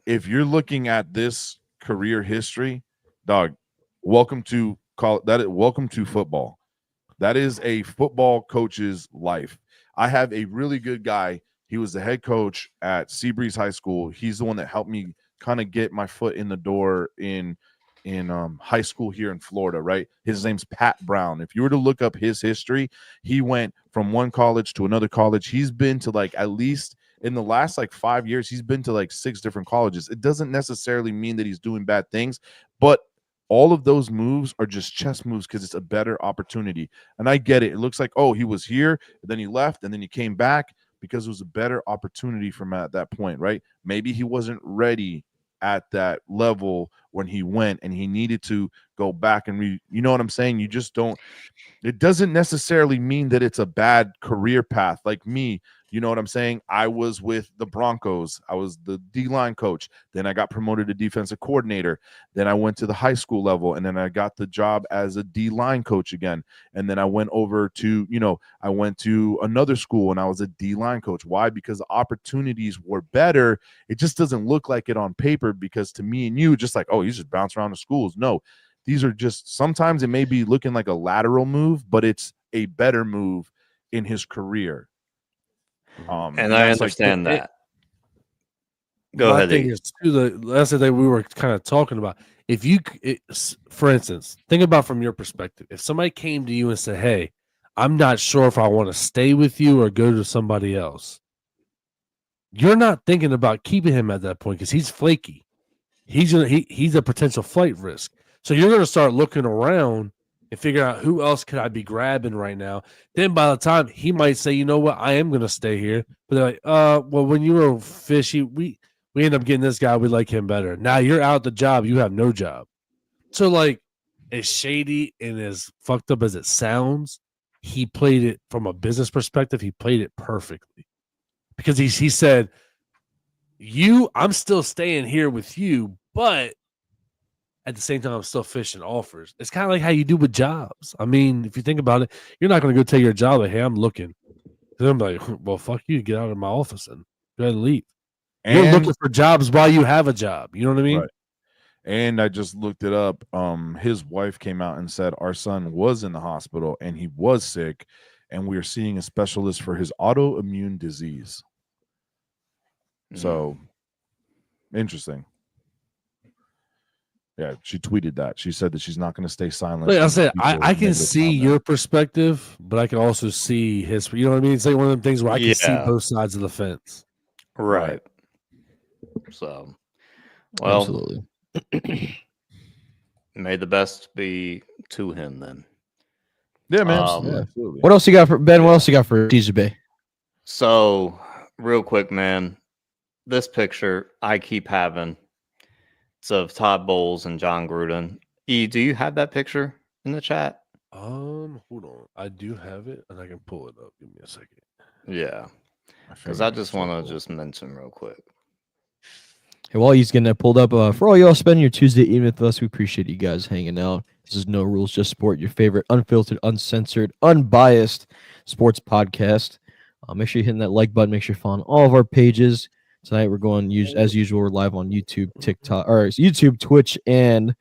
If you're looking at this career history, dog, welcome to football. That is a football coach's life. I have a really good guy. He was the head coach at Seabreeze High School. He's the one that helped me kind of get my foot in the door in high school here in Florida, right? His name's Pat Brown. If you were to look up his history, he went from one college to another college. He's been to, like, at least in the last 5 years, he's been to 6 different colleges. It doesn't necessarily mean that he's doing bad things, but all of those moves are just chess moves because it's a better opportunity. And I get it. It looks like, oh, he was here, then he left, and then he came back, because it was a better opportunity for him at that point, right? Maybe he wasn't ready at that level when he went, and he needed to go back and you know what I'm saying? You just don't. It doesn't necessarily mean that it's a bad career path. Like me, you know what I'm saying? I was with the Broncos. I was the D-line coach. Then I got promoted to defensive coordinator. Then I went to the high school level, and then I got the job as a D-line coach again. And then I went over to, I went to another school, and I was a D-line coach. Why? Because the opportunities were better. It just doesn't look like it on paper, because to me and you, just like, oh, you just bounce around the schools. No, these are just, sometimes it may be looking like a lateral move, but it's a better move in his career. And I understand that. Go ahead. That's the thing we were kind of talking about. If you, for instance, think about from your perspective. If somebody came to you and said, "Hey, I'm not sure if I want to stay with you or go to somebody else," you're not thinking about keeping him at that point because he's flaky. He's a potential flight risk. So you're going to start looking around and figure out who else could I be grabbing right now. Then by the time he might say, you know what, I am going to stay here. But they're like, well, when you were fishy, we end up getting this guy. We like him better. Now you're out the job. You have no job. So, as shady and as fucked up as it sounds, he played it from a business perspective. He played it perfectly because he said, I'm still staying here with you, but at the same time, I'm still fishing offers. It's kind of like how you do with jobs. I mean, if you think about it, you're not going to go tell your job, like, hey, I'm looking. Then I'm like, well, fuck you. Get out of my office and go ahead and leave. You're looking for jobs while you have a job. You know what I mean? Right. And I just looked it up. His wife came out and said our son was in the hospital and he was sick, and we are seeing a specialist for his autoimmune disease. So, interesting. Yeah, she tweeted that. She said that she's not going to stay silent. Like I said, I can see your perspective, but I can also see his. You know what I mean? It's like one of them things where I can see both sides of the fence. Right. So, well, absolutely. May the best be to him then. Yeah, man. Absolutely. What else you got for Ben? What else you got for TJ Bay? So, real quick, man, this picture I keep having. It's of Todd Bowles and John Gruden. E, do you have that picture in the chat? Hold on. I do have it, and I can pull it up. Give me a second. Yeah, because I just want to just mention real quick. Hey, while he's getting that pulled up, for all y'all spending your Tuesday evening with us, we appreciate you guys hanging out. This is No Rules, Just Sport, your favorite unfiltered, uncensored, unbiased sports podcast. Make sure you're hitting that like button. Make sure you're following all of our pages. Tonight we're going, as usual, we're live on YouTube, TikTok, or YouTube, Twitch, and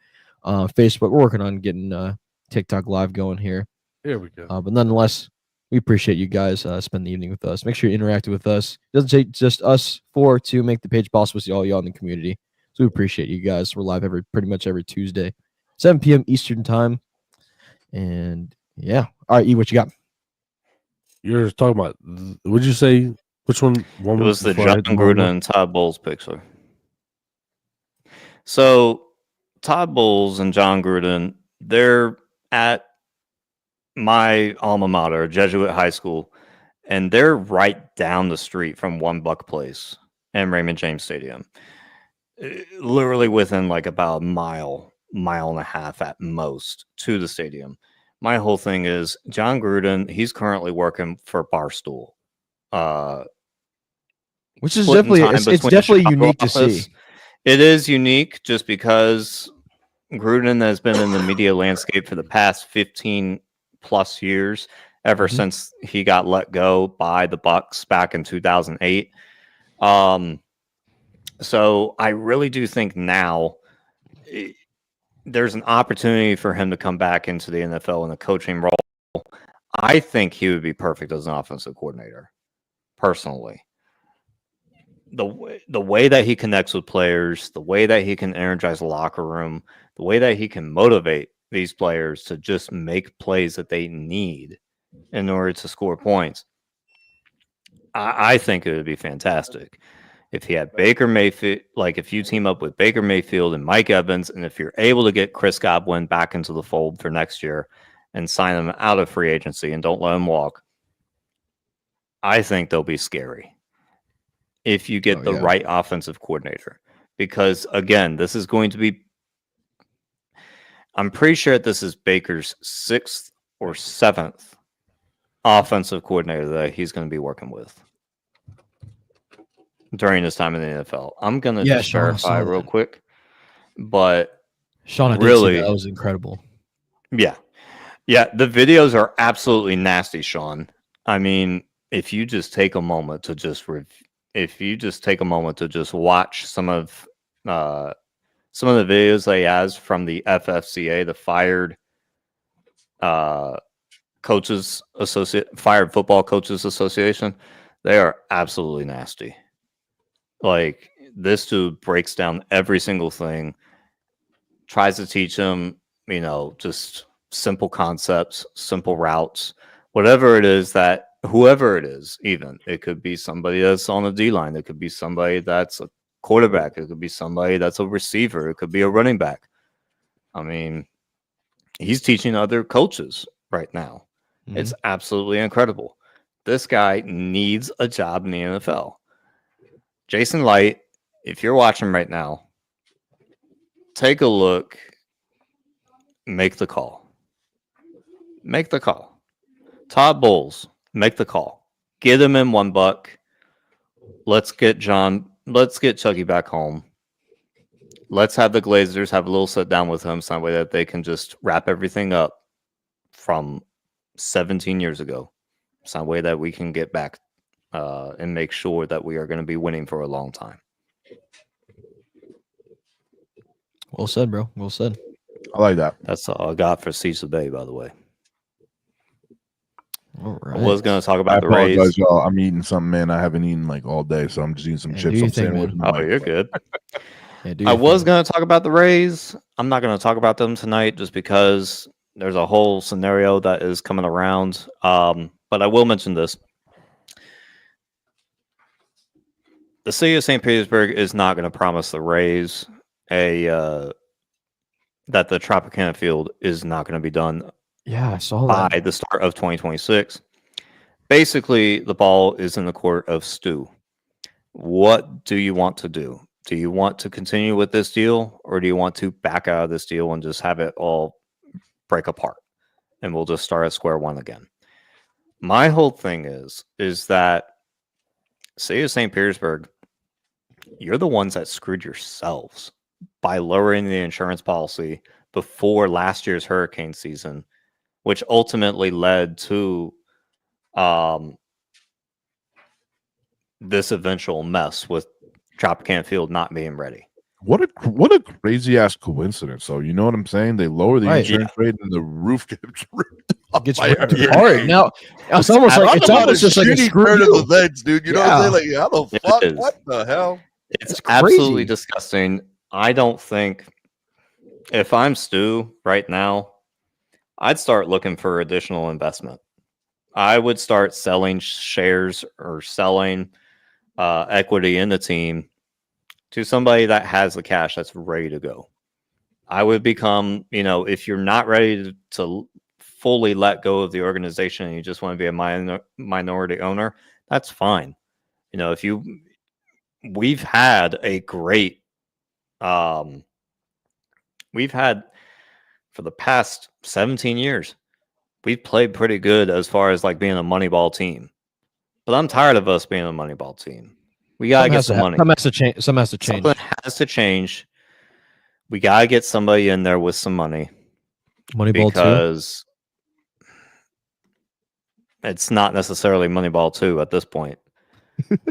Facebook. We're working on getting TikTok live going here. Here we go. But nonetheless, we appreciate you guys spend the evening with us. Make sure you interact with us. It doesn't take just us four to make the page possible. See all y'all in the community. So we appreciate you guys. We're live pretty much every Tuesday, 7 p.m. Eastern time. And yeah. All right, E, what you got? You're talking about, would you say, which one? It was the John Gruden and Todd Bowles picture. So Todd Bowles and John Gruden, they're at my alma mater, Jesuit High School, and they're right down the street from One Buck Place and Raymond James Stadium. Literally within like about a mile and a half at most to the stadium. My whole thing is John Gruden, he's currently working for Barstool. Which is definitely it's definitely unique to see. It is unique just because Gruden has been in the media landscape for the past 15 plus years, ever since he got let go by the Bucks back in 2008. So I really do think now there's an opportunity for him to come back into the NFL in a coaching role. I think he would be perfect as an offensive coordinator, personally. The way that he connects with players, the way that he can energize the locker room, the way that he can motivate these players to just make plays that they need in order to score points. I think it would be fantastic if he had Baker Mayfield, like if you team up with Baker Mayfield and Mike Evans, and if you're able to get Chris Godwin back into the fold for next year and sign him out of free agency and don't let him walk, I think they'll be scary if you get the right offensive coordinator. Because, again, this is going to be – I'm pretty sure this is Baker's 6th or 7th offensive coordinator that he's going to be working with during his time in the NFL. I'm going to just verify real quick. But Sean, I really, did see that was incredible. Yeah. Yeah, the videos are absolutely nasty, Sean. I mean, if you just take a moment to just watch some of the videos that he has from the FFCA, the fired football coaches association, they are absolutely nasty. Like, this dude breaks down every single thing, tries to teach them, just simple concepts, simple routes, whatever it is that whoever it is, even it could be somebody that's on the D line, it could be somebody that's a quarterback, it could be somebody that's a receiver, it could be a running back. I mean, he's teaching other coaches right now. It's absolutely incredible. This guy needs a job in the NFL. Jason Light, if you're watching right now, take a look, make the call. Make the call. Todd Bowles, make the call. Get him in One Buck. Let's get Chucky back home. Let's have the Glazers have a little sit down with him some way that they can just wrap everything up from 17 years ago. Some way that we can get back and make sure that we are going to be winning for a long time. Well said, bro. Well said. I like that. That's all I got for Cecil Bay, by the way. All right. I was going to talk about the Rays. Rays. Y'all. I'm eating something, man. I haven't eaten like all day, so I'm just eating some chips. I'm sandwich. Oh, you're good. I was going to talk about the Rays. I'm not going to talk about them tonight just because there's a whole scenario that is coming around. But I will mention this. The city of St. Petersburg is not going to promise the Rays that the Tropicana field is not going to be done. Yeah, I saw that. By the start of 2026. Basically, the ball is in the court of Stu. What do you want to do? Do you want to continue with this deal, or do you want to back out of this deal and just have it all break apart? And we'll just start at square one again. My whole thing is that city of St. Petersburg, you're the ones that screwed yourselves by lowering the insurance policy before last year's hurricane season, which ultimately led to this eventual mess with Tropicana Field not being ready. What a crazy ass coincidence, though. You know what I'm saying? They lower the insurance rate and the roof gets ripped up. Gets ripped apart. Now it's almost like it's almost just like a screw of events, dude. You know what I'm saying? Like, how the fuck? What the hell? It's absolutely disgusting. I don't think if I'm Stu right now, I'd start looking for additional investment. I would start selling shares or selling equity in the team to somebody that has the cash that's ready to go. I would become, if you're not ready to fully let go of the organization and you just want to be a minority owner, that's fine. We've had a great, we've had for the past 17 years, we've played pretty good as far as like being a Moneyball team. But I'm tired of us being a Moneyball team. We gotta get some money. Some has to change. Something has to change. We gotta get somebody in there with some money. Moneyball because it's not necessarily Moneyball 2 at this point.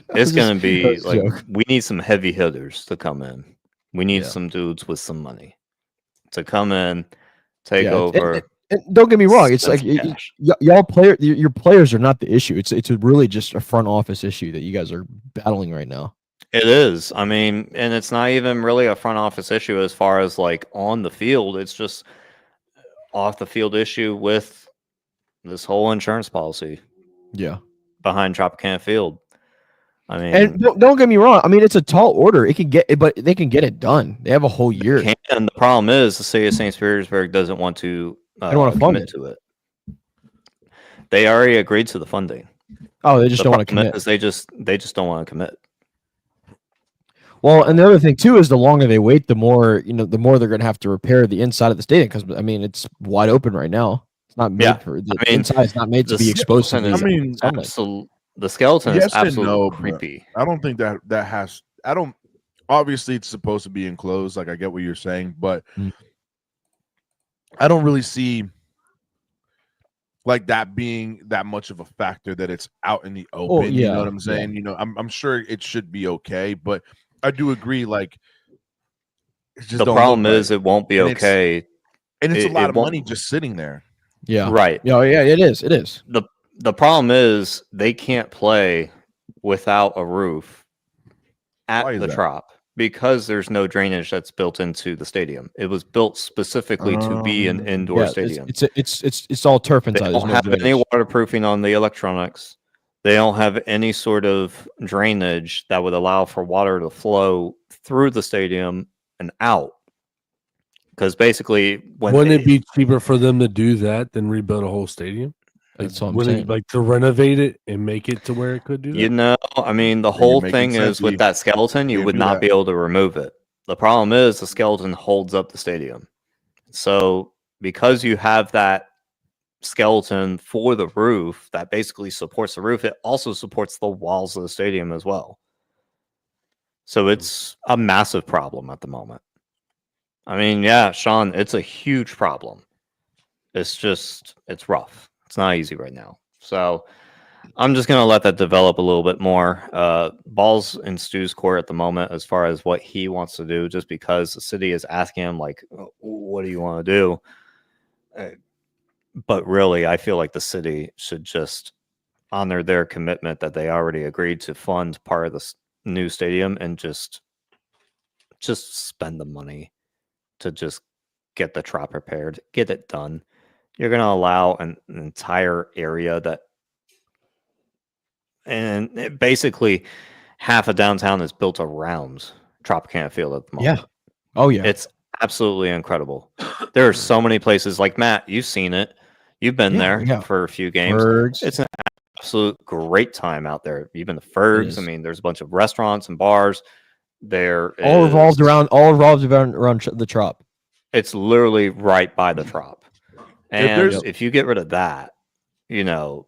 It's gonna be like we need some heavy hitters to come in. We need some dudes with some money to come in, take over. And don't get me wrong, it's like your players are not the issue. It's really just a front office issue that you guys are battling right now. It is. I mean, and it's not even really a front office issue as far as like on the field. It's just off the field issue with this whole insurance policy. Yeah. Behind Tropicana Field. I mean, and don't get me wrong. I mean, it's a tall order. It can get it, but they can get it done. They have a whole year. And the problem is the city of St. Petersburg doesn't want to I don't want to fund commit to it. They already agreed to the funding. Oh, they just don't want to commit. They just don't want to commit. Well, and the other thing too is the longer they wait, the more the more they're going to have to repair the inside of the stadium because I mean it's wide open right now. It's not made for the inside. It's not made to be exposed. The skeleton is absolutely creepy. I don't think that has. I don't. Obviously, it's supposed to be enclosed. Like I get what you're saying, but I don't really see like that being that much of a factor that it's out in the open. Oh, yeah, you know what I'm saying? You know, I'm sure it should be okay, but I do agree. Like, the problem is it won't be okay, and it's a lot of money just sitting there. Yeah. Right. Yeah. Yeah. It is. It is. The problem is they can't play without a roof at the Trop because there's no drainage that's built into the stadium. It was built specifically to be an indoor stadium. It's all turf inside. They don't have any waterproofing on the electronics. They don't have any sort of drainage that would allow for water to flow through the stadium and out. Because basically, wouldn't it be cheaper for them to do that than rebuild a whole stadium? That's what I'm wouldn't saying. it, like to renovate it and make it to where it could do that? You know, I mean, the whole thing is with that skeleton, you would not be able to remove it. The problem is the skeleton holds up the stadium. So because you have that skeleton for the roof that basically supports the roof, it also supports the walls of the stadium as well. So it's a massive problem at the moment. I mean, yeah, Sean, it's a huge problem. It's rough. It's not easy right now. So I'm just going to let that develop a little bit more. Ball's in Stu's court at the moment as far as what he wants to do, just because the city is asking him, like, what do you want to do? But really, I feel like the city should just honor their commitment that they already agreed to fund part of the new stadium and just spend the money to just get the Trop repaired, get it done. You're going to allow an entire area and basically half of downtown is built around Tropicana Field at the moment. Yeah. Oh, yeah. It's absolutely incredible. There are so many places like Matt, you've seen it. You've been there for a few games. Fergs. It's an absolute great time out there. You've been to Fergs. I mean, there's a bunch of restaurants and bars. All revolved around the Trop. It's literally right by the Trop. And if you get rid of that, you know,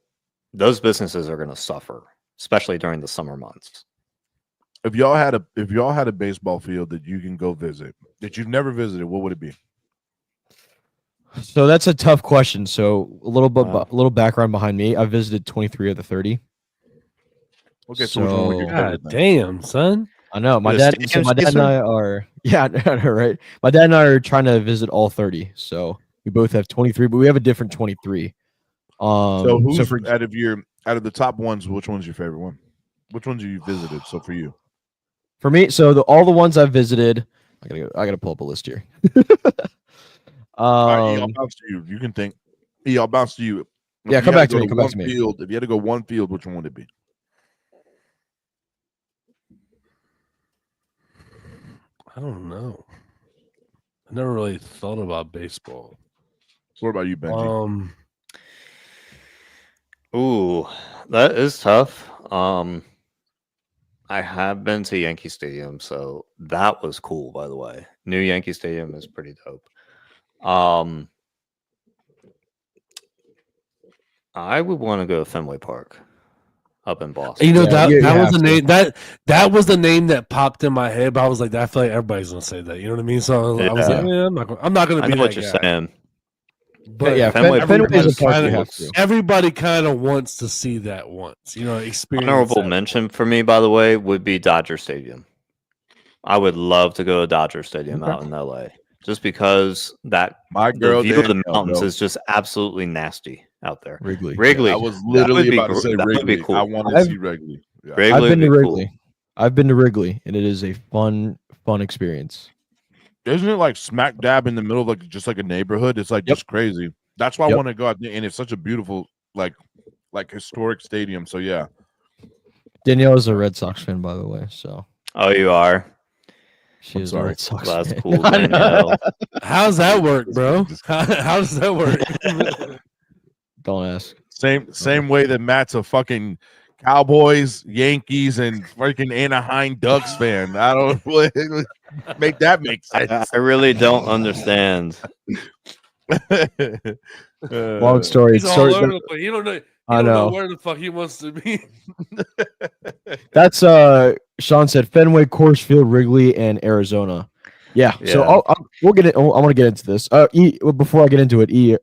those businesses are going to suffer, especially during the summer months. If y'all had a baseball field that you can go visit that you've never visited, what would it be? So that's a tough question. So a little background behind me. I visited 23 of the 30. Okay, so God damn, son. I know my dad. So my dad and I are right. My dad and I are trying to visit all 30. So we both have 23, but we have a different 23. So who's out of the top ones? Which one's your favorite one? Which ones have you visited? So for you, for me, so all the ones I've visited, I gotta pull up a list here. I'll bounce to you. You can think. I'll bounce to you. Yeah, come back to me. Come back to me. If you had to go one field, which one would it be? I don't know. I never really thought about baseball. What about you, Benji? Ooh, that is tough. I have been to Yankee Stadium, so that was cool, by the way. New Yankee Stadium is pretty dope. I would want to go to Fenway Park up in Boston. You know, that was the name that was the name that popped in my head, but I was like, I feel like everybody's gonna say that. You know what I mean? So I was like, I'm not gonna be what you're saying. But yeah, everybody kind of wants to see that once, experience. Honorable mention for me, by the way, would be Dodger Stadium. I would love to go to Dodger Stadium out in LA, just because the view of the mountains is just absolutely nasty out there. Wrigley. I was literally about to say Wrigley. Cool. I want to see Wrigley. Yeah. I've been to Wrigley. Cool. I've been to Wrigley, and it is a fun experience. Isn't it like smack dab in the middle of just like a neighborhood? It's like just crazy. That's why I want to go out there, and it's such a beautiful like historic stadium. So yeah. Danielle is a Red Sox fan, by the way. So. Oh, you are. She's a Red Sox That's fan. cool, Danielle. How's that work, bro? How does that work? Don't ask. Same way that Matt's a fucking Cowboys, Yankees, and freaking Anaheim Ducks fan. I don't make that make sense. I really don't understand. Long story. He's all over the place. You don't know where the fuck he wants to be. That's Sean said Fenway, Coors Field, Wrigley, and Arizona. Yeah. So we'll get it. I want to get into this. Before I get into it, E,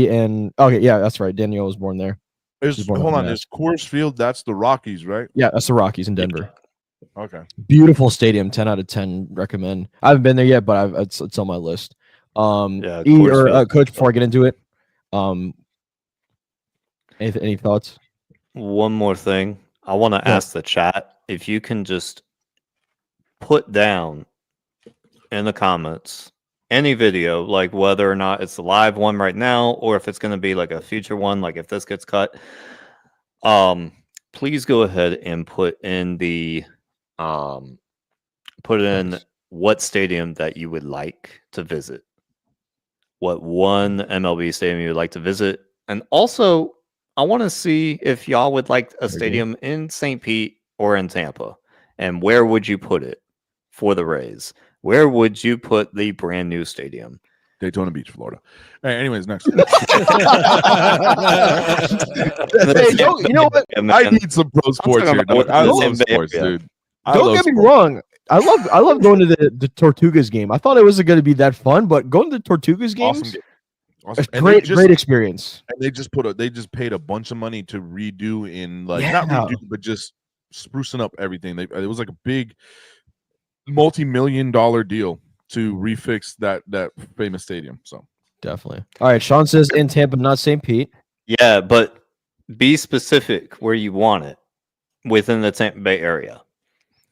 and okay, yeah, that's right. Danielle was born there. Hold on, is Coors Field? That's the Rockies, right? Yeah, that's the Rockies in Denver. Okay. Beautiful stadium. 10 out of 10. Recommend. I haven't been there yet, but it's on my list. Coach, before I get into it, any thoughts? One more thing. I want to ask the chat if you can just put down in the comments any video, like whether or not it's the live one right now or if it's going to be like a future one, like if this gets cut. Please go ahead and put in what stadium that you would like to visit. What one MLB stadium you would like to visit. And also, I want to see if y'all would like a stadium in St. Pete or in Tampa. And where would you put it for the Rays? Where would you put the brand new stadium? Daytona Beach, Florida. Hey, anyways, next. Hey, you know what? I need some pro sports here. I love sports, dude. Don't get me wrong. I love going to the Tortugas game. I thought it wasn't going to be that fun, but going to the Tortugas games, awesome. Great experience. And they just paid a bunch of money to redo not redo, but just sprucing up everything. It was like a big multi-million-dollar deal to refix that famous stadium. So definitely. All right, Sean says in Tampa, not St. Pete. Yeah, but be specific where you want it within the Tampa Bay area.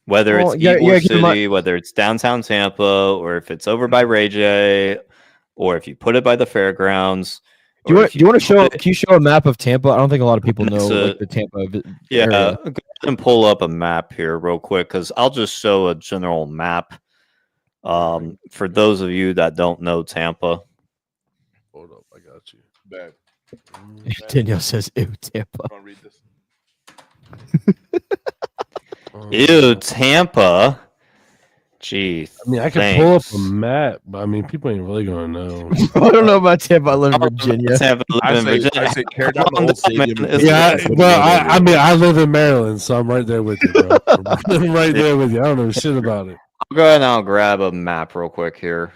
Whether it's Ybor City, whether it's downtown Tampa, or if it's over by Ray J, or if you put it by the fairgrounds. Do you want to show? Can you show a map of Tampa? I don't think a lot of people know the Tampa area. Yeah, go ahead and pull up a map here real quick because I'll just show a general map. For those of you that don't know Tampa. Hold up, I got you. Bad. Danielle says, "Ew, Tampa." I'll read this. Ew, Tampa. Jeez. I mean, I can pull up a map, but I mean, people ain't really gonna know. I don't know about Tampa. I live in Virginia. I say tear down the whole stadium. Yeah, well, I live in Maryland, so I'm right there with you, bro. I'm right there with you. I don't know shit about it. I'll go ahead and I'll grab a map real quick here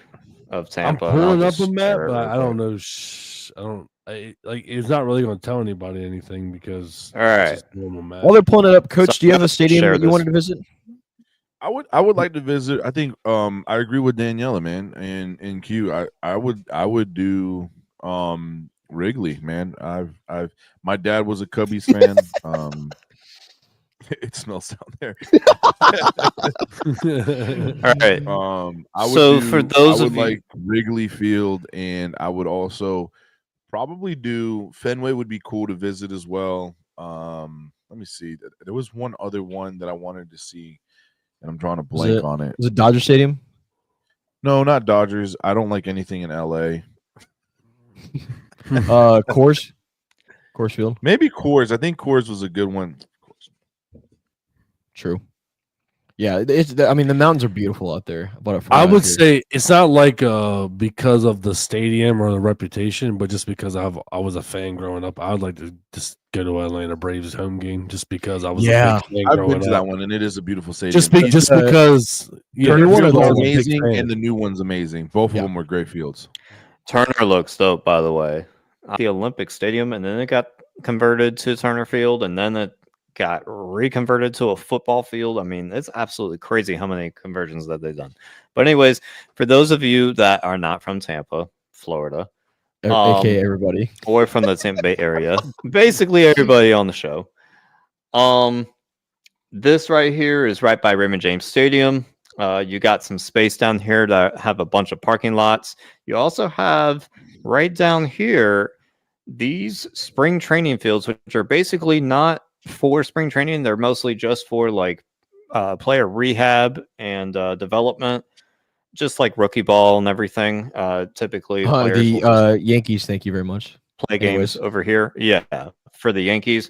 of Tampa. I'm pulling up a map, but I don't know. It's not really going to tell anybody anything because all right. it's just normal map. While they're pulling it up, Coach, do you have a stadium that you wanted to visit? I would like to visit. I think I agree with Daniela, man, and Q. I would do Wrigley, man. I've my dad was a Cubbies fan. It smells down there. All right. For those of you, like Wrigley Field, and I would also probably do Fenway. Would be cool to visit as well. Let me see. There was one other one that I wanted to see, and I'm drawing a blank on it. Was it Dodger Stadium? No, not Dodgers. I don't like anything in LA. Coors Field. Maybe Coors. I think Coors was a good one. True. Yeah, I mean, the mountains are beautiful out there. But I would say it's not like because of the stadium or the reputation, but just because I was a fan growing up. I would like to just go to Atlanta Braves home game just because I was. Yeah, a big fan I've been to that one, and it is a beautiful stadium. Just because Turner Field is amazing, and the new one's amazing. Both of them were great fields. Turner looks dope, by the way. The Olympic Stadium, and then it got converted to Turner Field, and then it got reconverted to a football field. I mean, it's absolutely crazy how many conversions that they've done. But anyways, for those of you that are not from Tampa, Florida, aka everybody, or from the Tampa Bay area, basically everybody on the show, this right here is right by Raymond James Stadium. You got some space down here that have a bunch of parking lots. You also have right down here these spring training fields, which are basically not for spring training. They're mostly just for like player rehab and development, just like rookie ball and everything. Typically, the Yankees. Thank you very much. Play games over here. Yeah, for the Yankees.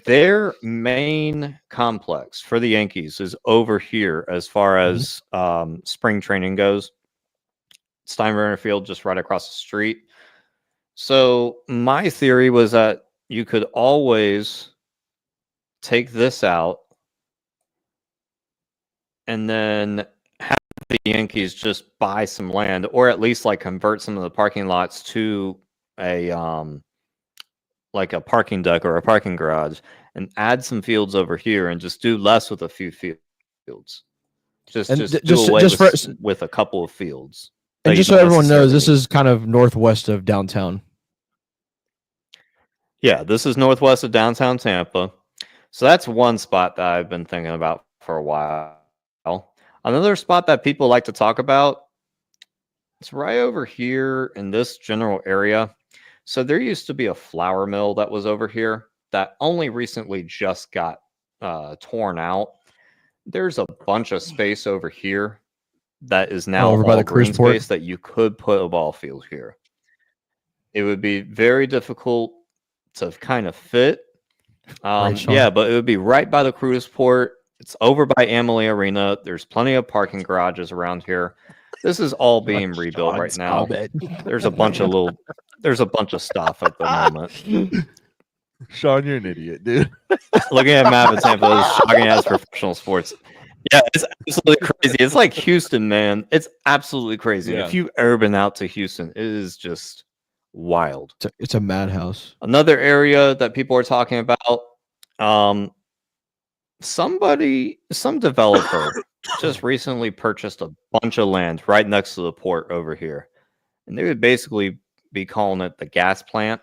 Their main complex for the Yankees is over here as far as spring training goes. Steinbrenner Field, just right across the street. So my theory was that you could always take this out and then have the Yankees just buy some land, or at least like convert some of the parking lots to a like a parking deck or a parking garage, and add some fields over here and just do less with a few fields. Just do away with a couple of fields. And just so everyone knows, this is kind of northwest of downtown. Yeah, this is northwest of downtown Tampa. So that's one spot that I've been thinking about for a while. Another spot that people like to talk about, it's right over here in this general area. So there used to be a flour mill that was over here that only recently just got torn out. There's a bunch of space over here that is now over by the green cruise port space that you could put a ball field here. It would be very difficult to kind of fit. Yeah, but it would be right by the cruise port. It's over by Amalie Arena. There's plenty of parking garages around here. This is all being rebuilt right now. There's a bunch of stuff at the moment. Sean, you're an idiot, dude. Looking at map of Tampa is shocking as professional sports. Yeah, it's absolutely crazy. It's like Houston, man. It's absolutely crazy. Yeah. If you've ever been out to Houston, it is just wild. It's a madhouse. Another area that people are talking about, some developer just recently purchased a bunch of land right next to the port over here. And they would basically be calling it the gas plant,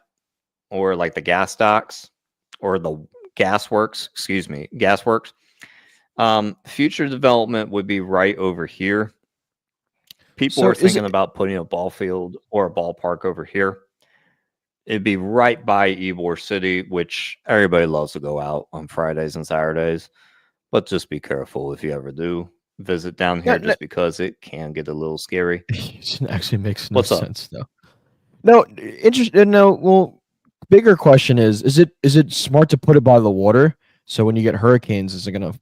or like the gas docks, or the gas works. Future development would be right over here. People are thinking about putting a ball field or a ballpark over here. It'd be right by Ybor City, which everybody loves to go out on Fridays and Saturdays. But just be careful if you ever do visit down here, just because it can get a little scary. It actually makes no sense, though. No, interesting. No, well, bigger question is it smart to put it by the water? So when you get hurricanes, is it gonna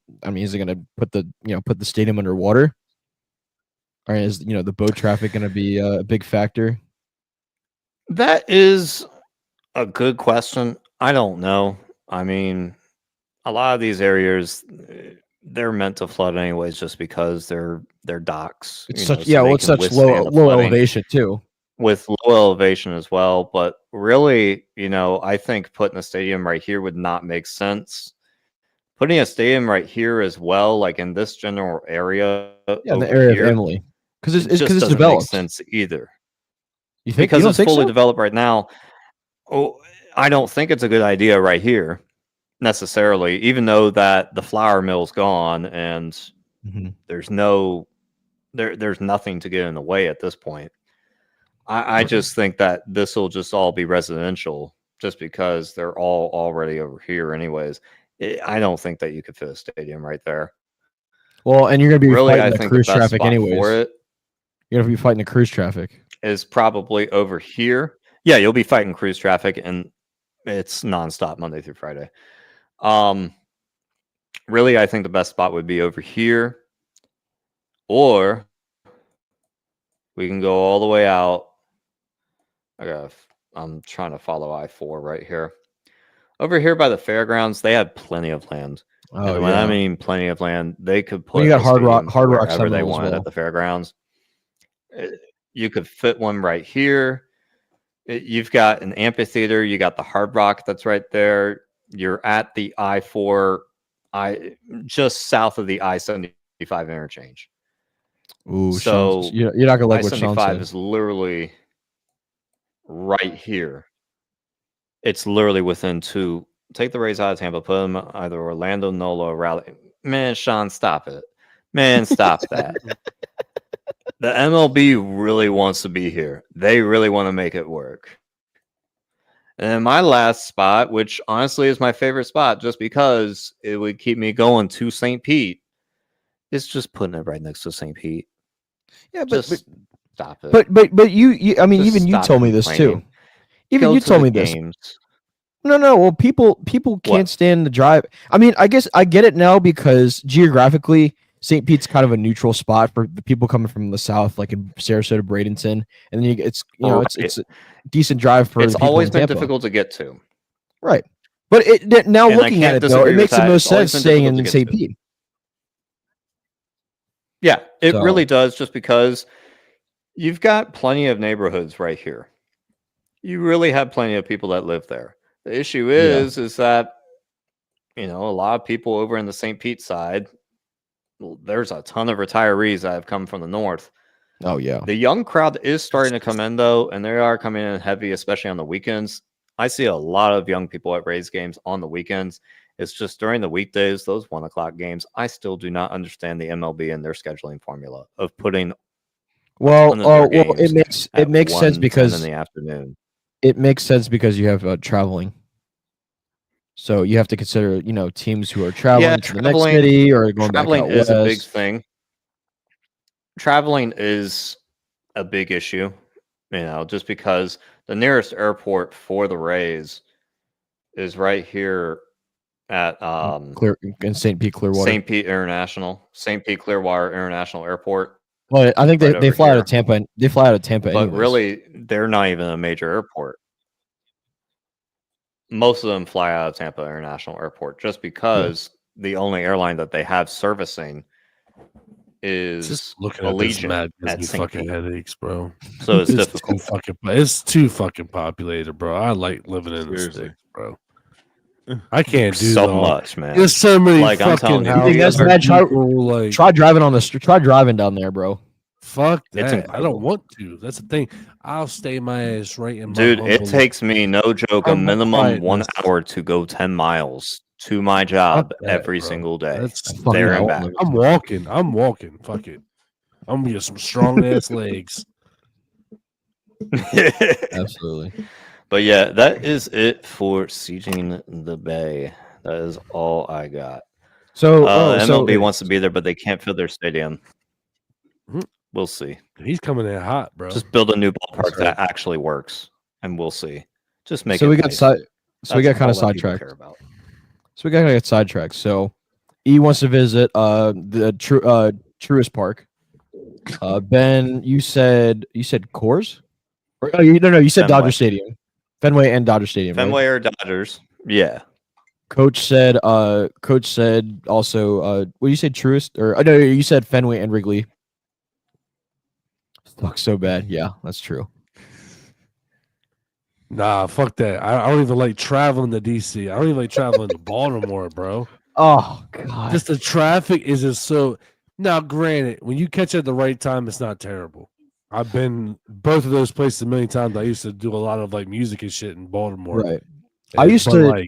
put the stadium underwater? Or is the boat traffic gonna be a big factor? That is a good question. I don't know. I mean, a lot of these areas, they're meant to flood anyways, just because they're docks. It's such low elevation too. With low elevation as well, but really, I think putting a stadium right here would not make sense. putting a stadium right here as well, like in this general area. Yeah, in the area of Emily, because it's doesn't developed. make sense either. You think because you it's fully developed right now? Oh, I don't think it's a good idea right here necessarily. Even though that the flour mill's gone and there's nothing to get in the way at this point. I just think that this will just all be residential, just because they're all already over here anyways. I don't think that you could fit a stadium right there. Well, and you're going to be really, fighting the cruise traffic anyways. For it you're going to be fighting the cruise traffic. Is probably over here. Yeah, you'll be fighting cruise traffic, and it's nonstop Monday through Friday. Really, I think the best spot would be over here, or we can go all the way out. I'm trying to follow I-4 right here. Over here by the fairgrounds, they have plenty of land. Oh, and when I mean plenty of land, they could put. Well, you got Hard Rock wherever they wanted at the fairgrounds. You could fit one right here. You've got an amphitheater. You got the Hard Rock that's right there. You're at the I-4, just south of the I-75 interchange. Ooh, so you're not gonna like what Sean I-75 said. is literally right here. It's literally within two. Take the Rays out of Tampa, put them either Orlando, Nola, or Raleigh. Man, Sean, stop it. Man, stop that. The MLB really wants to be here. They really want to make it work. And then my last spot, which honestly is my favorite spot, just because it would keep me going to St. Pete, is just putting it right next to St. Pete. Yeah, but stop it. But you I mean, even you told me this too. Even you told me this. No. Well, people can't stand the drive. I mean, I guess I get it now because geographically, St. Pete's kind of a neutral spot for the people coming from the south, like in Sarasota, Bradenton, and then it's a decent drive for. It's always been difficult to get to, right? But now looking at it though, it makes the most sense staying in St. Pete. Yeah, it really does, just because you've got plenty of neighborhoods right here. You really have plenty of people that live there. The issue is that, a lot of people over in the St. Pete side, there's a ton of retirees that have come from the north. Oh, yeah. The young crowd is starting to come in, though, and they are coming in heavy, especially on the weekends. I see a lot of young people at Rays games on the weekends. It's just during the weekdays, those 1 o'clock games, I still do not understand the MLB and their scheduling formula of putting. It makes sense because in the afternoon. It makes sense because you have traveling. So you have to consider, teams who are traveling to the next city or going back out west. Traveling is a big thing. Traveling is a big issue, just because the nearest airport for the Rays is right here at in St. Pete Clearwater. St. Pete Clearwater International Airport. Well, I think they fly out of Tampa. They fly out of Tampa, but really, they're not even a major airport. Most of them fly out of Tampa International Airport, just because the only airline that they have servicing is just looking Allegiant at this fucking headaches, bro. So it's difficult. It's too fucking populated, bro. I like living in the sticks, bro. I can't do so much, man. There's so many I'm fucking telling you, houses. Try driving on the street. Try driving down there, bro. Fuck that. I don't want to. That's the thing. I'll stay my ass right in my Dude, it takes me, no joke, a minimum 1 hour to go 10 miles to my job every single day. There and back. I'm walking. Fuck it. I'm gonna get some strong ass legs. Absolutely. But yeah, that is it for sieging the Bay. That is all I got. So MLB wants to be there, but they can't fill their stadium. We'll see. He's coming in hot, bro. Just build a new ballpark that actually works, and we'll see. Just make. So it we got nice. So we got kind of sidetracked. So we got to get sidetracked. So E wants to visit the Truist Park. Ben, you said Coors? Or, you said Fenway. Dodger Stadium. Fenway and Dodger Stadium. Fenway right? or Dodgers? Yeah. Coach said also what did you say, Truist? Or no, you said Fenway and Wrigley. Sucks so bad. Yeah, that's true. Nah, fuck that. I don't even like traveling to DC. I don't even like traveling to Baltimore, bro. Oh God! Just the traffic is just so. Now, granted, when you catch it at the right time, it's not terrible. I've been both of those places a million times. I used to do a lot of like music and shit in Baltimore. Right. I used to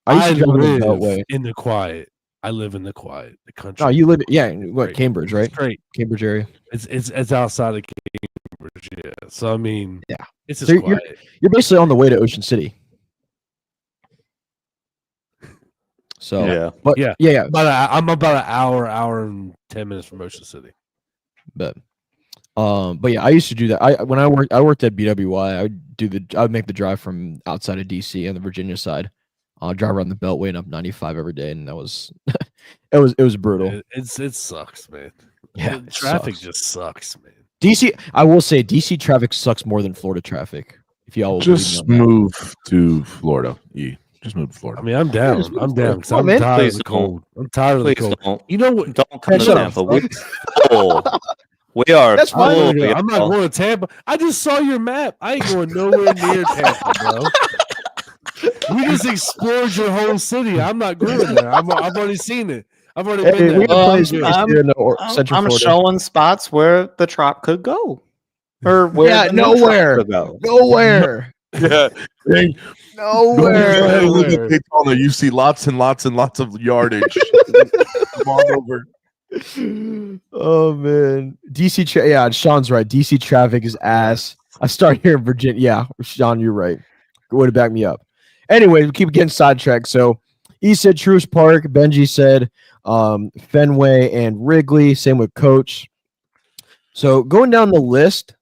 drive in the Beltway. In the quiet. I live in the quiet, the country. Oh, you live what? Cambridge, right? It's great. Cambridge area. It's outside of Cambridge, yeah. So I mean, yeah, it's just quiet. You're basically on the way to Ocean City. So yeah, but yeah. I'm about an hour and 10 minutes from Ocean City. But yeah, I used to do that. When I worked at BWI, I would make the drive from outside of DC on the Virginia side. Drive around the Beltway and up 95 every day, and that was it was brutal. It sucks, man. Yeah, traffic just sucks, man. DC, I will say, DC traffic sucks more than Florida traffic. If y'all just move to Florida, just move to Florida. I mean, I'm down. I'm down because I'm tired of the cold. I'm tired of the cold. Don't. You know what? Don't come to Tampa. We are. That's fine. I'm not going to Tampa. I just saw your map. I ain't going nowhere near Tampa, bro. We just explored your whole city. I'm not going there. I've already seen it. I've already been there. I'm showing spots where the Trop could go. Or where nowhere. Could go. Nowhere. Yeah. Nowhere. Look at Daytona. You see lots and lots and lots of yardage. Come on over. Oh man, DC. Yeah, Sean's right. DC traffic is ass. I start here in Virginia. Yeah, Sean, you're right. Way to back me up. Anyway, we keep getting sidetracked. So, he said Truist Park. Benji said Fenway and Wrigley. Same with Coach. So going down the list,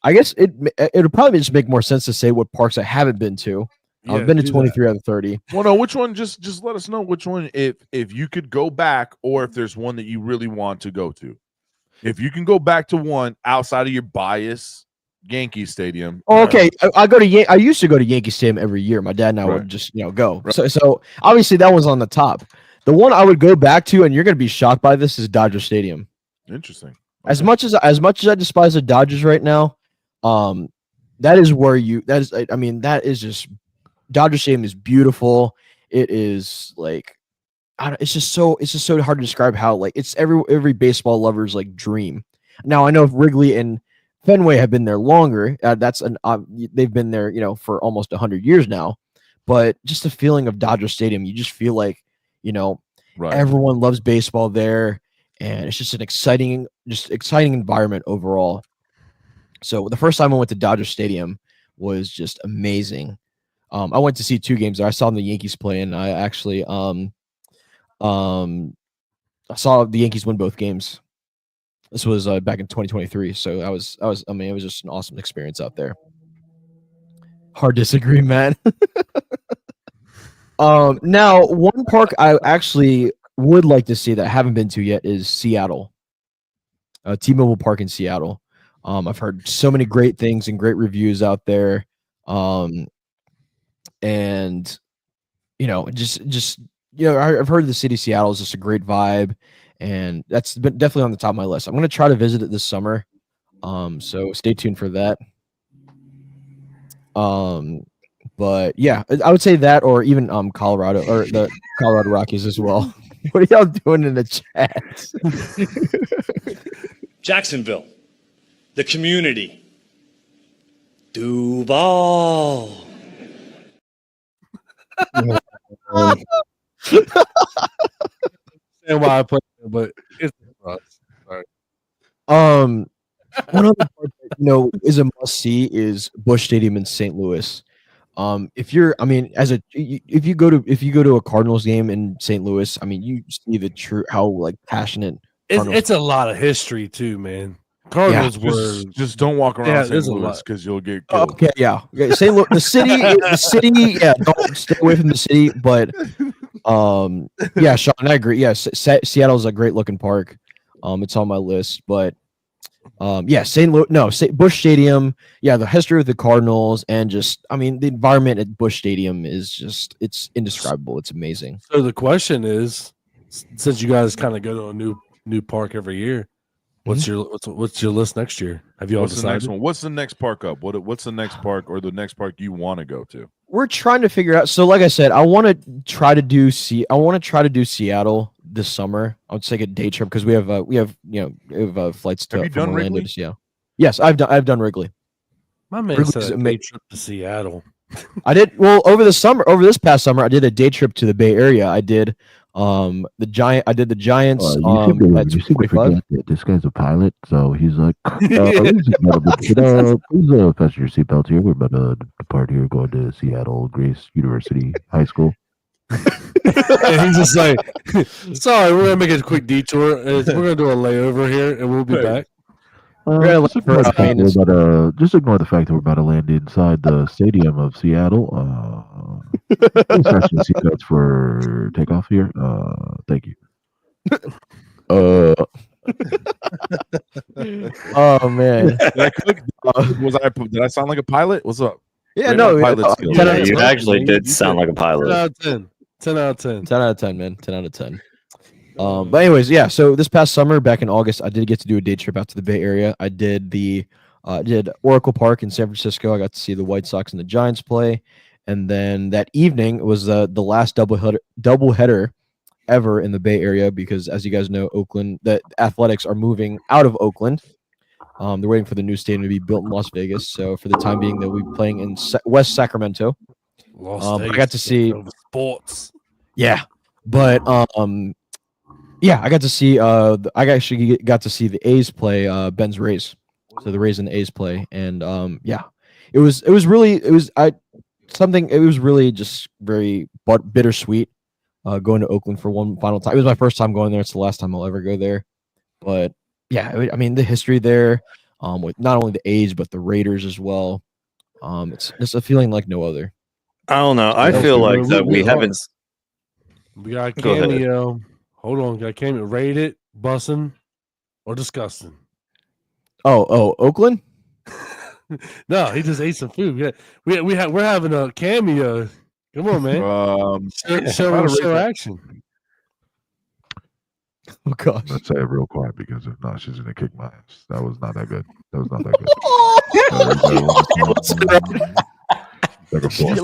I guess it'll probably just make more sense to say what parks I haven't been to. I've been to 23 out of 30. Well, no, which one? Just let us know which one. If you could go back, or if there's one that you really want to go to. If you can go back to one outside of your bias, Yankee Stadium. Oh, okay, I used to go to Yankee Stadium every year. My dad and I would just go. Right. So obviously that one's on the top. The one I would go back to, and you're gonna be shocked by this, is Dodger Stadium. Interesting. Okay. As much as I despise the Dodgers right now, that is just Dodger Stadium is beautiful. It is like it's just so hard to describe how like it's every baseball lover's like dream. Now I know if Wrigley and Fenway have been there longer. They've been there, for almost 100 years now. But just the feeling of Dodger Stadium, you just feel like, everyone loves baseball there, and it's just an exciting environment overall. So the first time I went to Dodger Stadium was just amazing. I went to see 2 games there. I saw the Yankees play, and I actually I saw the Yankees win both games. This was back in 2023, so it was just an awesome experience out there. Hard disagree, man. Now, one park I actually would like to see that I haven't been to yet is Seattle. T-Mobile Park in Seattle. I've heard so many great things and great reviews out there. And I've heard the city of Seattle is just a great vibe, and that's been definitely on the top of my list. I'm going to try to visit it this summer. So stay tuned for that. But yeah, I would say that, or even Colorado, or the Colorado Rockies as well. What are y'all doing in the chat? Jacksonville, the community, Duval. And why I play, but it's sorry. One other part that, is a must see is Busch Stadium in St. Louis. If you go to a Cardinals game in St. Louis, you see the true how like passionate. It's a lot of history too, man. Cardinals were just don't walk around St. Louis because you'll get killed. Okay, yeah. St. Louis, the city, yeah. Don't stay away from the city, but yeah, Sean, I agree. Yeah, Seattle's a great looking park. It's on my list, but yeah, Busch Stadium. Yeah, the history of the Cardinals, and just the environment at Busch Stadium is it's indescribable. It's amazing. So the question is, since you guys kind of go to a new park every year, What's your list next year? Have you all decided? The next one? What's the next park up? What's the next park or the next park you want to go to? We're trying to figure out. So, like I said, I want to try to do Seattle this summer. I would take a day trip because we have flights to. Have you done Orlando Wrigley? to Seattle. Yes, I've done Wrigley. My man Wrigley's said a day trip to Seattle. I did over this past summer. I did a day trip to the Bay Area. I did the Giants. You seem to forget that this guy's a pilot, so he's like, please fasten your seatbelts here. We're about to depart here, going to Seattle Grace University High School. And he's just like, sorry, we're gonna make a quick detour. We're gonna do a layover here, and we'll be back. Just ignore the fact that we're about to land inside the stadium of Seattle. Please fasten your seatbelts for takeoff here. Thank you. Oh man, Did I sound like a pilot? What's up? Yeah, no, you actually did sound like a pilot. 10 out of 10. 10 out of 10, man. 10 out of 10. But anyways, yeah. So this past summer, back in August, I did get to do a day trip out to the Bay Area. I did did Oracle Park in San Francisco. I got to see the White Sox and the Giants play, and then that evening was the last doubleheader ever in the Bay Area because, as you guys know, the Athletics are moving out of Oakland. They're waiting for the new stadium to be built in Las Vegas. So for the time being, they'll be playing in West Sacramento. Vegas, I got to see sports. Yeah, but yeah, I got to see. I actually got to see the A's play Ben's Rays. So the Rays and the A's play, and yeah, it was really just very bittersweet going to Oakland for one final time. It was my first time going there. It's the last time I'll ever go there. But yeah, I mean the history there with not only the A's but the Raiders as well. It's just a feeling like no other. I don't know. I feel like that we haven't. We got a cameo. Hold on, got a cameo. Rated, bussin', or disgusting. Oh, Oakland? No, he just ate some food. Yeah, we're having a cameo. Come on, man. Show action. Oh gosh. Let's say it real quiet because if not, she's gonna kick my ass. That was not that good.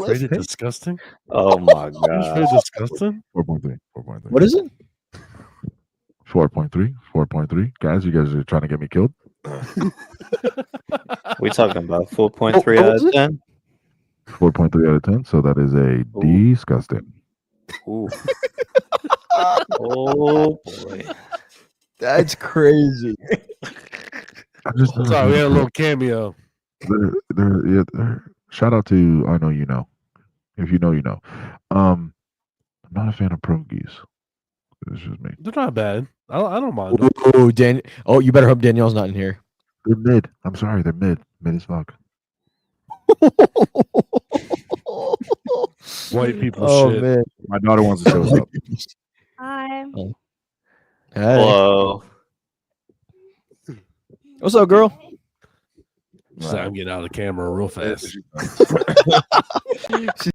Rated disgusting. Oh my god. Rated disgusting. 4.3. What is it? 4.3. Guys, you guys are trying to get me killed. We talking about 4.3 out of 10? 4.3 out of 10. So that is a disgusting. Ooh. Oh boy. That's crazy. Sorry, we had a little cameo. Shout out to I Know You Know. If you know, you know. I'm not a fan of pierogies. It's just me. They're not bad. I don't mind them. Oh, you better hope Danielle's not in here. They're mid. I'm sorry, they're mid. Mid as fuck. White people shit. Man. My daughter wants to show us up. Hi. Oh. Hey. Hello. What's up, girl? So I'm getting out of the camera real fast. She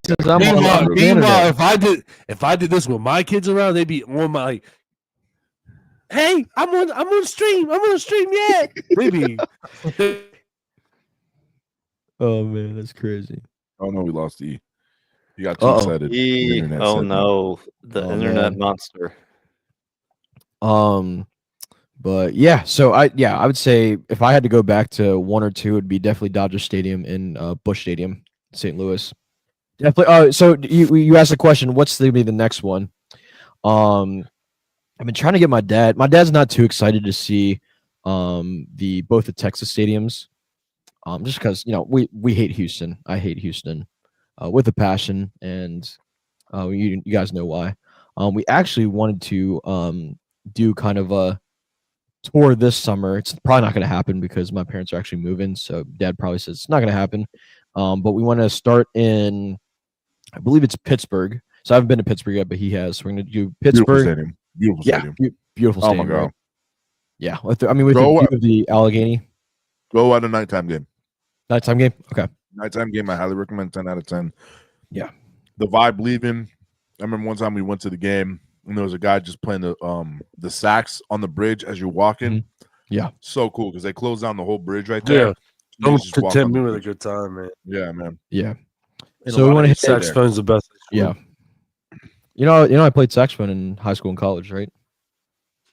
says, meanwhile, if I did this with my kids around, they'd be on my like, hey, I'm on stream. I'm on stream yet. Maybe. Oh man, that's crazy. Oh no, we lost E. You got too excited. Oh no, the internet monster. But yeah, so I would say if I had to go back to one or two, it'd be definitely Dodger Stadium and Busch Stadium, St. Louis. Definitely. So you asked the question, what's gonna be the next one? I've been trying to get my dad. My dad's not too excited to see both the Texas stadiums, just because we hate Houston. I hate Houston with a passion, and you guys know why. We actually wanted to do kind of a tour this summer. It's probably not going to happen because my parents are actually moving, so Dad probably says it's not going to happen. But we want to start in, I believe it's Pittsburgh. So I haven't been to Pittsburgh yet, but he has. So we're going to do Pittsburgh. Beautiful stadium. Beautiful stadium. Oh my god. Right? Yeah, with the view of the Allegheny. Go at a nighttime game. Nighttime game. Okay. Nighttime game. I highly recommend. 10 out of 10. Yeah. The vibe leaving. I remember one time we went to the game and there was a guy just playing the sax on the bridge as you're walking. Yeah. So cool because they closed down the whole bridge right there. Yeah. Don't tempt me with a good time, man. Yeah, man. Yeah. And So we want to hit saxophone's the best. Yeah. You know, I played saxophone in high school and college, right?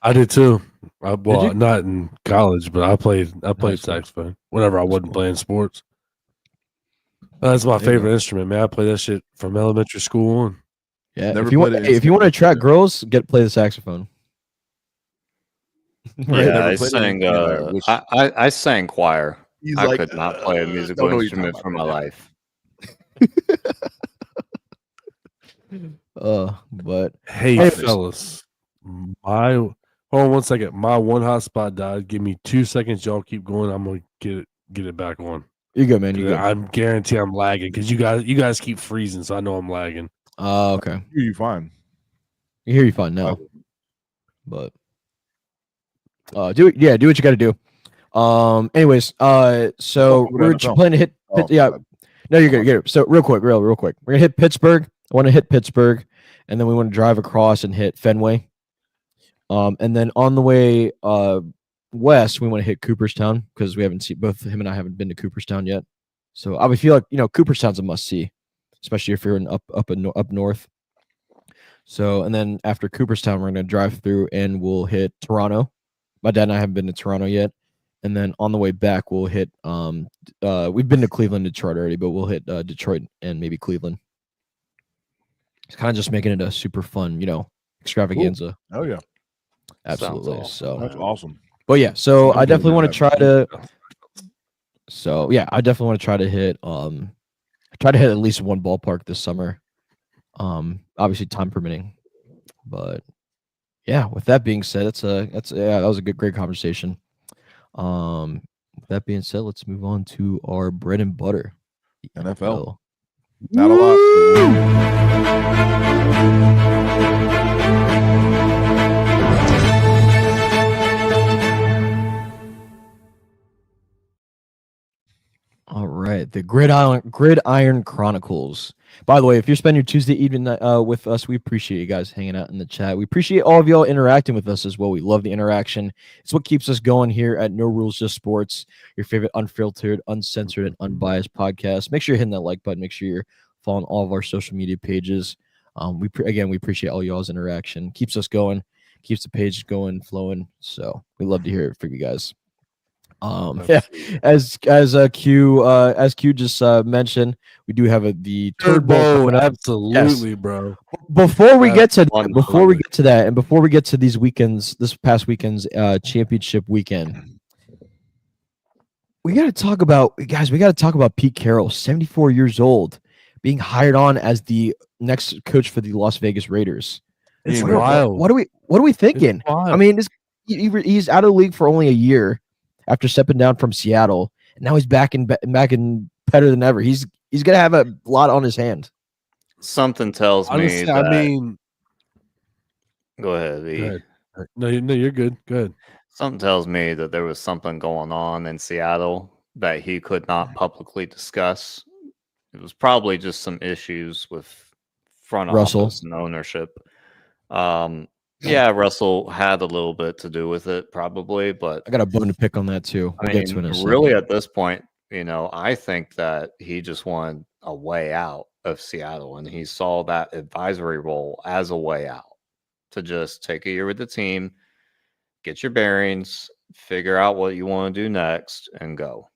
I did too. Well, you? not in college, but I played saxophone whenever I wasn't playing sports. That's my favorite instrument, man. I play that shit from elementary school on. Yeah. If you want to attract girls, play the saxophone. Yeah, I sang choir. I could not play a musical instrument for my life. But hey, fellas, hold on 1 second. My one hotspot died. Give me 2 seconds. Y'all keep going. I'm gonna get it back on. You good, man? You good? I'm guarantee I'm lagging because you guys keep freezing, so I know I'm lagging. Okay. I hear you fine. I hear you fine now. But do what you got to do. Anyways, so we're planning to hit. Yeah. No, you're good. So real quick. We're gonna hit Pittsburgh. I want to hit Pittsburgh, and then we want to drive across and hit Fenway. And then on the way west, we want to hit Cooperstown because we haven't seen both him and I haven't been to Cooperstown yet. So I would feel like Cooperstown's a must see, especially if you're in up north. So and then after Cooperstown, we're gonna drive through and we'll hit Toronto. My dad and I haven't been to Toronto yet. And then on the way back, we'll hit we've been to Cleveland, Detroit already, but we'll hit Detroit and maybe Cleveland. It's kind of just making it a super fun, extravaganza. Oh yeah, absolutely. Awesome. So that's awesome. But yeah, so I definitely want to try to. So yeah, I definitely want to try to hit at least one ballpark this summer. Obviously time permitting, but yeah. With that being said, that was a great conversation. With that being said, let's move on to our bread and butter, the NFL. Not a lot. All right, the Gridiron Chronicles. By the way, if you're spending your Tuesday evening with us, we appreciate you guys hanging out in the chat. We appreciate all of y'all interacting with us as well. We love the interaction. It's what keeps us going here at No Rules, Just Sports, your favorite unfiltered, uncensored, and unbiased podcast. Make sure you're hitting that like button. Make sure you're following all of our social media pages. We appreciate all y'all's interaction. Keeps us going, keeps the page going, flowing. So we love to hear it from you guys. Yeah, as Q just mentioned, we do have the Turd Bowl. Absolutely, yes. Bro. Before we get to that, and before we get to these weekends, this past weekend's championship weekend, we got to talk about Pete Carroll, 74 years old, being hired on as the next coach for the Las Vegas Raiders. It's wild. What are we thinking? I mean, he's out of the league for only a year after stepping down from Seattle, and now he's back in better than ever. He's gonna have a lot on his hand. Something tells me that. I mean, go ahead, V. Go ahead. No, you're good. Good. Something tells me that there was something going on in Seattle that he could not publicly discuss. It was probably just some issues with front office and ownership. Yeah, Russell had a little bit to do with it, probably, but I got a bone to pick on that too. Really, at this point, I think that he just wanted a way out of Seattle, and he saw that advisory role as a way out to just take a year with the team, get your bearings, figure out what you want to do next, and go.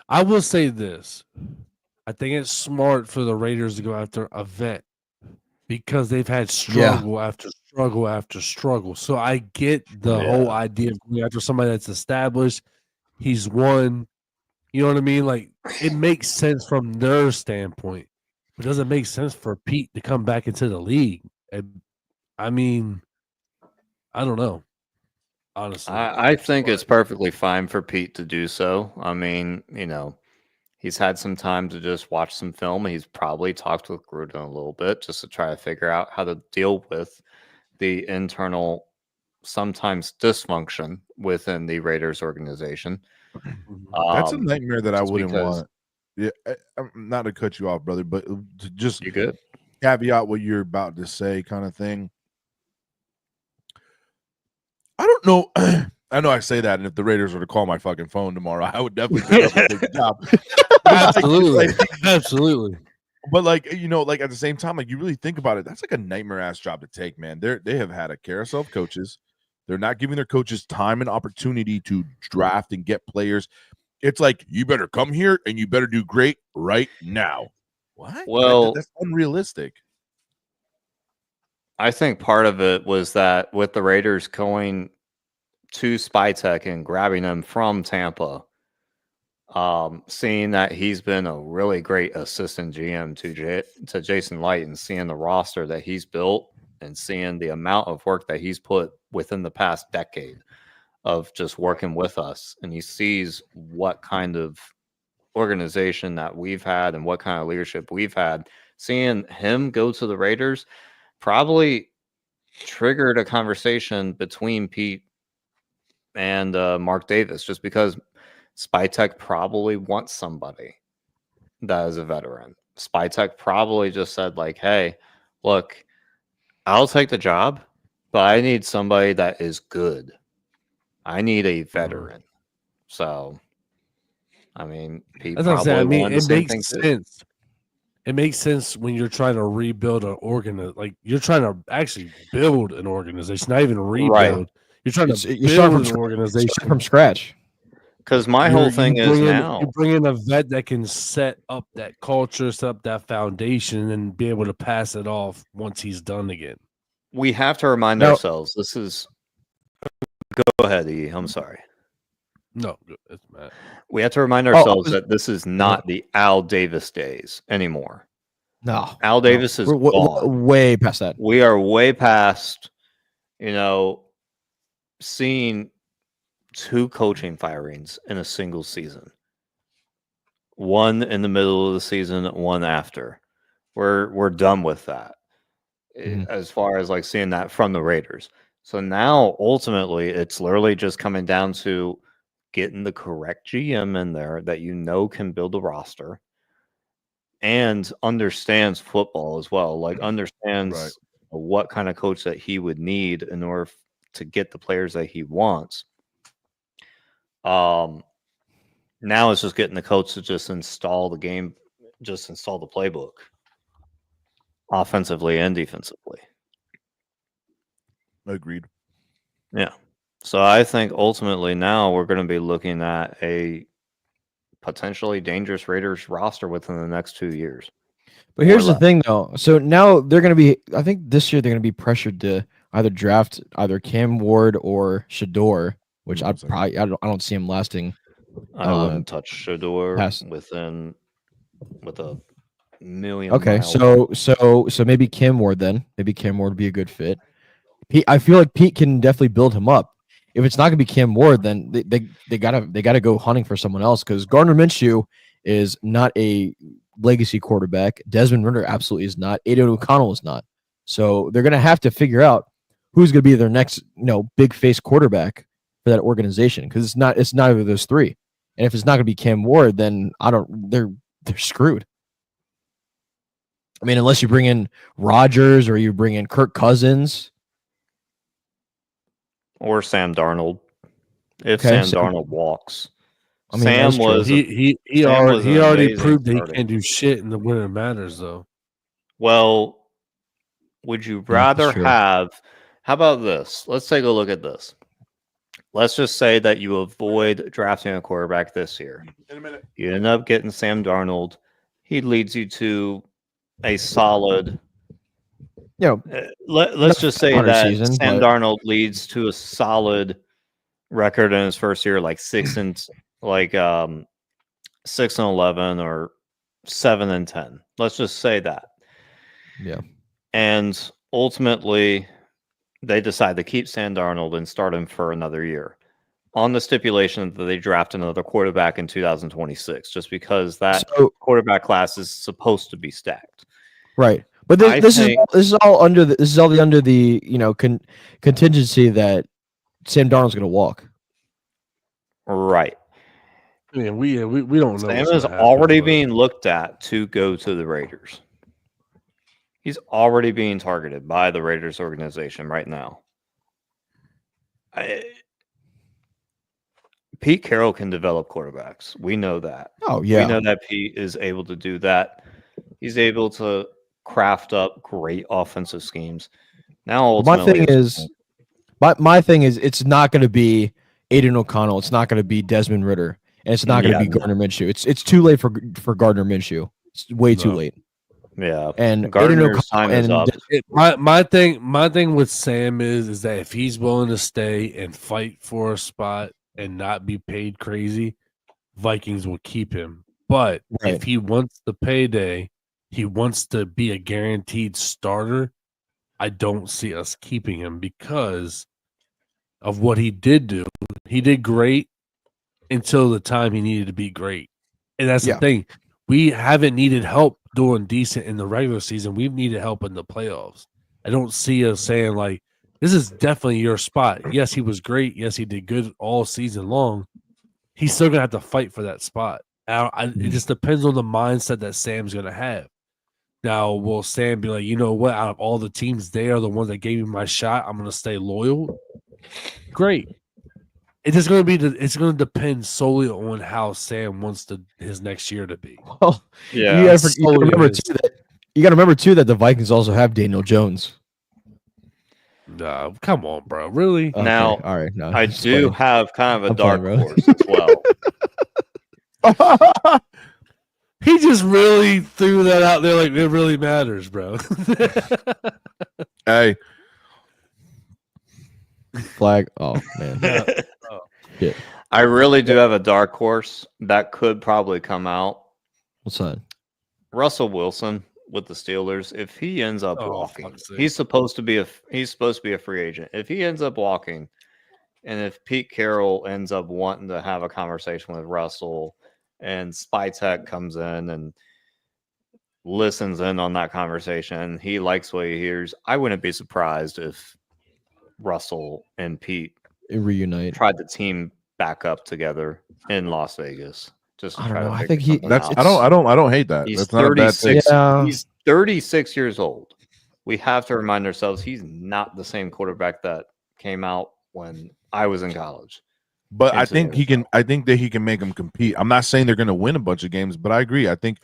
I will say this. I think it's smart for the Raiders to go after a vet, because they've had struggle after struggle after struggle. So I get the whole idea of going after somebody that's established. He's won. You know what I mean? Like, it makes sense from their standpoint. It doesn't make sense for Pete to come back into the league. And, I mean, I don't know. Honestly. I think it's perfectly fine for Pete to do so. I mean, he's had some time to just watch some film. He's probably talked with Gruden a little bit just to try to figure out how to deal with the internal, sometimes dysfunction within the Raiders organization. That's a nightmare that I wouldn't want. Yeah, I'm not to cut you off, brother, but to just caveat what you're about to say kind of thing. I don't know. I know I say that, and if the Raiders were to call my fucking phone tomorrow, I would definitely pick up and take the job. Absolutely, absolutely. But like at the same time, like you really think about it, that's like a nightmare ass job to take, man. They have had a carousel of coaches. They're not giving their coaches time and opportunity to draft and get players. It's like you better come here and you better do great right now. What? Well, that's unrealistic. I think part of it was that with the Raiders going to Spytek and grabbing him from Tampa, seeing that he's been a really great assistant GM to Jason Light, and seeing the roster that he's built and seeing the amount of work that he's put within the past decade of just working with us, and he sees what kind of organization that we've had and what kind of leadership we've had. Seeing him go to the Raiders probably triggered a conversation between Pete and Mark Davis, just because Spytek probably wants somebody that is a veteran. Spytek probably just said like, hey, look, I'll take the job, but I need somebody that is good. I need a veteran. So, I mean, Pete probably it makes sense. It makes sense when you're trying to rebuild an like you're trying to actually build an organization, not even rebuild. Right. You're trying to build an organization from scratch. Because my whole thing is now you bring in a vet that can set up that culture, set up that foundation, and be able to pass it off once he's done again. We have to remind ourselves. This is. Go ahead, E. I'm sorry. No, it's Matt. We have to remind ourselves that this is not the Al Davis days anymore. No, Al Davis is gone. Way past that. We are way past, seeing 2 coaching firings in a single season. One in the middle of the season, one after. We're done with that. As far as like seeing that from the Raiders. So now ultimately it's literally just coming down to getting the correct GM in there that can build a roster and understands football as well. Like understands what kind of coach that he would need in order to get the players that he wants. Now it's just getting the coach to just install the game, just install the playbook offensively and defensively. Agreed. Yeah. So I think ultimately now we're going to be looking at a potentially dangerous Raiders roster within the next 2 years. But here's the thing, though. So now they're going to be, I think this year they're going to be pressured to either draft either Cam Ward or Shador, which I don't see him lasting. I wouldn't touch Shador with a million. Okay, miles. so maybe Cam Ward then. Maybe Cam Ward would be a good fit. I feel like Pete can definitely build him up. If it's not going to be Cam Ward, then they gotta go hunting for someone else, because Gardner Minshew is not a legacy quarterback. Desmond Ridder absolutely is not. Aiden O'Connell is not. So they're going to have to figure out who's going to be their next big face quarterback for that organization, because it's neither of those three. And if it's not going to be Cam Ward, then they're screwed. I mean, unless you bring in Rodgers or you bring in Kirk Cousins. Or Sam Darnold, if Sam Darnold walks. I mean, Sam was he already proved that he can't do shit in the when it matters, though. Well, would you rather have? How about this? Let's take a look at this. Let's just say that you avoid drafting a quarterback this year. In a minute. You end up getting Sam Darnold. He leads you to a solid. Let's just say that Sam Darnold leads to a solid record in his first year, like 6-11 or 7-10. Let's just say that. Yeah. And ultimately, they decide to keep Sam Darnold and start him for another year, on the stipulation that they draft another quarterback in 2026, just because that quarterback class is supposed to be stacked. Right. But this is all under the contingency that Sam Darnold's going to walk. Right. Yeah, we don't know. Sam is already being looked at to go to the Raiders. He's already being targeted by the Raiders organization right now. Pete Carroll can develop quarterbacks. We know that. Oh, yeah. We know that Pete is able to do that. He's able to craft up great offensive schemes. Now, ultimately, my thing is, it's not going to be Aiden O'Connell. It's not going to be Desmond Ridder, and it's not going to be Gardner Minshew. It's too late for Gardner Minshew. It's way too late. Yeah, and Gardner's time is up. My thing with Sam is that if he's willing to stay and fight for a spot and not be paid crazy, Vikings will keep him. But if he wants the payday, he wants to be a guaranteed starter, I don't see us keeping him because of what he did do. He did great until the time he needed to be great. And that's the thing. We haven't needed help doing decent in the regular season. We've needed help in the playoffs. I don't see us saying, like, this is definitely your spot. Yes, he was great. Yes, he did good all season long. He's still going to have to fight for that spot. It just depends on the mindset that Sam's going to have. Now, will Sam be like, you know what? Out of all the teams, they are the ones that gave me my shot. I'm going to stay loyal. Great. It's just going to be. It's going to depend solely on how Sam wants his next year to be. Well, yeah, you got to remember too that the Vikings also have Daniel Jones. No, come on, bro. Really? Okay. Now, all right. No, I do have kind of a dark horse as well. He just really threw that out there like it really matters, bro. Hey. Flag. Oh, man. Yeah. I really do have a dark horse that could probably come out. What's that? Russell Wilson with the Steelers. If he ends up walking, he's supposed to be a free agent. If he ends up walking, and if Pete Carroll ends up wanting to have a conversation with Russell, and Spytek comes in and listens in on that conversation, he likes what he hears, I wouldn't be surprised if Russell and Pete reunite, tried to team back up together in Las Vegas. Just to try to I think I don't hate that. He's That's not 36. a bad thing. He's 36 years old. We have to remind ourselves he's not the same quarterback that came out when I was in college. But I think he can. I think that he can make them compete. I'm not saying they're going to win a bunch of games, but I agree. I think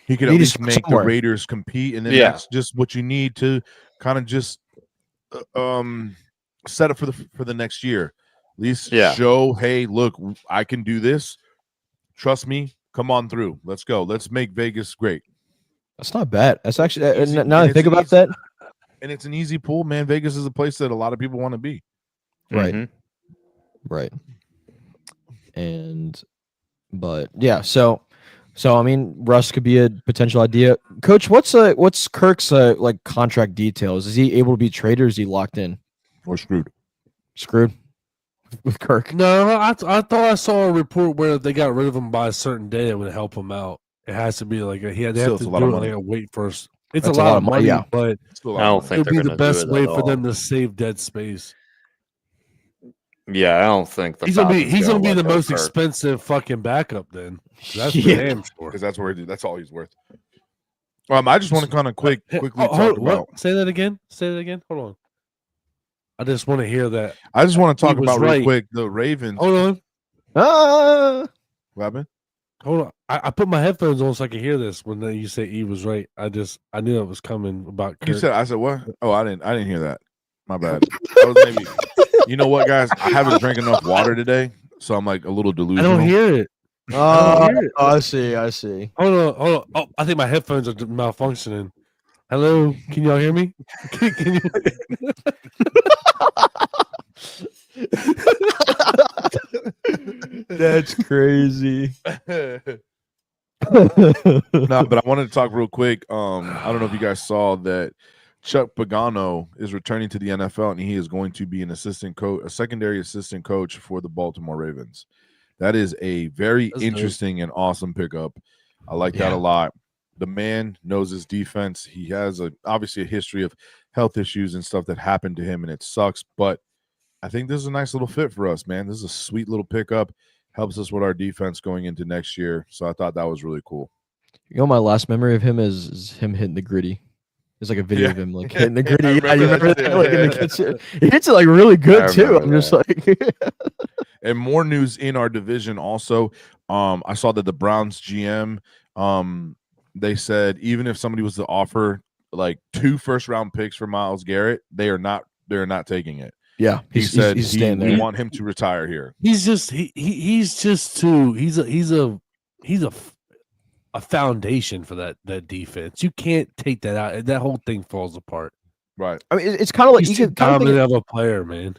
he could at least make the Raiders compete, and then that's just what you need to kind of just set up for the next year. At least show, hey, look, I can do this. Trust me. Come on through. Let's go. Let's make Vegas great. That's not bad. That's actually now I think about that, and it's an easy pull, man. Vegas is a place that a lot of people want to be. Right. Mm-hmm. Right. But yeah, so I mean, Russ could be a potential idea. Coach, what's Kirk's like contract details? Is he able to be traded, or is he locked in? Or screwed? Screwed with Kirk? No, I thought I saw a report where they got rid of him by a certain day that would help him out. It has to be like they have to do it like a wait first. It's a lot of money, but I don't think it would be the best way for them to save dead space. Yeah, I don't think he's gonna be the most expensive fucking backup. Then that's damn sure, because that's where that's all he's worth. I just want to kind of quickly talk about. Say that again. Hold on. I just want to hear that. I just want to talk about real quick the Ravens. Hold on. What happened? Hold on. I put my headphones on so I could hear this when you say E was right. I knew it was coming about Kirk. I said what? Oh, I didn't hear that. My bad. That was maybe. You know what, guys? I haven't drank enough water today, so I'm like a little delusional. I don't hear it. I see. Hold on. Oh, I think my headphones are malfunctioning. Hello, can y'all hear me? Can you... That's crazy. No, but I wanted to talk real quick. I don't know if you guys saw that Chuck Pagano is returning to the NFL, and he is going to be a secondary assistant coach for the Baltimore Ravens. That is a very interesting and awesome pickup. I like that a lot. The man knows his defense. He has obviously a history of health issues and stuff that happened to him, and it sucks. But I think this is a nice little fit for us, man. This is a sweet little pickup. Helps us with our defense going into next year. So I thought that was really cool. You know, my last memory of him is him hitting the gritty. There's like a video of him like hitting the gritty. I Yeah, you remember that that? shit. Like in the Yeah. kitchen. He hits it like really good too. I'm remember just like And more news in our division also. I saw that the Browns GM, they said even if somebody was to offer like 2 first-round picks for Myles Garrett, they're not taking it. yeah, He said he's staying we there. want him to retire here. He's just a foundation for that defense. You can't take that out. That whole thing falls apart. Right. I mean, it's kind of like He's you too can kind of think dominant of a player, man.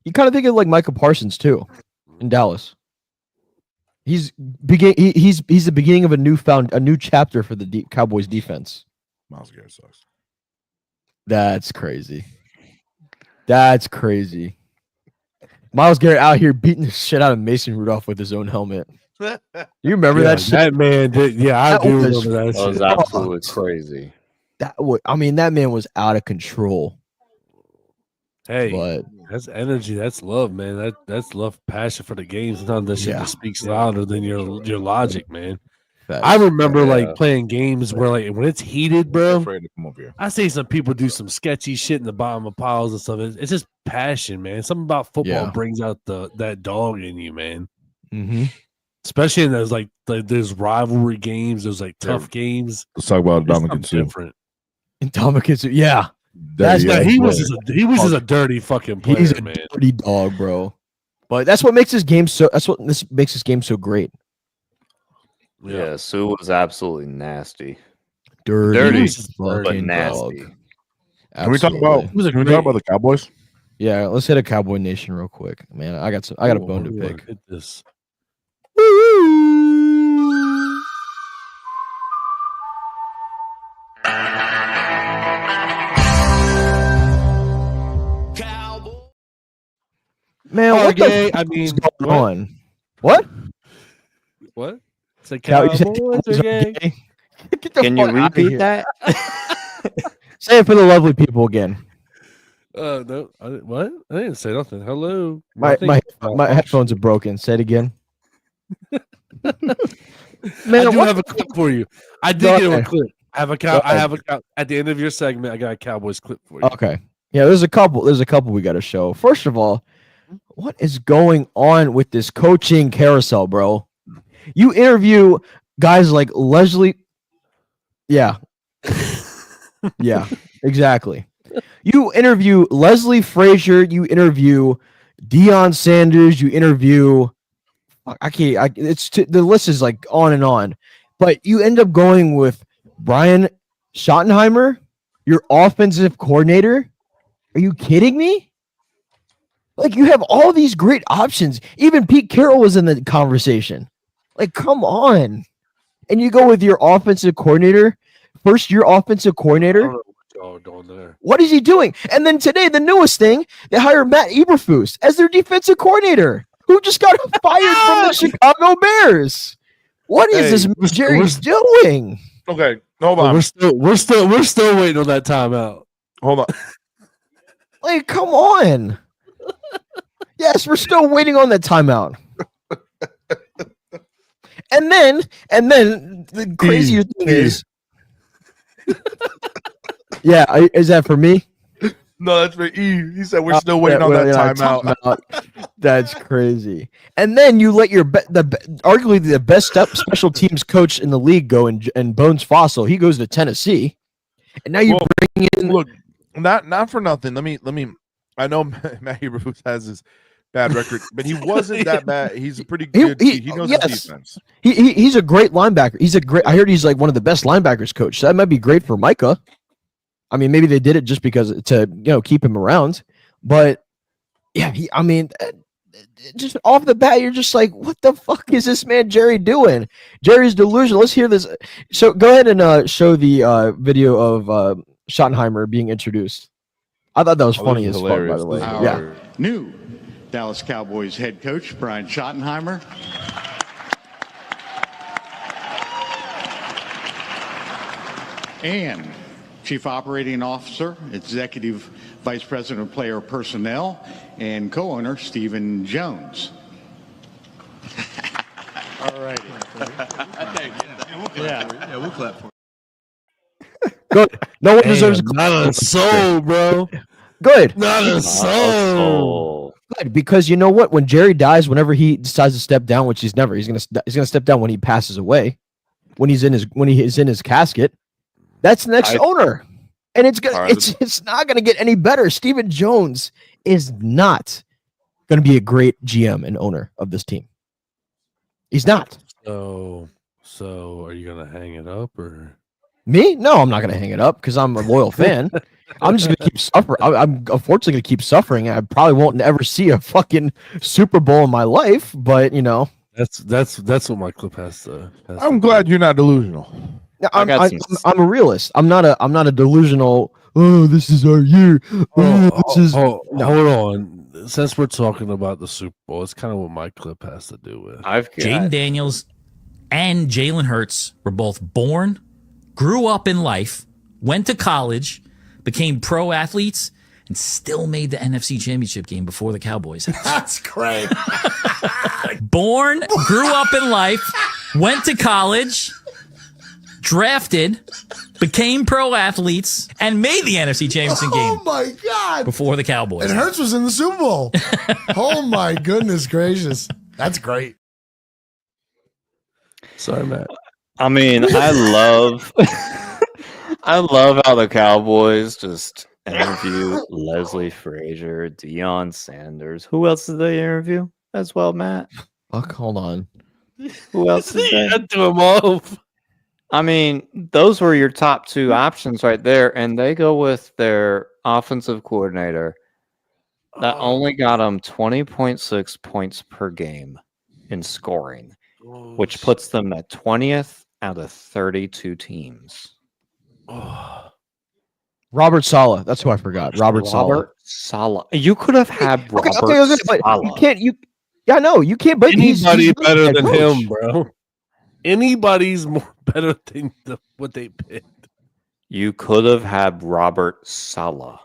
you kind of think of like Micah Parsons too in Dallas. He's the beginning of a new chapter for the Cowboys defense. Myles Garrett sucks. That's crazy. That's crazy. Myles Garrett out here beating the shit out of Mason Rudolph with his own helmet. You remember that shit? That man did. Yeah, I do remember that That was shit. absolutely crazy. That man was out of control. Hey, But that's energy. That's love, man. That's love, passion for the game. Sometimes that shit just speaks louder than your logic, man. I remember like playing games where like when it's heated, bro. Afraid to come over here. I see some people do some sketchy shit in the bottom of piles and stuff. It's just passion, man. Something about football brings out that dog in you, man. Mm-hmm. Especially in those like there's rivalry games, those like tough games. Let's talk about It's Dominican something too. different. And Dominican, yeah. He was just a dirty fucking player, He's a man. dirty dog, bro. But that's what makes this game so. That's what makes this game so great. Yeah, Sue was absolutely nasty. Dirty but fucking nasty. dog. Can we talk about the Cowboys? Yeah, let's hit a Cowboy Nation real quick, man. I got a bone to pick. Hit this. Man, what the fuck is going on? What? What? It's a Cowboys Cowboys are are gay. gay? Get the Can you fuck outta repeat here. that? Say it for the lovely people again. No, what? I didn't say nothing. Hello. My headphones are broken. Say it again. Man, I do what have a the clip for you. I did Go get a ahead. clip. I have a Go ahead. at the end of your segment. I got a Cowboys clip for you. Okay. Yeah, there's a couple we got to show. First of all, what is going on with this coaching carousel, bro? You interview guys like Leslie. Yeah. Yeah, exactly. You interview Leslie Frazier, you interview Deion Sanders, you interview the list is like on and on. But you end up going with Brian Schottenheimer, your offensive coordinator. Are you kidding me? Like, you have all these great options. Even Pete Carroll was in the conversation. Like, come on. And you go with your offensive coordinator, first-year offensive coordinator. What is he doing? And then today, the newest thing, they hired Matt Eberflus as their defensive coordinator, who just got fired from the Chicago Bears. What is this Jerry's doing? Okay, hold on. We're still waiting on that timeout. Hold on. Like, come on. Yes, we're still waiting on that timeout. And then the crazier thing is, yeah, is that for me? No, that's for E. He said we're still waiting on that timeout. That's crazy. And then you let your arguably the best special teams coach in the league go and Bones Fossil. He goes to Tennessee, and now you bring in look, not for nothing. Let me. I know Matt Eberflus has his bad record, but he wasn't that bad. He's a pretty good. He knows his defense. He's a great linebacker. I heard he's like one of the best linebackers coach. So that might be great for Micah. I mean, maybe they did it just because to keep him around. But yeah, just off the bat, you're just like, what the fuck is this man Jerry doing? Jerry's delusional. Let's hear this. So go ahead and show the video of Schottenheimer being introduced. I thought that was funny as fuck, by the way. Yeah. New Dallas Cowboys head coach Brian Schottenheimer. And Chief Operating Officer, Executive Vice President of Player Personnel, and co-owner Stephen Jones. All righty. Yeah, we'll clap for it. Good. No one deserves not a soul, bro. Good. Not a soul. Good, because you know what? When Jerry dies, whenever he decides to step down, which he's never, he's gonna step down when he passes away, when he is in his casket. That's the next owner, and it's not gonna get any better. Stephen Jones is not gonna be a great GM and owner of this team. He's not. So are you gonna hang it up or me? No, I'm not gonna hang it up because I'm a loyal fan. I'm just gonna keep suffering. I'm unfortunately gonna keep suffering. I probably won't ever see a fucking Super Bowl in my life, but you know, that's what my clip has to. I'm glad you're not delusional. I'm a realist. I'm not a delusional. Oh, this is our year. Hold on. Since we're talking about the Super Bowl, it's kind of what my clip has to do with. Jaden Daniels and Jalen Hurts were both born, grew up in life, went to college, became pro athletes, and still made the NFC Championship game before the Cowboys. That's great. Born, grew up in life, went to college, drafted, became pro athletes, and made the NFC Championship game. Oh my God. Before the Cowboys. And Hurts was in the Super Bowl. Oh my goodness gracious. That's great. Sorry, Matt. I mean, I love how the Cowboys just interview Leslie Frazier, Deion Sanders. Who else did they interview as well, Matt? Fuck, hold on. Who else did they? Had to him off. I mean, those were your top two options right there, and they go with their offensive coordinator that only got them 20.6 points per game in scoring, which puts them at 20th out of 32 teams. Robert Saleh. That's who I forgot. Robert Saleh. You could have had Robert Saleh. But you can't. Yeah, no, you can't. But anybody better than coach. him, bro. Anybody's more better than what they picked. You could have had Robert Saleh.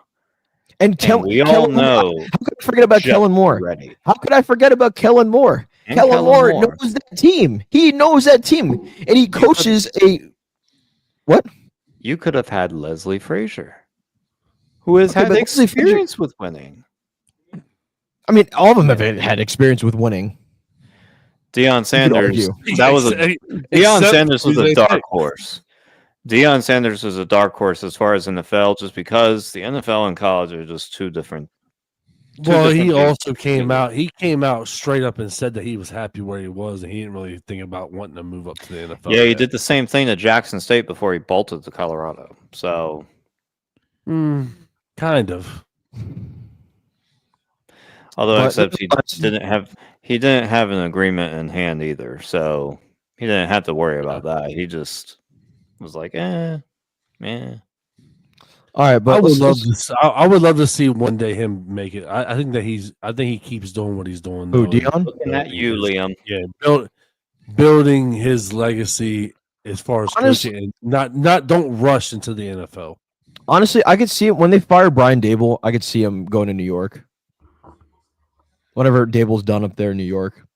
And we all know. How could I forget about Kellen Moore? How could I forget about Kellen Moore? Kellen Moore knows that team. He knows that team, and he coaches what? You could have had Leslie Frazier, who has had experience with winning. I mean, all of them have had experience with winning. Deion Sanders. Deion Sanders was a dark horse. Deion Sanders was a dark horse as far as NFL, just because the NFL and college are just two different. He also came out. He came out straight up and said that he was happy where he was, and he didn't really think about wanting to move up to the NFL. Yeah, he did the same thing at Jackson State before he bolted to Colorado. So, kind of. Although, except he didn't have an agreement in hand either, so he didn't have to worry about that. He just was like, man. All right, but I would love to see one day him make it. I think he keeps doing what he's doing. Who, Deion? Looking at you, Liam. Yeah, building his legacy as far as coaching, and not don't rush into the NFL. Honestly, I could see it when they fire Brian Dable. I could see him going to New York. Whatever Dable's done up there in New York.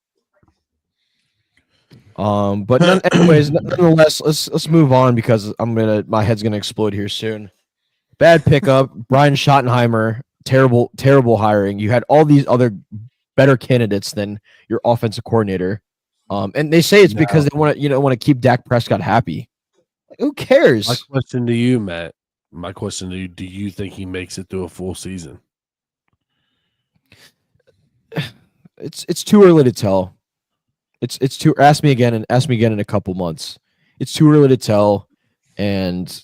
But anyways, nonetheless, let's move on because my head's gonna explode here soon. Bad pickup, Brian Schottenheimer. Terrible hiring. You had all these other better candidates than your offensive coordinator. And they say it's because they want to keep Dak Prescott happy. Who cares? My question to you, Matt. My question to you: do you think he makes it through a full season? It's too early to tell. It's too. Ask me again in a couple months. It's too early to tell, and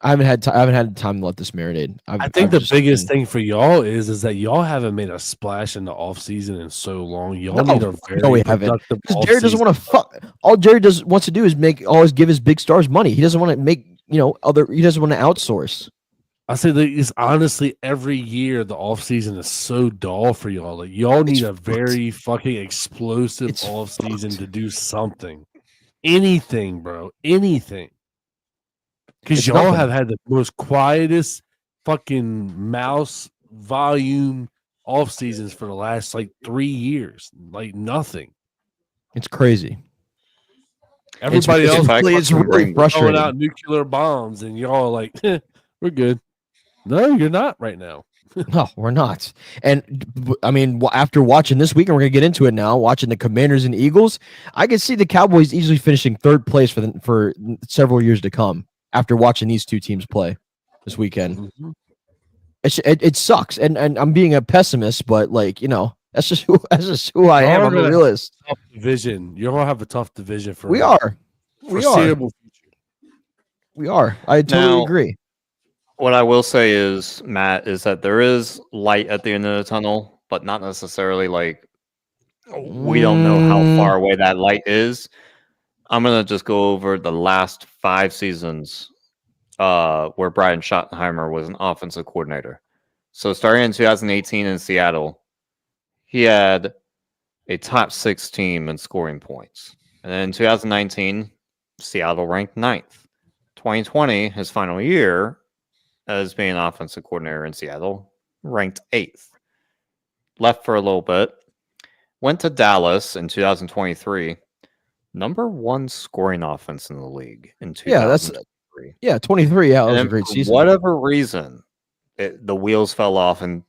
I haven't had time to let this marinate. I think the biggest thing for y'all is that y'all haven't made a splash in the offseason in so long. Y'all need a very productive offseason. Jerry doesn't want to fuck. All Jerry wants to do is always give his big stars money. He doesn't want to make he doesn't want to outsource. I say that is honestly every year the offseason is so dull for y'all. Like y'all need a very fucking explosive offseason to do something. Anything, bro. Anything. Because y'all have had the most quietest fucking mouse volume off seasons for the last 3 years. Like nothing. It's crazy. Everybody else it's really throwing frustrating. out nuclear bombs, and you're all like, "We're good." No, you're not right now. No, we're not. And I mean, after watching this week, and we're gonna get into it now, watching the Commanders and Eagles, I can see the Cowboys easily finishing third place for several years to come. After watching these two teams play this weekend, it sucks. And I'm being a pessimist, but like that's just who I am. I'm a realist. Tough division. You're gonna have a tough division for. We are. I totally agree. What I will say is, Matt, is that there is light at the end of the tunnel, but not necessarily like we don't know how far away that light is. I'm going to just go over the last 5 seasons where Brian Schottenheimer was an offensive coordinator. So starting in 2018 in Seattle, he had a top 6 team in scoring points. And then in 2019, Seattle ranked 9th. 2020, his final year, as being an offensive coordinator in Seattle, ranked 8th. Left for a little bit. Went to Dallas in 2023. Number 1 scoring offense in the league in 2023. 23. Yeah, that was a great season. For whatever reason, the wheels fell off in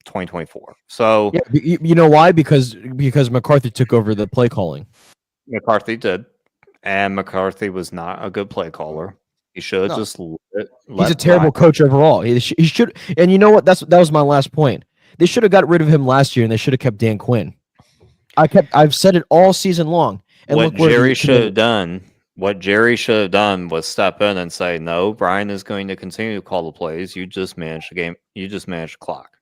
2024. So you know why? Because McCarthy took over the play calling. McCarthy did, and McCarthy was not a good play caller. He should have just He's a terrible coach overall. He should, and you know what? That was my last point. They should have got rid of him last year, and they should have kept Dan Quinn. I've said it all season long. And what Jerry should have done was step in and say, "No, Brian is going to continue to call the plays. You just manage the game. You just manage the clock,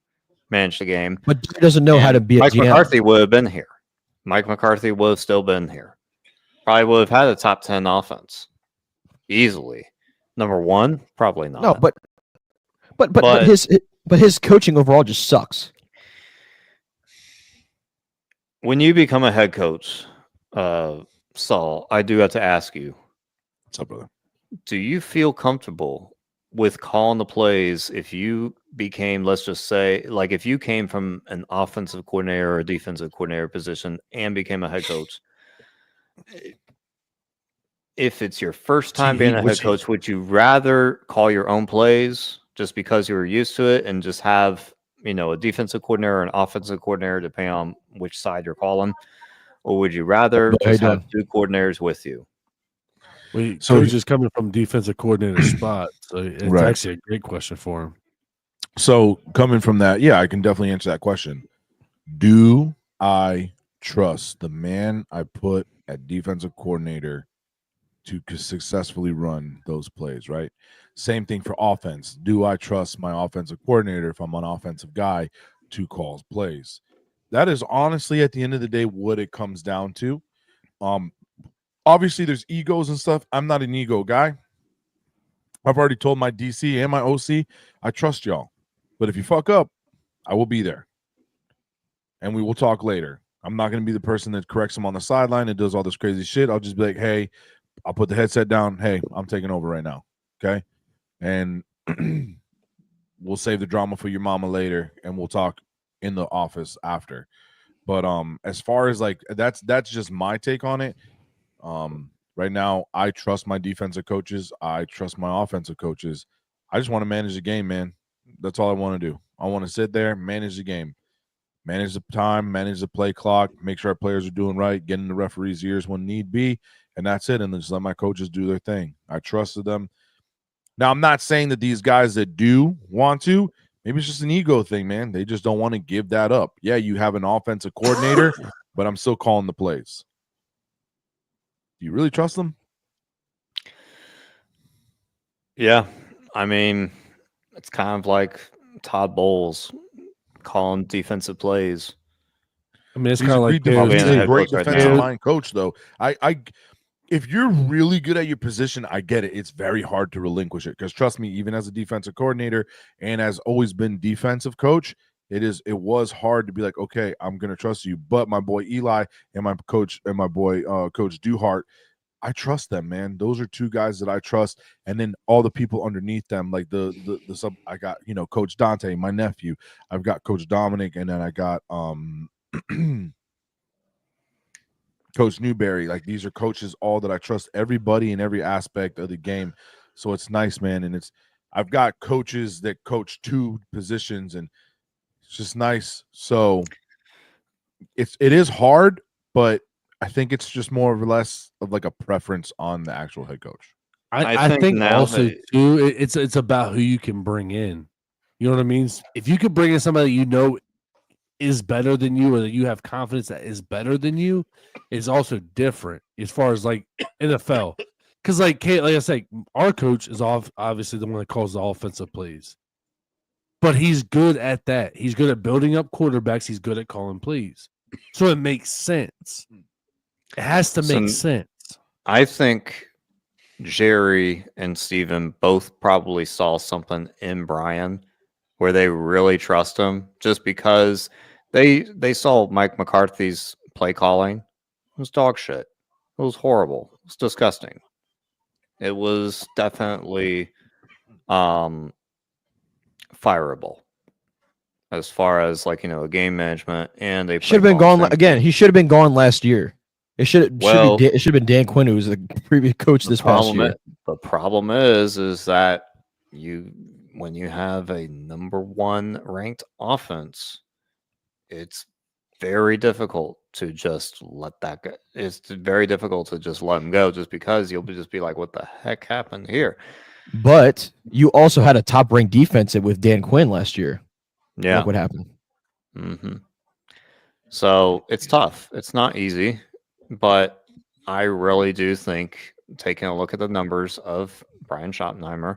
manage the game." But he doesn't know how to be a Mike GM. McCarthy would have been here. Mike McCarthy would have still been here. Probably would have had a top 10 offense easily. Number 1, probably not. No, but his coaching overall just sucks. When you become a head coach, Saul, I do have to ask you. What's up, brother? Do you feel comfortable with calling the plays if you became, let's just say, like if you came from an offensive coordinator or a defensive coordinator position and became a head coach? If it's your first time being a head coach, would you rather call your own plays just because you were used to it and just have, a defensive coordinator or an offensive coordinator, depending on which side you're calling? Or would you rather just have 2 coordinators with you? So he's just coming from defensive coordinator spot. So it's actually a great question for him. So coming from that, yeah, I can definitely answer that question. Do I trust the man I put at defensive coordinator to successfully run those plays, right? Same thing for offense. Do I trust my offensive coordinator, if I'm an offensive guy, to call plays? That is honestly, at the end of the day, what it comes down to. Obviously, there's egos and stuff. I'm not an ego guy. I've already told my DC and my OC, I trust y'all. But if you fuck up, I will be there. And we will talk later. I'm not going to be the person that corrects them on the sideline and does all this crazy shit. I'll just be like, hey, I'll put the headset down. Hey, I'm taking over right now. Okay. And we'll save the drama for your mama later, and we'll talk in the office after. But as far as like that's just my take on it. Right now, I trust my defensive coaches. I trust my offensive coaches. I just want to manage the game, man. That's all I want to do. I want to sit there, manage the game, manage the time, manage the play clock, make sure our players are doing right, get in the referee's ears when need be, and that's it. And then just let my coaches do their thing. I trusted them. Now, I'm not saying that these guys that do want to, maybe it's just an ego thing, man. They just don't want to give that up. Yeah, you have an offensive coordinator, but I'm still calling the plays. Do you really trust them? Yeah. I mean, it's kind of like Todd Bowles calling defensive plays. I mean, it's kind of like he's a great defensive line coach, though. If you're really good at your position, I get it. It's very hard to relinquish it because trust me, even as a defensive coordinator and has always been defensive coach, it was hard to be like, okay, I'm gonna trust you. But my boy Eli and my coach and my boy Coach Duhart, I trust them, man. Those are 2 guys that I trust, and then all the people underneath them, like the sub. I got Coach Dante, my nephew. I've got Coach Dominic, and then I got Coach Newberry. Like, these are coaches all that I trust everybody in every aspect of the game. So it's nice, man. And I've got coaches that coach 2 positions, and it's just nice. So it is hard, but I think it's just more or less of like a preference on the actual head coach. I think also too, it's about who you can bring in. You know what I mean? If you could bring in somebody you know is better than you, or that you have confidence that is better than you, is also different as far as like NFL. Because like I say, our coach is obviously the one that calls the offensive plays, but he's good at that. He's good at building up quarterbacks. He's good at calling plays, so it makes sense. It has to make sense. I think Jerry and Steven both probably saw something in Brian where they really trust him, just because they saw Mike McCarthy's play calling. It was dog shit. It was horrible. It was disgusting. It was definitely fireable as far as like, a game management, and they should have been gone again. He should have been gone last year. It should have been Dan Quinn, who was the previous coach this past year. The problem is that when you have a number 1 ranked offense, it's very difficult to just let that go. It's very difficult to just let him go, just because you'll just be like, what the heck happened here? But you also had a top-ranked defense with Dan Quinn last year. Yeah. Look what happened. Mm-hmm. So it's tough. It's not easy, but I really do think, taking a look at the numbers of Brian Schottenheimer,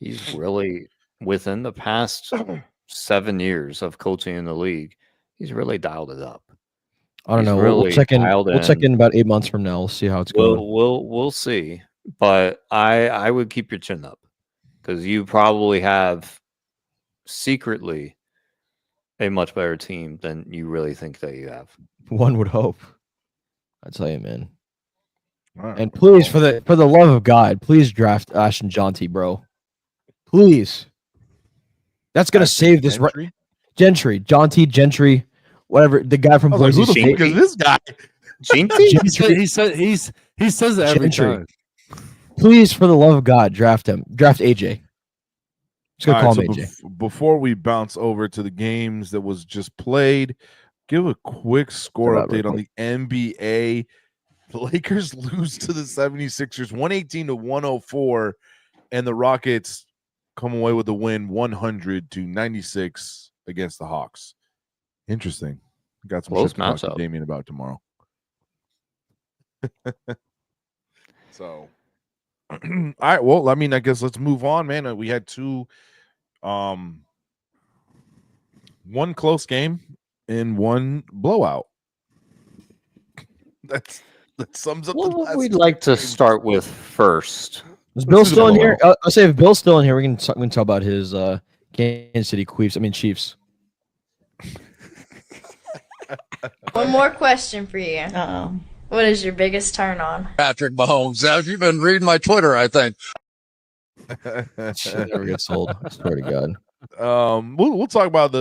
he's really, within the past 7 years of coaching in the league, he's really dialed it up. I don't know. We'll check in about 8 months from now. We'll see how it's going. We'll see. But I would keep your chin up, because you probably have secretly a much better team than you really think that you have. One would hope. I tell you, man. Right. And please, for the love of God, please draft Ashton Jonty, bro. Please. That's gonna save this. Gentry, whatever. The guy from Boise. Who the fuck is this guy? Gentry? He says it every time. Please, for the love of God, draft him. Draft AJ. Just gonna call him AJ. Before we bounce over to the games that was just played, give a quick score update on the NBA. The Lakers lose to the 76ers 118-104, and the Rockets come away with the win 100-96 against the Hawks. Interesting. Got some shit to talk to Damien about tomorrow. So, all right. Well, I mean, I guess let's move on, man. We had one close game and one blowout. That sums up. What we'd like to start with first. Is Bill still in here? I'll say if Bill's still in here, we can talk about his Kansas City Chiefs. One more question for you. Uh-oh. What is your biggest turn on? Patrick Mahomes. You've been reading my Twitter, I think. Shit never gets old. I swear to God. We'll talk about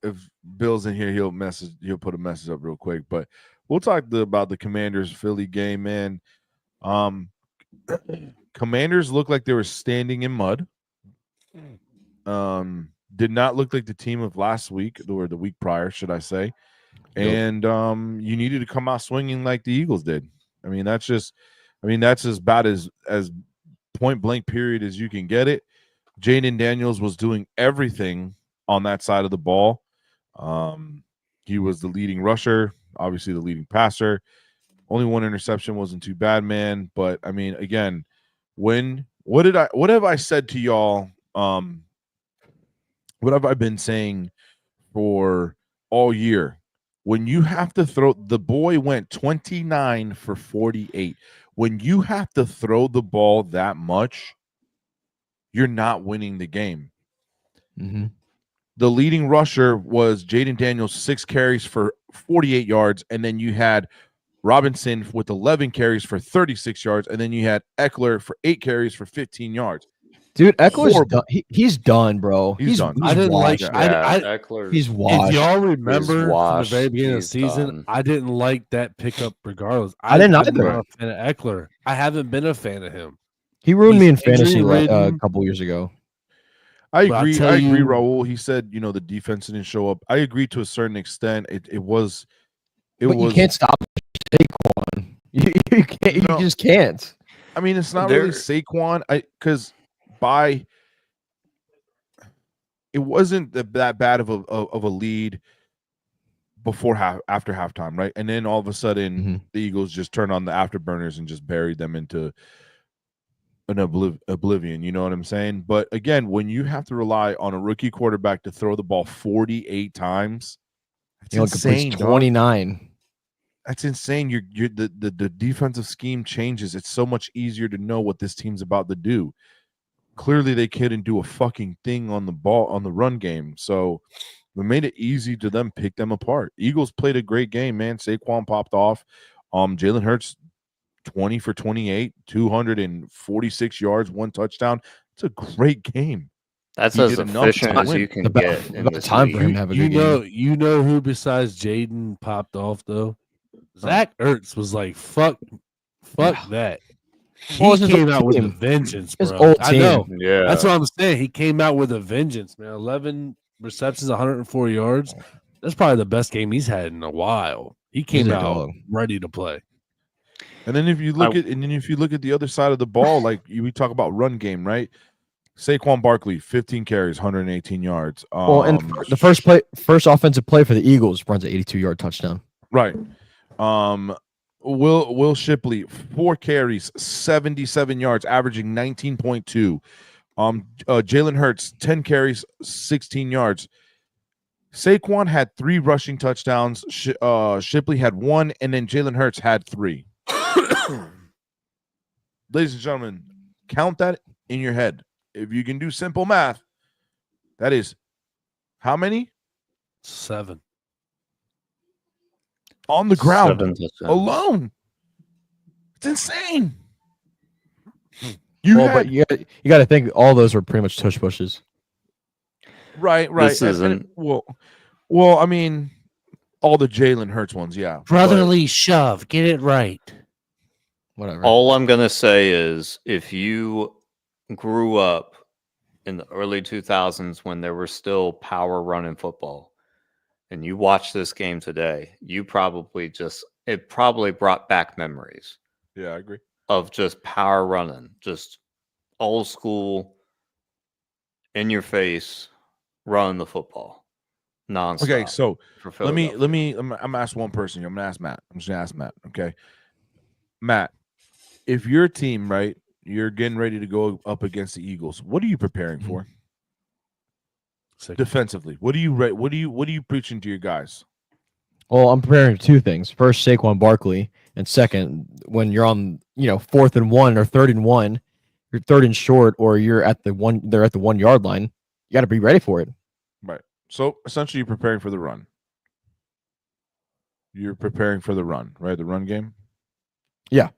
if Bill's in here, he'll put a message up real quick, but we'll talk about the Commanders Philly game, man. Commanders looked like they were standing in mud. Did not look like the team of last week or the week prior, should I say. And you needed to come out swinging like the Eagles did. That's as bad as point blank period as you can get it. Jaden Daniels was doing everything on that side of the ball. He was the leading rusher, obviously the leading passer. Only one interception wasn't too bad, man. But again, what have I said to y'all? What have I been saying for all year? When you have to throw, the boy went 29 for 48. When you have to throw the ball that much, you're not winning the game. Mm-hmm. The leading rusher was Jaden Daniels, 6 carries for 48 yards, and then you had Robinson with 11 carries for 36 yards, and then you had Eckler for 8 carries for 15 yards. Dude, Eckler's done. He's done, bro. He's done. I didn't like. washed. Eckler. He's washed. If y'all remember from the washed. very beginning of the He's season, done. I didn't like that pickup. Regardless, I didn't I'm either. not a fan of Eckler. I haven't been a fan of him. He ruined me in fantasy injury-ridden. a couple years ago. I But I'll agree. tell I agree, you- Raul. He said, the defense didn't show up. I agree to a certain extent. It was. But you can't stop Saquon. You can't. You just can't. I mean, it's not really Saquon. It wasn't that bad of a lead after halftime, right? And then all of a sudden, the Eagles just turned on the afterburners and just buried them into an oblivion. You know what I'm saying? But again, when you have to rely on a rookie quarterback to throw the ball 48 times, that's insane. 29. That's insane. The defensive scheme changes. It's so much easier to know what this team's about to do. Clearly, they couldn't do a fucking thing on the ball on the run game. So we made it easy to them pick them apart. Eagles played a great game, man. Saquon popped off. Jalen Hurts 20 for 28, 246 yards, 1 touchdown. It's a great game. That's He as did enough efficient to as win. you can get in this time league. for him to have a good game. You know who besides Jaden popped off though? Zach Ertz was like, fuck that. Well, He it's his came old out with a team. vengeance, His bro. old I know. team. Yeah. That's what I'm saying. He came out with a vengeance, man. 11 receptions, 104 yards. That's probably the best game he's had in a while. He came He's a out dog. ready to play. And then if you look at the other side of the ball, like we talk about run game, right? Saquon Barkley, 15 carries, 118 yards. Well, and the first offensive play for the Eagles runs an 82-yard touchdown. Right. Will Shipley, 4 carries, 77 yards, averaging 19.2. Jalen Hurts, 10 carries, 16 yards. Saquon had 3 rushing touchdowns. Shipley had 1, and then Jalen Hurts had 3. Ladies and gentlemen, count that in your head. If you can do simple math, that is how many? 7. On the ground 7 touchdowns. alone. It's insane. But you got to think all those were pretty much tush pushes. Right. This isn't- Well, I mean, all the Jalen Hurts ones, yeah. Brotherly shove. Get it right. Whatever. All I'm going to say is if you grew up in the early 2000s when there were still power running football and you watch this game today, it probably brought back memories. Yeah, I agree. Of just power running, just old school, in your face, running the football, nonstop. Okay, so for I'm Philadelphia. gonna ask one person. I'm gonna ask Matt. I'm just gonna ask Matt. Okay, Matt, if your team, right, you're getting ready to go up against the Eagles, what are you preparing for? Defensively, what are you preaching to your guys? Well, I'm preparing for 2 things. First, Saquon Barkley, and second, when you're on 4th and 1 or 3rd and 1, you're 3rd and short, or they're at the 1 yard line. You got to be ready for it. Right. So essentially, you're preparing for the run. You're preparing for the run, right? The run game. Yeah.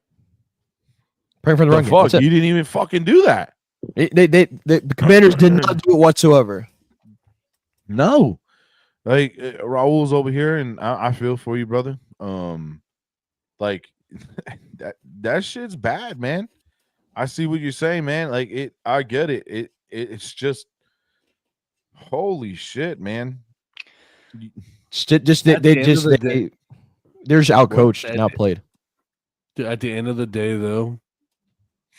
Preparing for the run game. Fuck, That's it. you didn't even fucking do that. The Commanders did not do it whatsoever. No. Like Raul's over here, and I feel for you, brother. Like that shit's bad, man. I see what you're saying, man. Like I get it. It's just holy shit, man. They're just outcoached and outplayed. At the end of the day, though,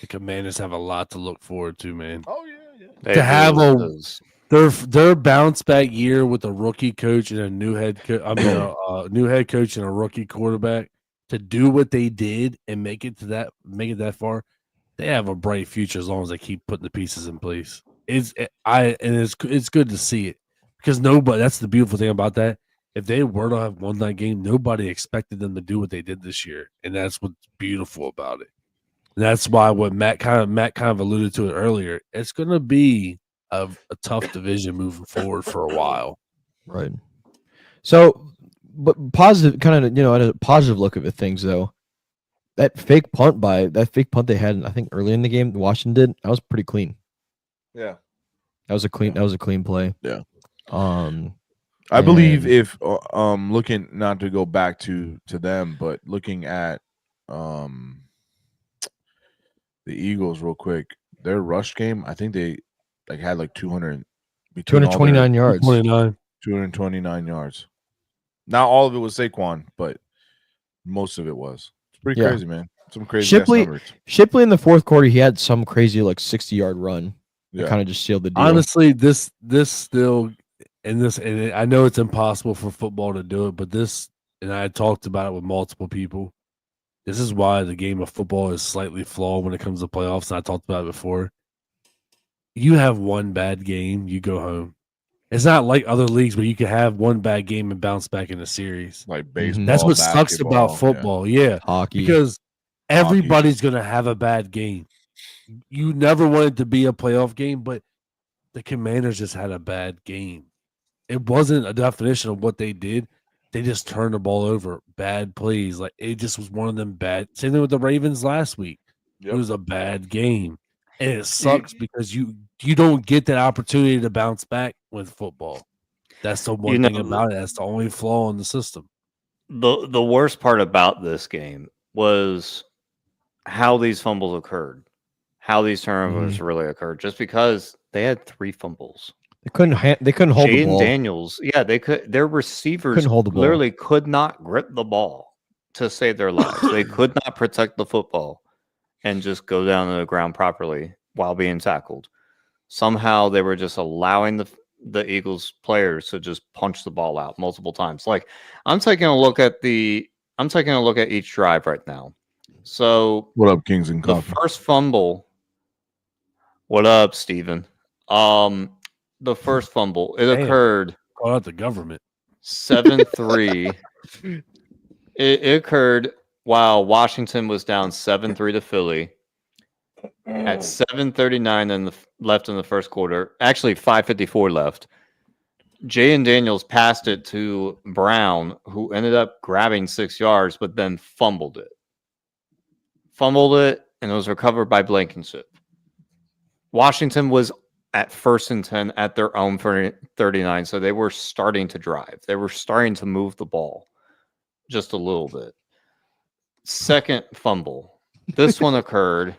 the Commanders have a lot to look forward to, man. Oh yeah. To have their bounce back year with a rookie coach and a new head coach, new head coach and a rookie quarterback, to do what they did and make it that far, they have a bright future as long as they keep putting the pieces in place. It's good to see it, because that's the beautiful thing about that. If they were to have won that game, nobody expected them to do what they did this year, and that's what's beautiful about it. And that's why what Matt kind of alluded to it earlier. It's going to be a tough division moving forward for a while. Right. So, but positive, kind of, at a positive look at things, though, that fake punt they had, I think, early in the game, Washington did, that was pretty clean. Yeah. That was a clean play. Yeah. I believe if looking, not to go back to them, but looking at the Eagles real quick, their rush game, I think they had 229 yards. 229 yards. Not all of it was Saquon, but most of it was. It's pretty crazy, man. Some crazy numbers. Shipley in the fourth quarter, he had some crazy 60-yard run. That kind of just sealed the deal. Honestly, this still and I know it's impossible for football to do it, but this, and I talked about it with multiple people. This is why the game of football is slightly flawed when it comes to playoffs. And I talked about it before. You have one bad game, you go home. It's not like other leagues where you can have one bad game and bounce back in a series. Like baseball. That's what sucks about football. Yeah. Hockey. Because everybody's going to have a bad game. You never want it to be a playoff game, but the Commanders just had a bad game. It wasn't a definition of what they did. They just turned the ball over. Bad plays. Like, it just was one of them bad. Same thing with the Ravens last week. It was a bad game. And it sucks because you don't get that opportunity to bounce back with football. That's the one thing about it. That's the only flaw in the system. The worst part about this game was how these fumbles occurred, how these turnovers really occurred. Just because they had 3 fumbles, they couldn't hold the ball. Daniels, their receivers couldn't hold the ball. Literally could not grip the ball to save their lives. They could not protect the football and just go down to the ground properly while being tackled. Somehow they were just allowing the Eagles players to just punch the ball out multiple times. Like, I'm taking a look at each drive right now. So what up, Kings and the Coffee? first fumble. What up, Steven? The first fumble, it occurred. Call out the government. 7-3. It occurred while Washington was down 7-3 to Philly. At 7:39 left in the first quarter, actually 5:54 left. Jay Daniels passed it to Brown, who ended up grabbing 6 yards, but then fumbled it. And it was recovered by Blankenship. Washington was at 1st and 10 at their own 39, so they were starting to drive. They were starting to move the ball just a little bit. Second fumble. This one occurred.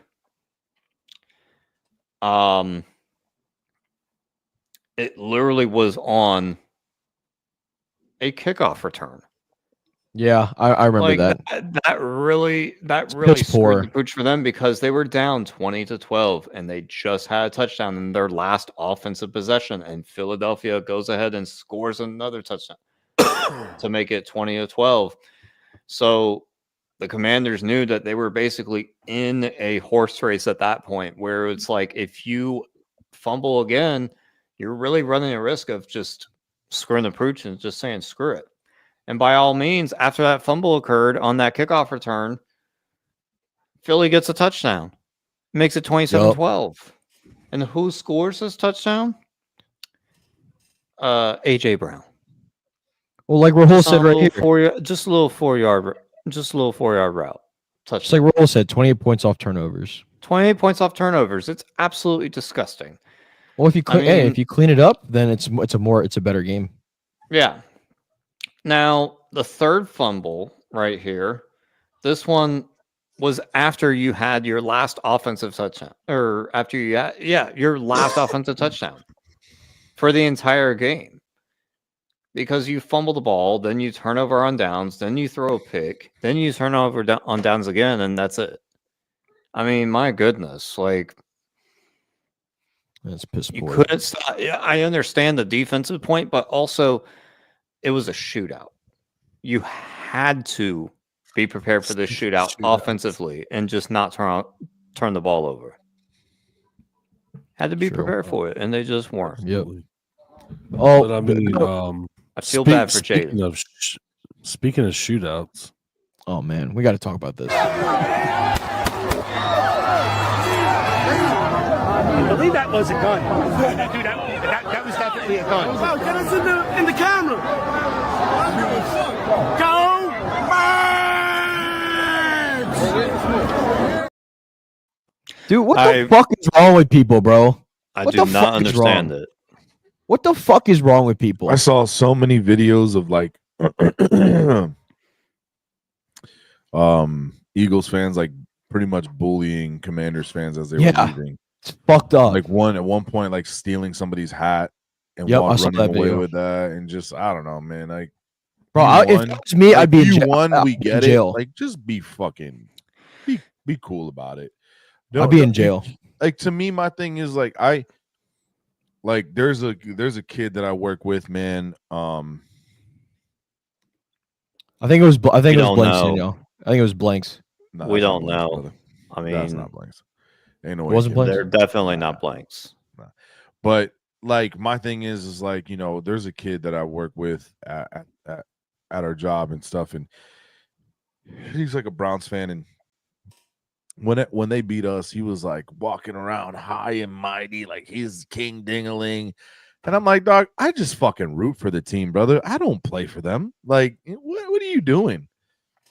It literally was on a kickoff return. Yeah, I remember that. That really screwed the pooch for them because they were down 20-12 and they just had a touchdown in their last offensive possession, and Philadelphia goes ahead and scores another touchdown to make it 20-12. So the Commanders knew that they were basically in a horse race at that point, where it's like, if you fumble again, you're really running a risk of just screwing the pooch and just saying screw it. And by all means, after that fumble occurred on that kickoff return, Philly gets a touchdown, makes it 27-12. And who scores this touchdown? AJ Brown. Well, like Rahul said right here, just a little 4-yard route. Touchdown. Just like Rahul said, 28 points off turnovers. 28 points off turnovers. It's absolutely disgusting. Well, if you clean it up, then it's a better game. Yeah. Now, the third fumble right here, this one was after you had your last offensive touchdown, or after you had, your last offensive touchdown for the entire game. Because you fumble the ball, then you turn over on downs, then you throw a pick, then you turn over on downs again, and that's it. I mean, my goodness, like, that's piss poor. You couldn't stop. Yeah, I understand the defensive point, but also it was a shootout. You had to be prepared for this shootout offensively and just not turn the ball over. Had to be prepared for it, and they just weren't. Yep. But I mean, I feel bad for Jaden. Speaking of shootouts, oh man, we got to talk about this. I believe that was a gun. Dude, that was definitely a gun. Oh, get us in the camera. Go Birds! Dude, what the fuck is wrong with people, bro? I do not understand it. What the fuck is wrong with people? I saw so many videos of like Eagles fans like pretty much bullying Commanders fans as they were leaving. It's fucked up. Like at one point, like stealing somebody's hat and running away with that, and just I don't know, man. Like, bro, if it was me, I'd be in jail. Won, we get it. Like, just be fucking be cool about it. I'd be in jail. Like, to me, my thing is like there's a kid that I work with, man. I think it was Blanks. I think it was Blanks. No, we don't know. Brother. I mean, that's not Blanks. Ain't no way. Wasn't Blanks? They're definitely not Blanks. Nah. But like my thing is like, you know, there's a kid that I work with at our job and stuff, and he's like a Browns fan, and when they beat us, he was like walking around high and mighty, like he's king dingaling. And I'm like, dog, I just fucking root for the team, brother. I don't play for them. Like, what are you doing?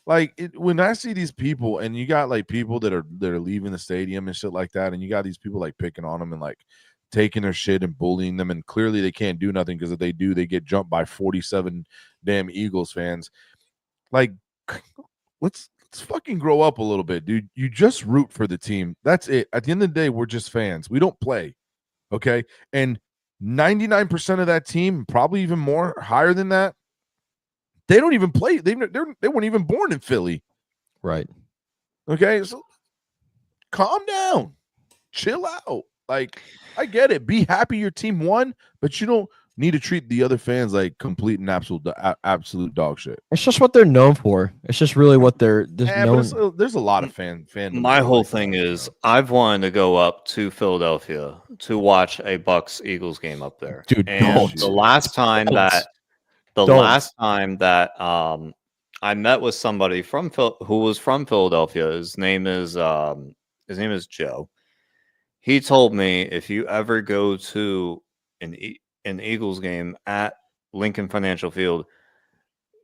Like, when I see these people, and you got like people that are leaving the stadium and shit like that, and you got these people like picking on them and like taking their shit and bullying them, and clearly they can't do nothing because if they do, they get jumped by 47 damn Eagles fans. Like, let's fucking grow up a little bit, dude. You just root for the team. That's it. At the end of the day, we're just fans. We don't play, okay? And 99% of that team, probably even more, higher than that, they don't even play. They weren't even born in Philly. Right. Okay, so calm down. Chill out. Like, I get it. Be happy your team won, but you don't need to treat the other fans like complete and absolute dog shit. It's just what they're known for. It's just really what they're known. But there's a lot of fan. My whole thing is I've wanted to go up to Philadelphia to watch a Bucks Eagles game up there. Dude, and the last time that I met with somebody who was from Philadelphia, his name is Joe. He told me if you ever go to an Eagles game at Lincoln Financial Field,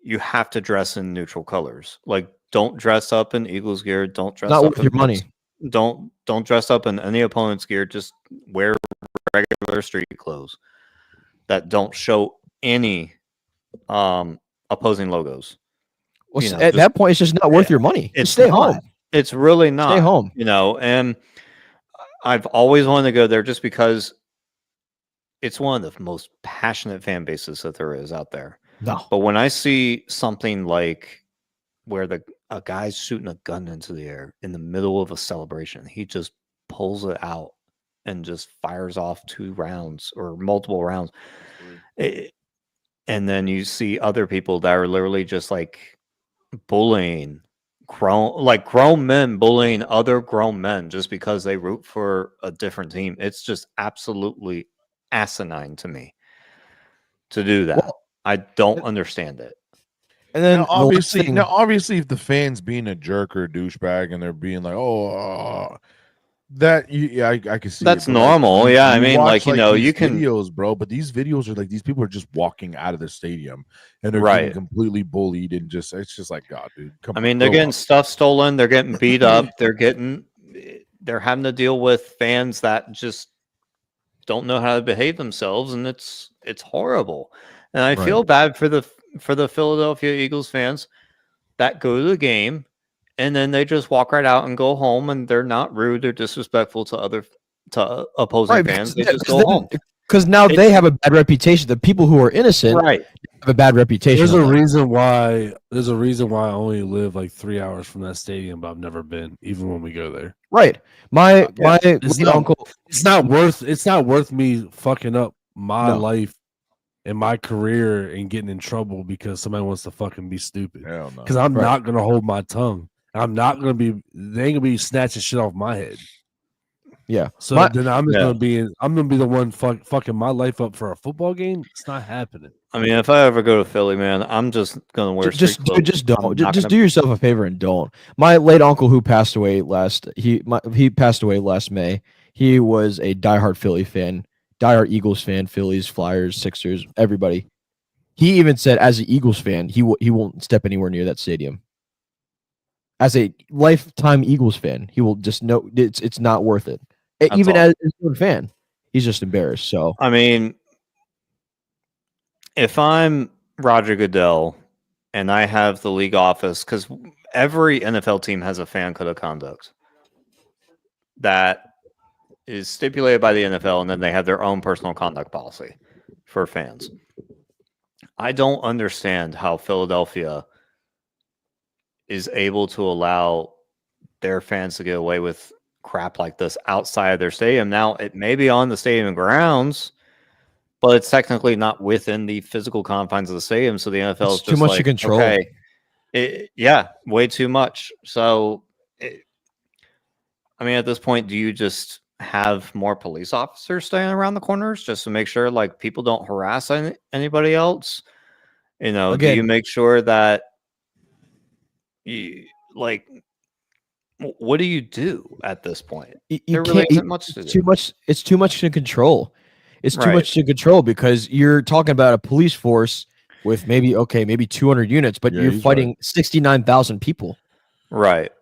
you have to dress in neutral colors. Like, don't dress up in Eagles gear. Don't dress not up with your money. Don't dress up in any opponent's gear. Just wear regular street clothes that don't show any opposing logos. Well, at that point, it's just not worth your money. Just stay home. It's really not. Stay home. You know, and I've always wanted to go there just because it's one of the most passionate fan bases that there is out there. No. But when I see something like where a guy's shooting a gun into the air in the middle of a celebration, he just pulls it out and just fires off 2 rounds or multiple rounds. And then you see other people that are literally just like bullying grown men bullying other grown men just because they root for a different team. It's just absolutely asinine to me to do that. Well, I don't understand it. And then obviously, if the fans being a jerk or a douchebag and they're being like, I can see that's normal. Like, I mean, watch, you know, you can videos, bro. But these videos are like these people are just walking out of the stadium and they're getting completely bullied and it's just like, God, dude. I mean, they're getting stuff stolen. They're getting beat up. They're having to deal with fans that just don't know how to behave themselves, and it's horrible. And I feel bad for the Philadelphia Eagles fans that go to the game and then they just walk right out and go home, and they're not rude or disrespectful to opposing fans. They just go home because now they have a bad reputation. The people who are innocent have a bad reputation. There's a reason why I only live like 3 hours from that stadium, but I've never been, even when we go there. Right. My uncle. It's not worth me fucking up my life and my career and getting in trouble because somebody wants to fucking be stupid. Because I'm not gonna hold my tongue. I'm not gonna be. They ain't gonna be snatching shit off my head. Yeah. So then I'm gonna be the one fucking my life up for a football game. It's not happening. I mean, if I ever go to Philly, man, I'm just gonna wear just don't. Just do yourself a favor and don't. My late uncle who passed away he passed away last May. He was a diehard Philly fan, diehard Eagles fan, Phillies, Flyers, Sixers, everybody. He even said, as an Eagles fan, he won't step anywhere near that stadium. As a lifetime Eagles fan, he will just know it's not worth it. Even as a fan, he's just embarrassed. So I mean, if I'm Roger Goodell and I have the league office, because every NFL team has a fan code of conduct that is stipulated by the NFL, and then they have their own personal conduct policy for fans. I don't understand how Philadelphia is able to allow their fans to get away with crap like this outside of their stadium. Now, it may be on the stadium grounds, but it's technically not within the physical confines of the stadium. So the NFL is too much to control. Okay, yeah, way too much. So, I mean, at this point, do you just have more police officers staying around the corners just to make sure like people don't harass anybody else? You know, Again, do you make sure that you like? What do you do at this point? There really isn't much to do. It's too much to control. It's too much to control because you're talking about a police force with maybe 200 units, but you're fighting 69,000 people. Right.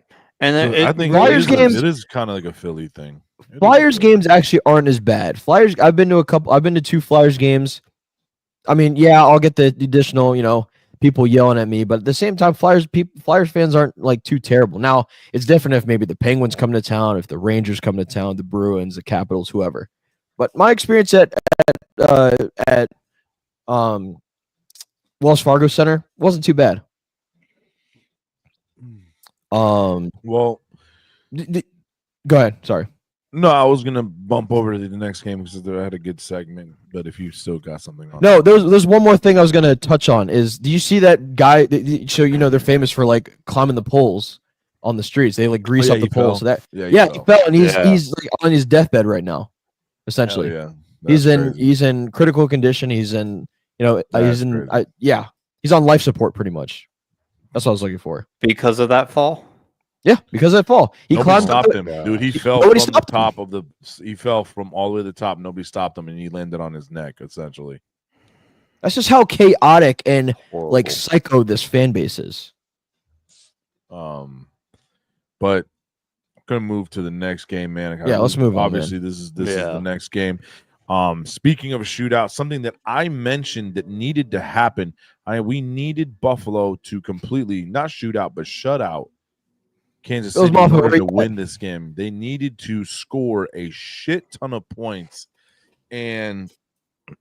And I think Flyers games, it is kind of like a Philly thing. Flyers games actually aren't as bad. Flyers, I've been to 2 Flyers games. I mean, yeah, I'll get the additional, people yelling at me, but at the same time, Flyers fans aren't like too terrible. Now, it's different if maybe the Penguins come to town, if the Rangers come to town, the Bruins, the Capitals, whoever. But my experience at Wells Fargo Center wasn't too bad. Well, go ahead. Sorry. No, I was gonna bump over to the next game because I had a good segment. But if you still got something on, no, there's one more thing I was gonna touch on. Is do you see that guy? So they're famous for like climbing the poles on the streets. They like grease up the poles. So that he fell and he's like on his deathbed right now. Essentially, he's in critical condition. He's in he's on life support pretty much. That's what I was looking for. Because of that fall. Yeah, because of that fall. Nobody stopped him, dude. He fell from the top of the. He fell from all the way to the top. Nobody stopped him, and he landed on his neck. Essentially, that's just how chaotic and like psycho this fan base is. But I'm gonna move to the next game, man. Let's move on. Obviously, this is the next game. Speaking of a shootout, something that I mentioned that needed to happen. We needed Buffalo to completely not shoot out, but shut out Kansas City in order to win this game. They needed to score a shit ton of points, and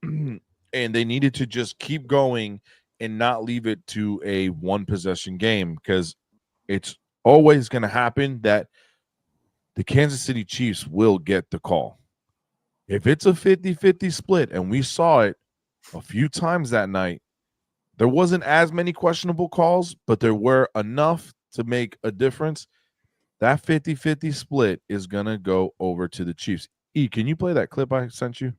they needed to just keep going and not leave it to a one possession game, because it's always going to happen that the Kansas City Chiefs will get the call. If it's a 50-50 split, and we saw it a few times that night, there wasn't as many questionable calls, but there were enough to make a difference. That 50-50 split is going to go over to the Chiefs. E, can you play that clip I sent you?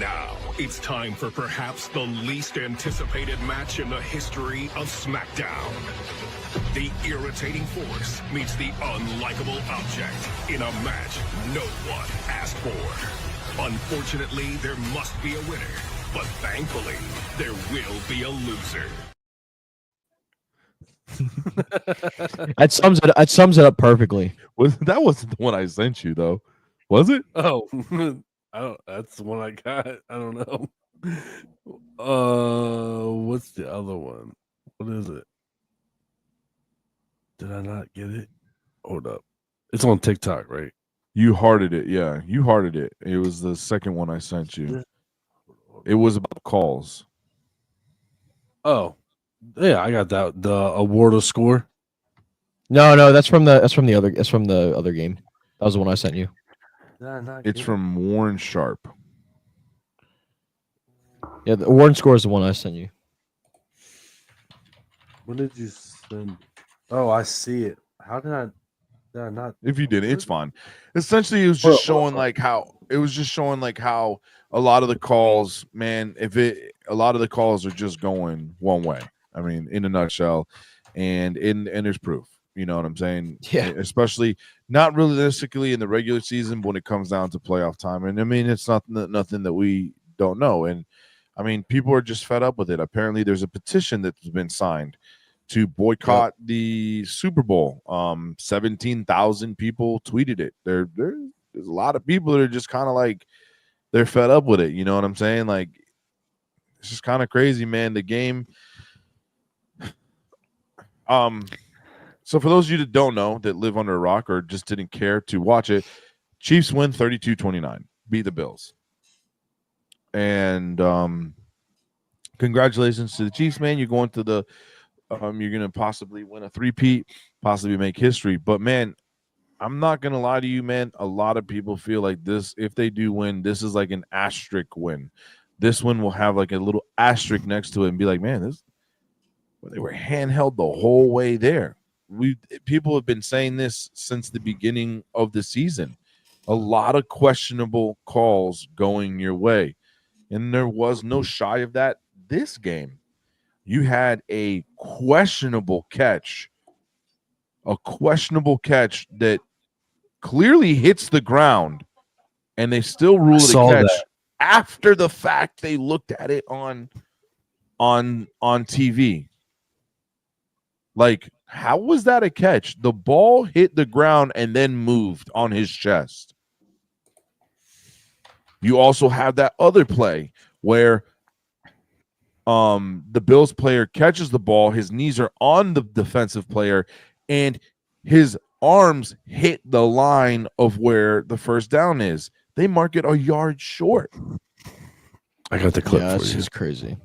Now it's time for perhaps the least anticipated match in the history of SmackDown. The irritating force meets the unlikable object in a match no one asked for. Unfortunately, there must be a winner, but thankfully, there will be a loser. That sums it up perfectly. That wasn't the one I sent you, though, was it? Oh, that's the one I got. I don't know. What's the other one? What is it? Did I not get it? Hold up. It's on TikTok, right? You hearted it. Yeah, you hearted it. It was the second one I sent you. It was about calls. Oh, yeah, I got that. The award of score. No, that's from the other game. That was the one I sent you. It's from Warren Sharp. Yeah, the Warren score is the one I sent you. What did you send? Oh, I see it. How did I not? If you did, it's fine. Essentially, it was just showing like how a lot of the calls, man. A lot of the calls are just going one way. I mean, in a nutshell, and there's proof. You know what I'm saying? Yeah. Especially not realistically in the regular season, but when it comes down to playoff time. And I mean, it's nothing that we don't know. And I mean, people are just fed up with it. Apparently, there's a petition that's been signed to boycott the Super Bowl. 17,000 people tweeted it. They're there's a lot of people that are just kind of like they're fed up with it. You know what I'm saying? Like, it's just kind of crazy, man. The game. So for those of you that don't know, that live under a rock or just didn't care to watch it, Chiefs win 32-29, beat the Bills. And congratulations to the Chiefs, man. You're going to the you're going to possibly win a three-peat, possibly make history. But, man, I'm not going to lie to you, man. A lot of people feel like this, if they do win, this is like an asterisk win. This one will have like a little asterisk next to it and be like, man, they were handheld the whole way there. People have been saying this since the beginning of the season. A lot of questionable calls going your way. And there was no shy of that this game. You had a questionable catch that clearly hits the ground, and they still rule it a catch. After the fact, they looked at it on TV. Like, how was that a catch? The ball hit the ground and then moved on his chest. You also have that other play where the Bills player catches the ball, his knees are on the defensive player, and his arms hit the line of where the first down is. They mark it a yard short. I got the clip for you. This is crazy.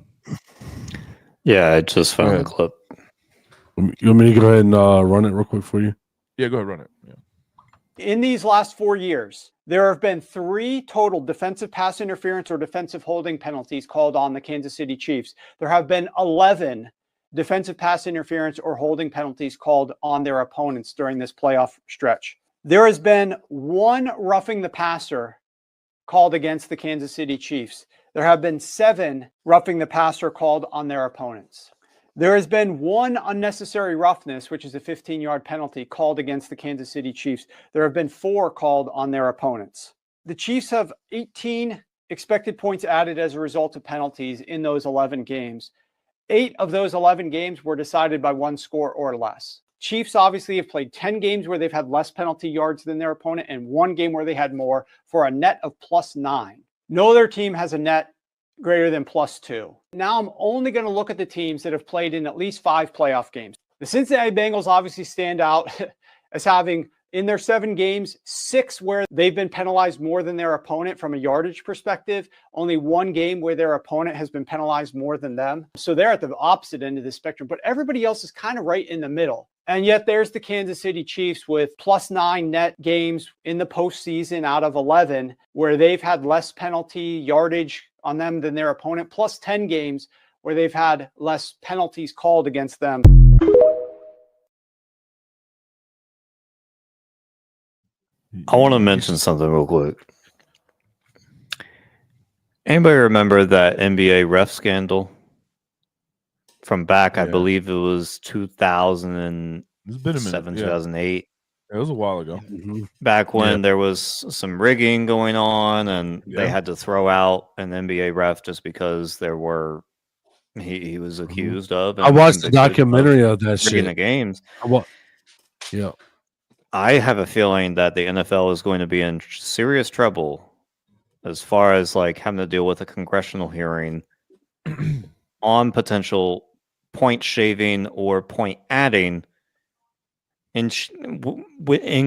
Yeah, I just found the clip. You want me to go ahead and run it real quick for you? Yeah, go ahead, run it. Yeah. In these last 4 years, there have been 3 total defensive pass interference or defensive holding penalties called on the Kansas City Chiefs. There have been 11 defensive pass interference or holding penalties called on their opponents during this playoff stretch. There has been 1 roughing the passer called against the Kansas City Chiefs. There have been 7 roughing the passer called on their opponents. There has been 1 unnecessary roughness, which is a 15-yard penalty, called against the Kansas City Chiefs. There have been 4 called on their opponents. The Chiefs have 18 expected points added as a result of penalties in those 11 games. 8 of those 11 games were decided by 1 score or less. Chiefs obviously have played 10 games where they've had less penalty yards than their opponent and 1 game where they had more, for a net of +9. No other team has a net greater than +2. Now I'm only going to look at the teams that have played in at least 5 playoff games. The Cincinnati Bengals obviously stand out as having, in their 7 games, 6 where they've been penalized more than their opponent from a yardage perspective. Only 1 game where their opponent has been penalized more than them. So they're at the opposite end of the spectrum, but everybody else is kind of right in the middle. And yet there's the Kansas City Chiefs with +9 net games in the postseason out of 11, where they've had less penalty yardage on them than their opponent, plus 10 games where they've had less penalties called against them. I want to mention something real quick. Anybody remember that NBA ref scandal from back? I believe it was 2007, 2008. It was a while ago. Back when there was some rigging going on, and they had to throw out an NBA ref just because there were he was accused of. I watched the documentary of that shit. In the games. Yeah. I have a feeling that the NFL is going to be in serious trouble as far as like having to deal with a congressional hearing on potential point shaving or point adding in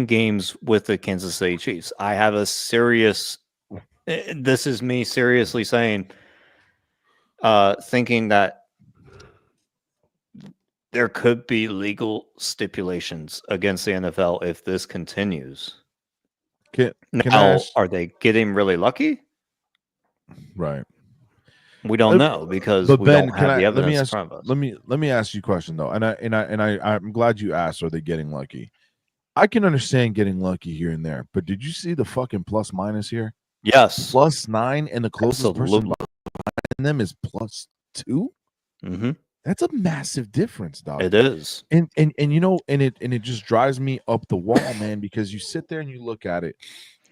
games with the Kansas City Chiefs. I have a serious, this is me seriously saying, thinking that there could be legal stipulations against the NFL if this continues. Are they getting really lucky? Right. We don't know because we don't have the evidence in front of us. Let me ask you a question though, and I'm glad you asked. Are they getting lucky? I can understand getting lucky here and there, but did you see the fucking plus minus here? Yes, +9, and the closest person behind them is +2. Mm-hmm. That's a massive difference, dog. It is, and you know, and it just drives me up the wall, man. Because you sit there and you look at it,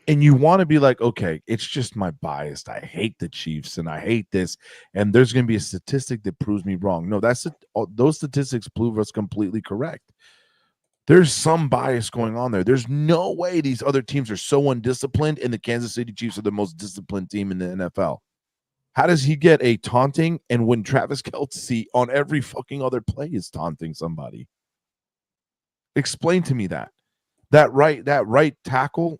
and you want to be like, okay, it's just my bias. I hate the Chiefs and I hate this. And there's going to be a statistic that proves me wrong. No, those statistics prove us completely correct. There's some bias going on there. There's no way these other teams are so undisciplined, and the Kansas City Chiefs are the most disciplined team in the NFL. How does he get a taunting, and when Travis Kelce on every fucking other play is taunting somebody? Explain to me that. That right tackle,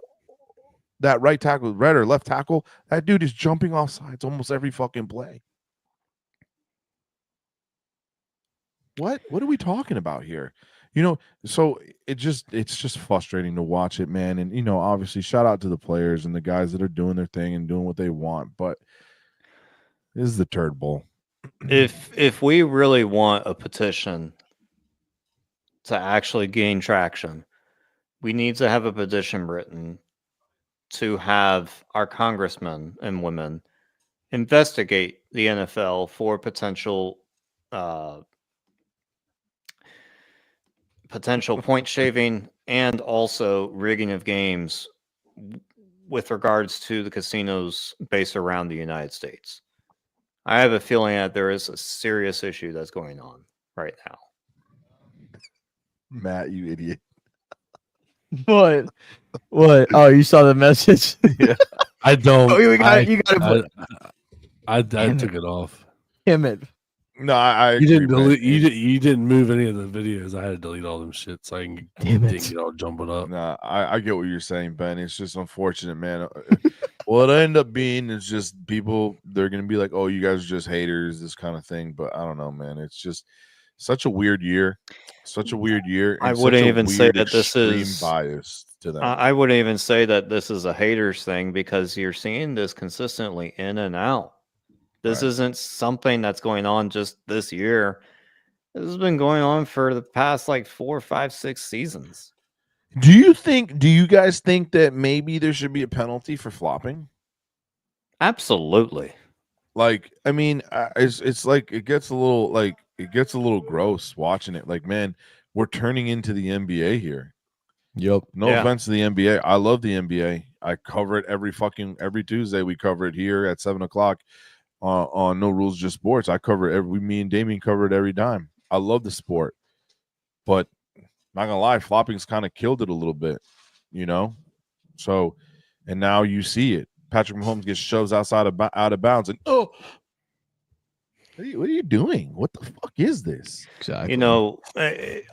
right or left tackle, that dude is jumping off sides almost every fucking play. What are we talking about here? So it's just frustrating to watch it, man. And obviously, shout out to the players and the guys that are doing their thing and doing what they want. But this is the turd bowl. If we really want a petition to actually gain traction, we need to have a petition written to have our congressmen and women investigate the NFL for potential point shaving and also rigging of games with regards to the casinos based around the United States. I have a feeling that there is a serious issue that's going on right now. Matt, you idiot. What? Oh, you saw the message? Yeah. I don't. Oh, you got it. I took it off. Damn it. No, I you didn't delete. You didn't move any of the videos. I had to delete all them shit so I can get it all jumping up. Nah, I get what you're saying, Ben. It's just unfortunate, man. What it end up being is just people. They're gonna be like, "Oh, you guys are just haters," this kind of thing. But I don't know, man. It's just such a weird year. I wouldn't even say that this is biased to them. I wouldn't even say that this is a haters thing because you're seeing this consistently in and out. This isn't something that's going on just this year. This has been going on for the past 4, 5, 6 seasons. Do you guys think that maybe there should be a penalty for flopping? Absolutely. I mean, it's like it gets a little gross watching it. Like, man, we're turning into the NBA here. Yep. No offense to the NBA. I love the NBA. I cover it every Tuesday. We cover it here at 7:00 on No Rules Just Sports. I cover it me and Damien cover it every time. I love the sport, but not gonna lie, flopping's kind of killed it a little bit, So, and now you see it. Patrick Mahomes gets shoved out of bounds, and what are you doing? What the fuck is this? Exactly.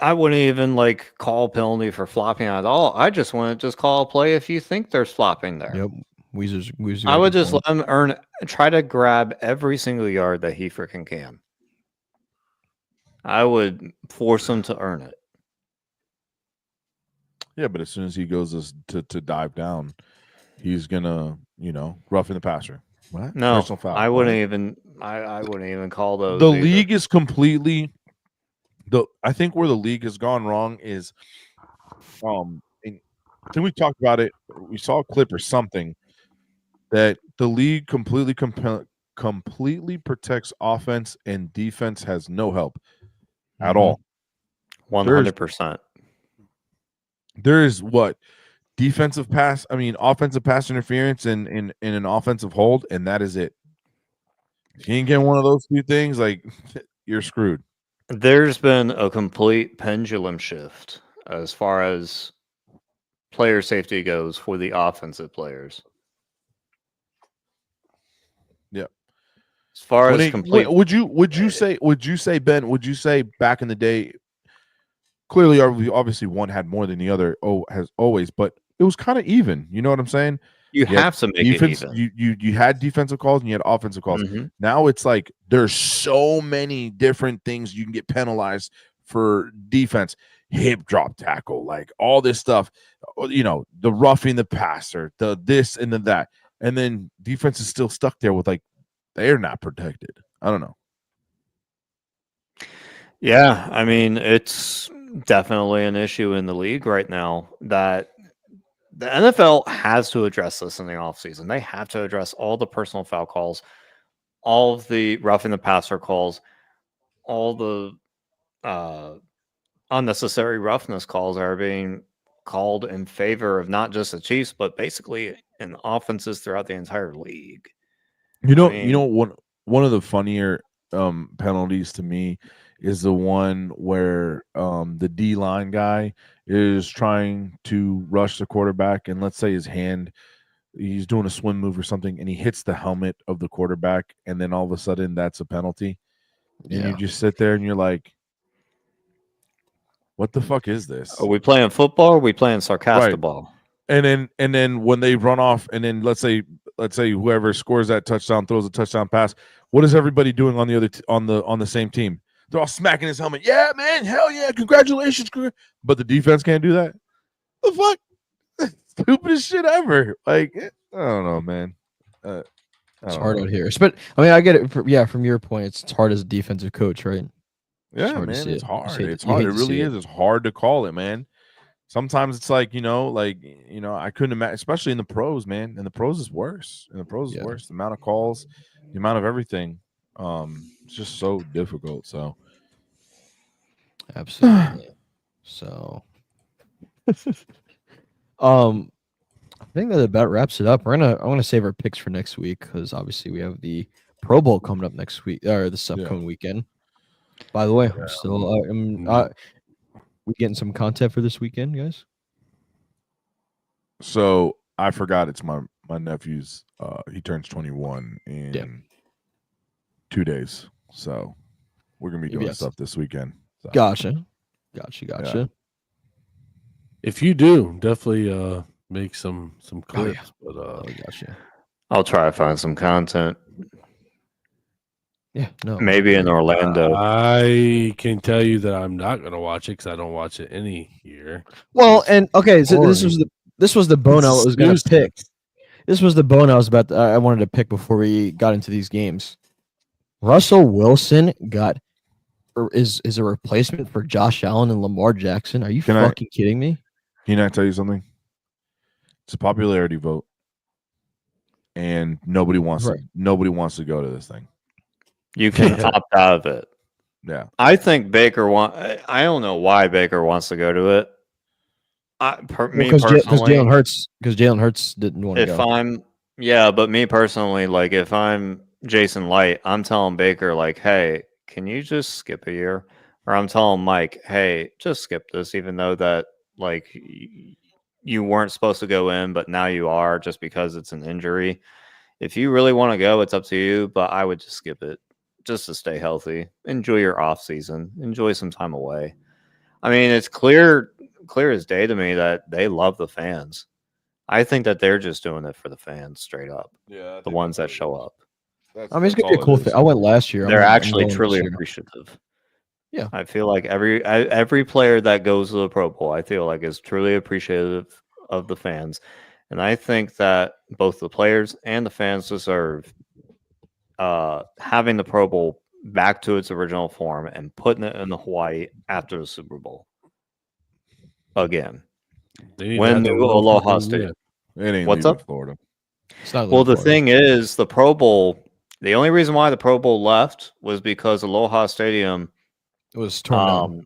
I wouldn't even call penalty for flopping at all. I just want to call a play if you think there's flopping there. Yep. Weezer's I would just let him try to grab every single yard that he freaking can. I would force him to earn it. Yeah, but as soon as he goes to dive down, he's gonna, rough in the passer. What? No, I wouldn't even. I wouldn't even call those. The league is completely. I think where the league has gone wrong is, I think we talked about it. We saw a clip or something that the league completely protects offense and defense has no help at all. 100%. There's offensive pass interference and in an offensive hold, and that is it. If you ain't getting one of those two things, you're screwed. There's been a complete pendulum shift as far as player safety goes for the offensive players. Yeah. As far as complete, would you say, Ben? Would you say back in the day? Clearly, obviously, one had more than the other. Has always, but it was kind of even. You know what I'm saying? You have to make it even. You had defensive calls and you had offensive calls. Mm-hmm. Now it's there's so many different things you can get penalized for defense. Hip drop tackle, all this stuff. The roughing the passer, the this and the that, and then defense is still stuck there with they're not protected. I don't know. Yeah, I mean, it's definitely an issue in the league right now that the NFL has to address this in the offseason. They have to address all the personal foul calls, all of the roughing the passer calls, all the unnecessary roughness calls that are being called in favor of not just the Chiefs, but basically in offenses throughout the entire league. One of the funnier penalties to me is the one where the D-line guy is trying to rush the quarterback, and let's say he's doing a swim move or something, and he hits the helmet of the quarterback, and then all of a sudden that's a penalty. And you just sit there and you're like, what the fuck is this? Are we playing football or are we playing sarcastic ball? And then when they run off, and then let's say whoever scores that touchdown throws a touchdown pass, what is everybody doing on the other on the same team? They're all smacking his helmet. Yeah, man, hell yeah, congratulations. But the defense can't do that. The fuck? Stupidest shit ever. Like, I don't know, man. It's hard out here. But I mean, I get it. From your point, it's hard as a defensive coach, right? Yeah, man, it's hard. It's hard. It really is. It's hard to call it, man. Sometimes it's like, I couldn't imagine, especially in the pros, man. And the pros is worse. The amount of calls, the amount of everything. It's just so difficult. So, absolutely. So, I think that about wraps it up. I want to save our picks for next week because obviously we have the Pro Bowl coming up next week or this upcoming weekend. By the way, I'm still we getting some content for this weekend, guys? So I forgot it's my nephew's. He turns 21 in 2 days, so we're gonna be doing stuff this weekend. So. Gotcha. Yeah. If you do, definitely make some clips. But gotcha. I'll try to find some content. Yeah, no. Maybe in Orlando. I can tell you that I'm not going to watch it because I don't watch it any year. Well, and okay, so this was the bone I was going to pick. This was the bone I wanted to pick before we got into these games. Russell Wilson is a replacement for Josh Allen and Lamar Jackson. Are you fucking kidding me? Can I tell you something? It's a popularity vote, and nobody wants to go to this thing. You can opt out of it. Yeah. I think I don't know why Baker wants to go to it. Because Jalen Hurts didn't want to go. But me personally, like if I'm Jason Light, I'm telling Baker like, hey, can you just skip a year? Or I'm telling Mike, hey, just skip this, even though that like you weren't supposed to go in, but now you are just because it's an injury. If you really want to go, it's up to you, but I would just skip it just to stay healthy. Enjoy your off season. Enjoy some time away. I mean, it's clear as day to me that they love the fans. I think that they're just doing it for the fans straight up. Yeah. The ones that show up. I mean, it's going to be a cool thing. I went last year. They're actually truly appreciative. Yeah. I feel like every player that goes to the Pro Bowl, I feel like is truly appreciative of the fans. And I think that both the players and the fans deserve having the Pro Bowl back to its original form and putting it in the Hawaii after the Super Bowl. Again. When the Aloha Stadium. What's up? Florida. Well, the thing is, the Pro Bowl, the only reason why the Pro Bowl left was because Aloha Stadium was torn down.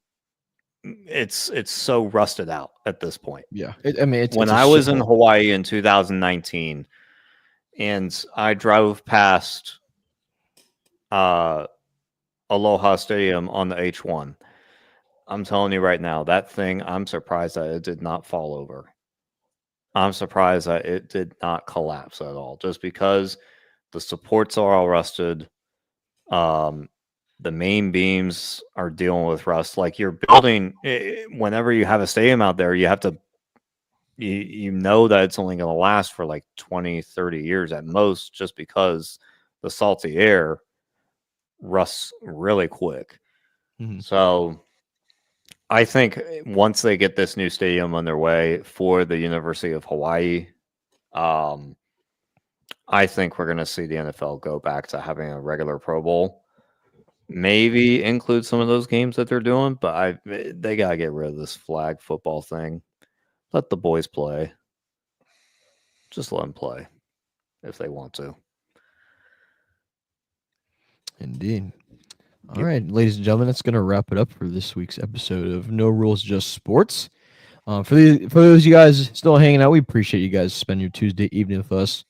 It's so rusted out at this point. Yeah. When I was in Hawaii in 2019 and I drove past Aloha Stadium on the H1, I'm telling you right now, that thing, I'm surprised that it did not fall over. I'm surprised that it did not collapse at all, just because the supports are all rusted. The main beams are dealing with rust. Like you're building, whenever you have a stadium out there, you have to, you know that it's only going to last for like 20, 30 years at most, just because the salty air rusts really quick. Mm-hmm. So I think once they get this new stadium on their way for the University of Hawaii, I think we're going to see the NFL go back to having a regular Pro Bowl. Maybe include some of those games that they're doing, but they got to get rid of this flag football thing. Let the boys play. Just let them play if they want to. Indeed. All right, ladies and gentlemen, that's going to wrap it up for this week's episode of No Rules, Just Sports. For those of you guys still hanging out, we appreciate you guys spending your Tuesday evening with us.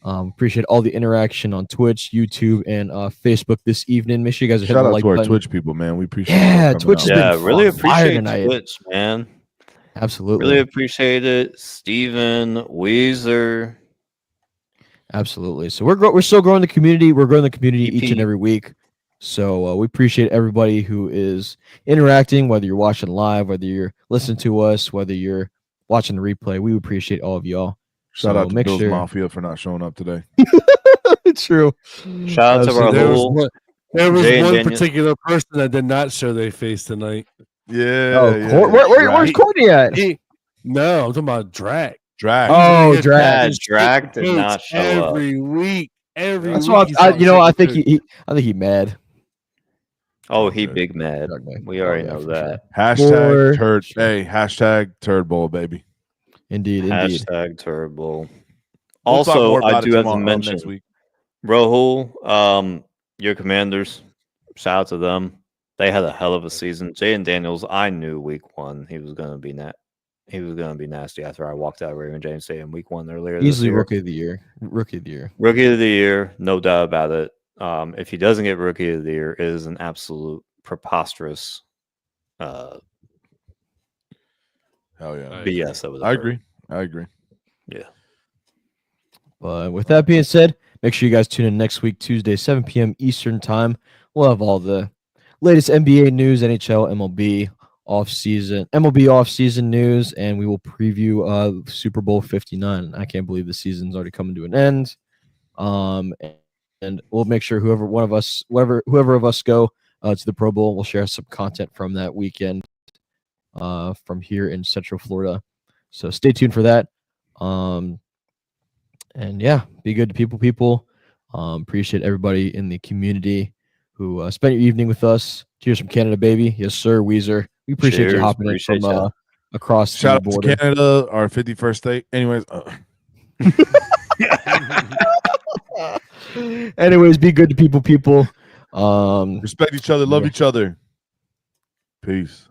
Appreciate all the interaction on Twitch, YouTube, and Facebook this evening. Make sure you guys are hitting Shout the out like to our button. Twitch people, man. We appreciate Twitch has been really on fire appreciate tonight. Twitch, man. Absolutely. Really appreciate it. Steven, Weezer. Absolutely. So we're still growing the community. We're growing the community each and every week. So we appreciate everybody who is interacting, whether you're watching live, whether you're listening to us, whether you're watching the replay. We appreciate all of y'all. Shout out to Bill's Mafia for not showing up today. True. Shout out to Rahul. There was one particular person that did not show their face tonight. Yeah. Where's Courtney at? No, I'm talking about Drac. Oh, Drac. Drac did not show up every week. That's why I think he mad. Oh, he big mad. We already know that. Hashtag turd. Hey, hashtag turd bowl, baby. Indeed. Hashtag turd bowl. We'll talk Also, more about I it do have to tomorrow, mention next week. Rahul, your Commanders. Shout out to them. They had a hell of a season. Jaden Daniels, I knew week 1 he was going to be He was going to be nasty after I walked out of Raymond James Stadium week 1 earlier. Easily Rookie of the Year. Rookie of the Year, no doubt about it. If he doesn't get Rookie of the Year, it is an absolute preposterous hell yeah. BS over I agree. Yeah. But with that being said, make sure you guys tune in next week, Tuesday, 7 p.m. Eastern Time. We'll have all the latest NBA news, NHL, MLB off-season news, and we will preview Super Bowl 59. I can't believe the season's already coming to an end. And we'll make sure whoever of us go to the Pro Bowl, we'll share some content from that weekend from here in Central Florida. So stay tuned for that. And yeah, be good to people. Appreciate everybody in the community who spent your evening with us. Cheers from Canada, baby. Yes, sir, Weezer. We appreciate you hopping in from across Shout the out border. to Canada, our 51st state. Anyways. Anyways, be good to people. Respect each other. Love each other. Peace.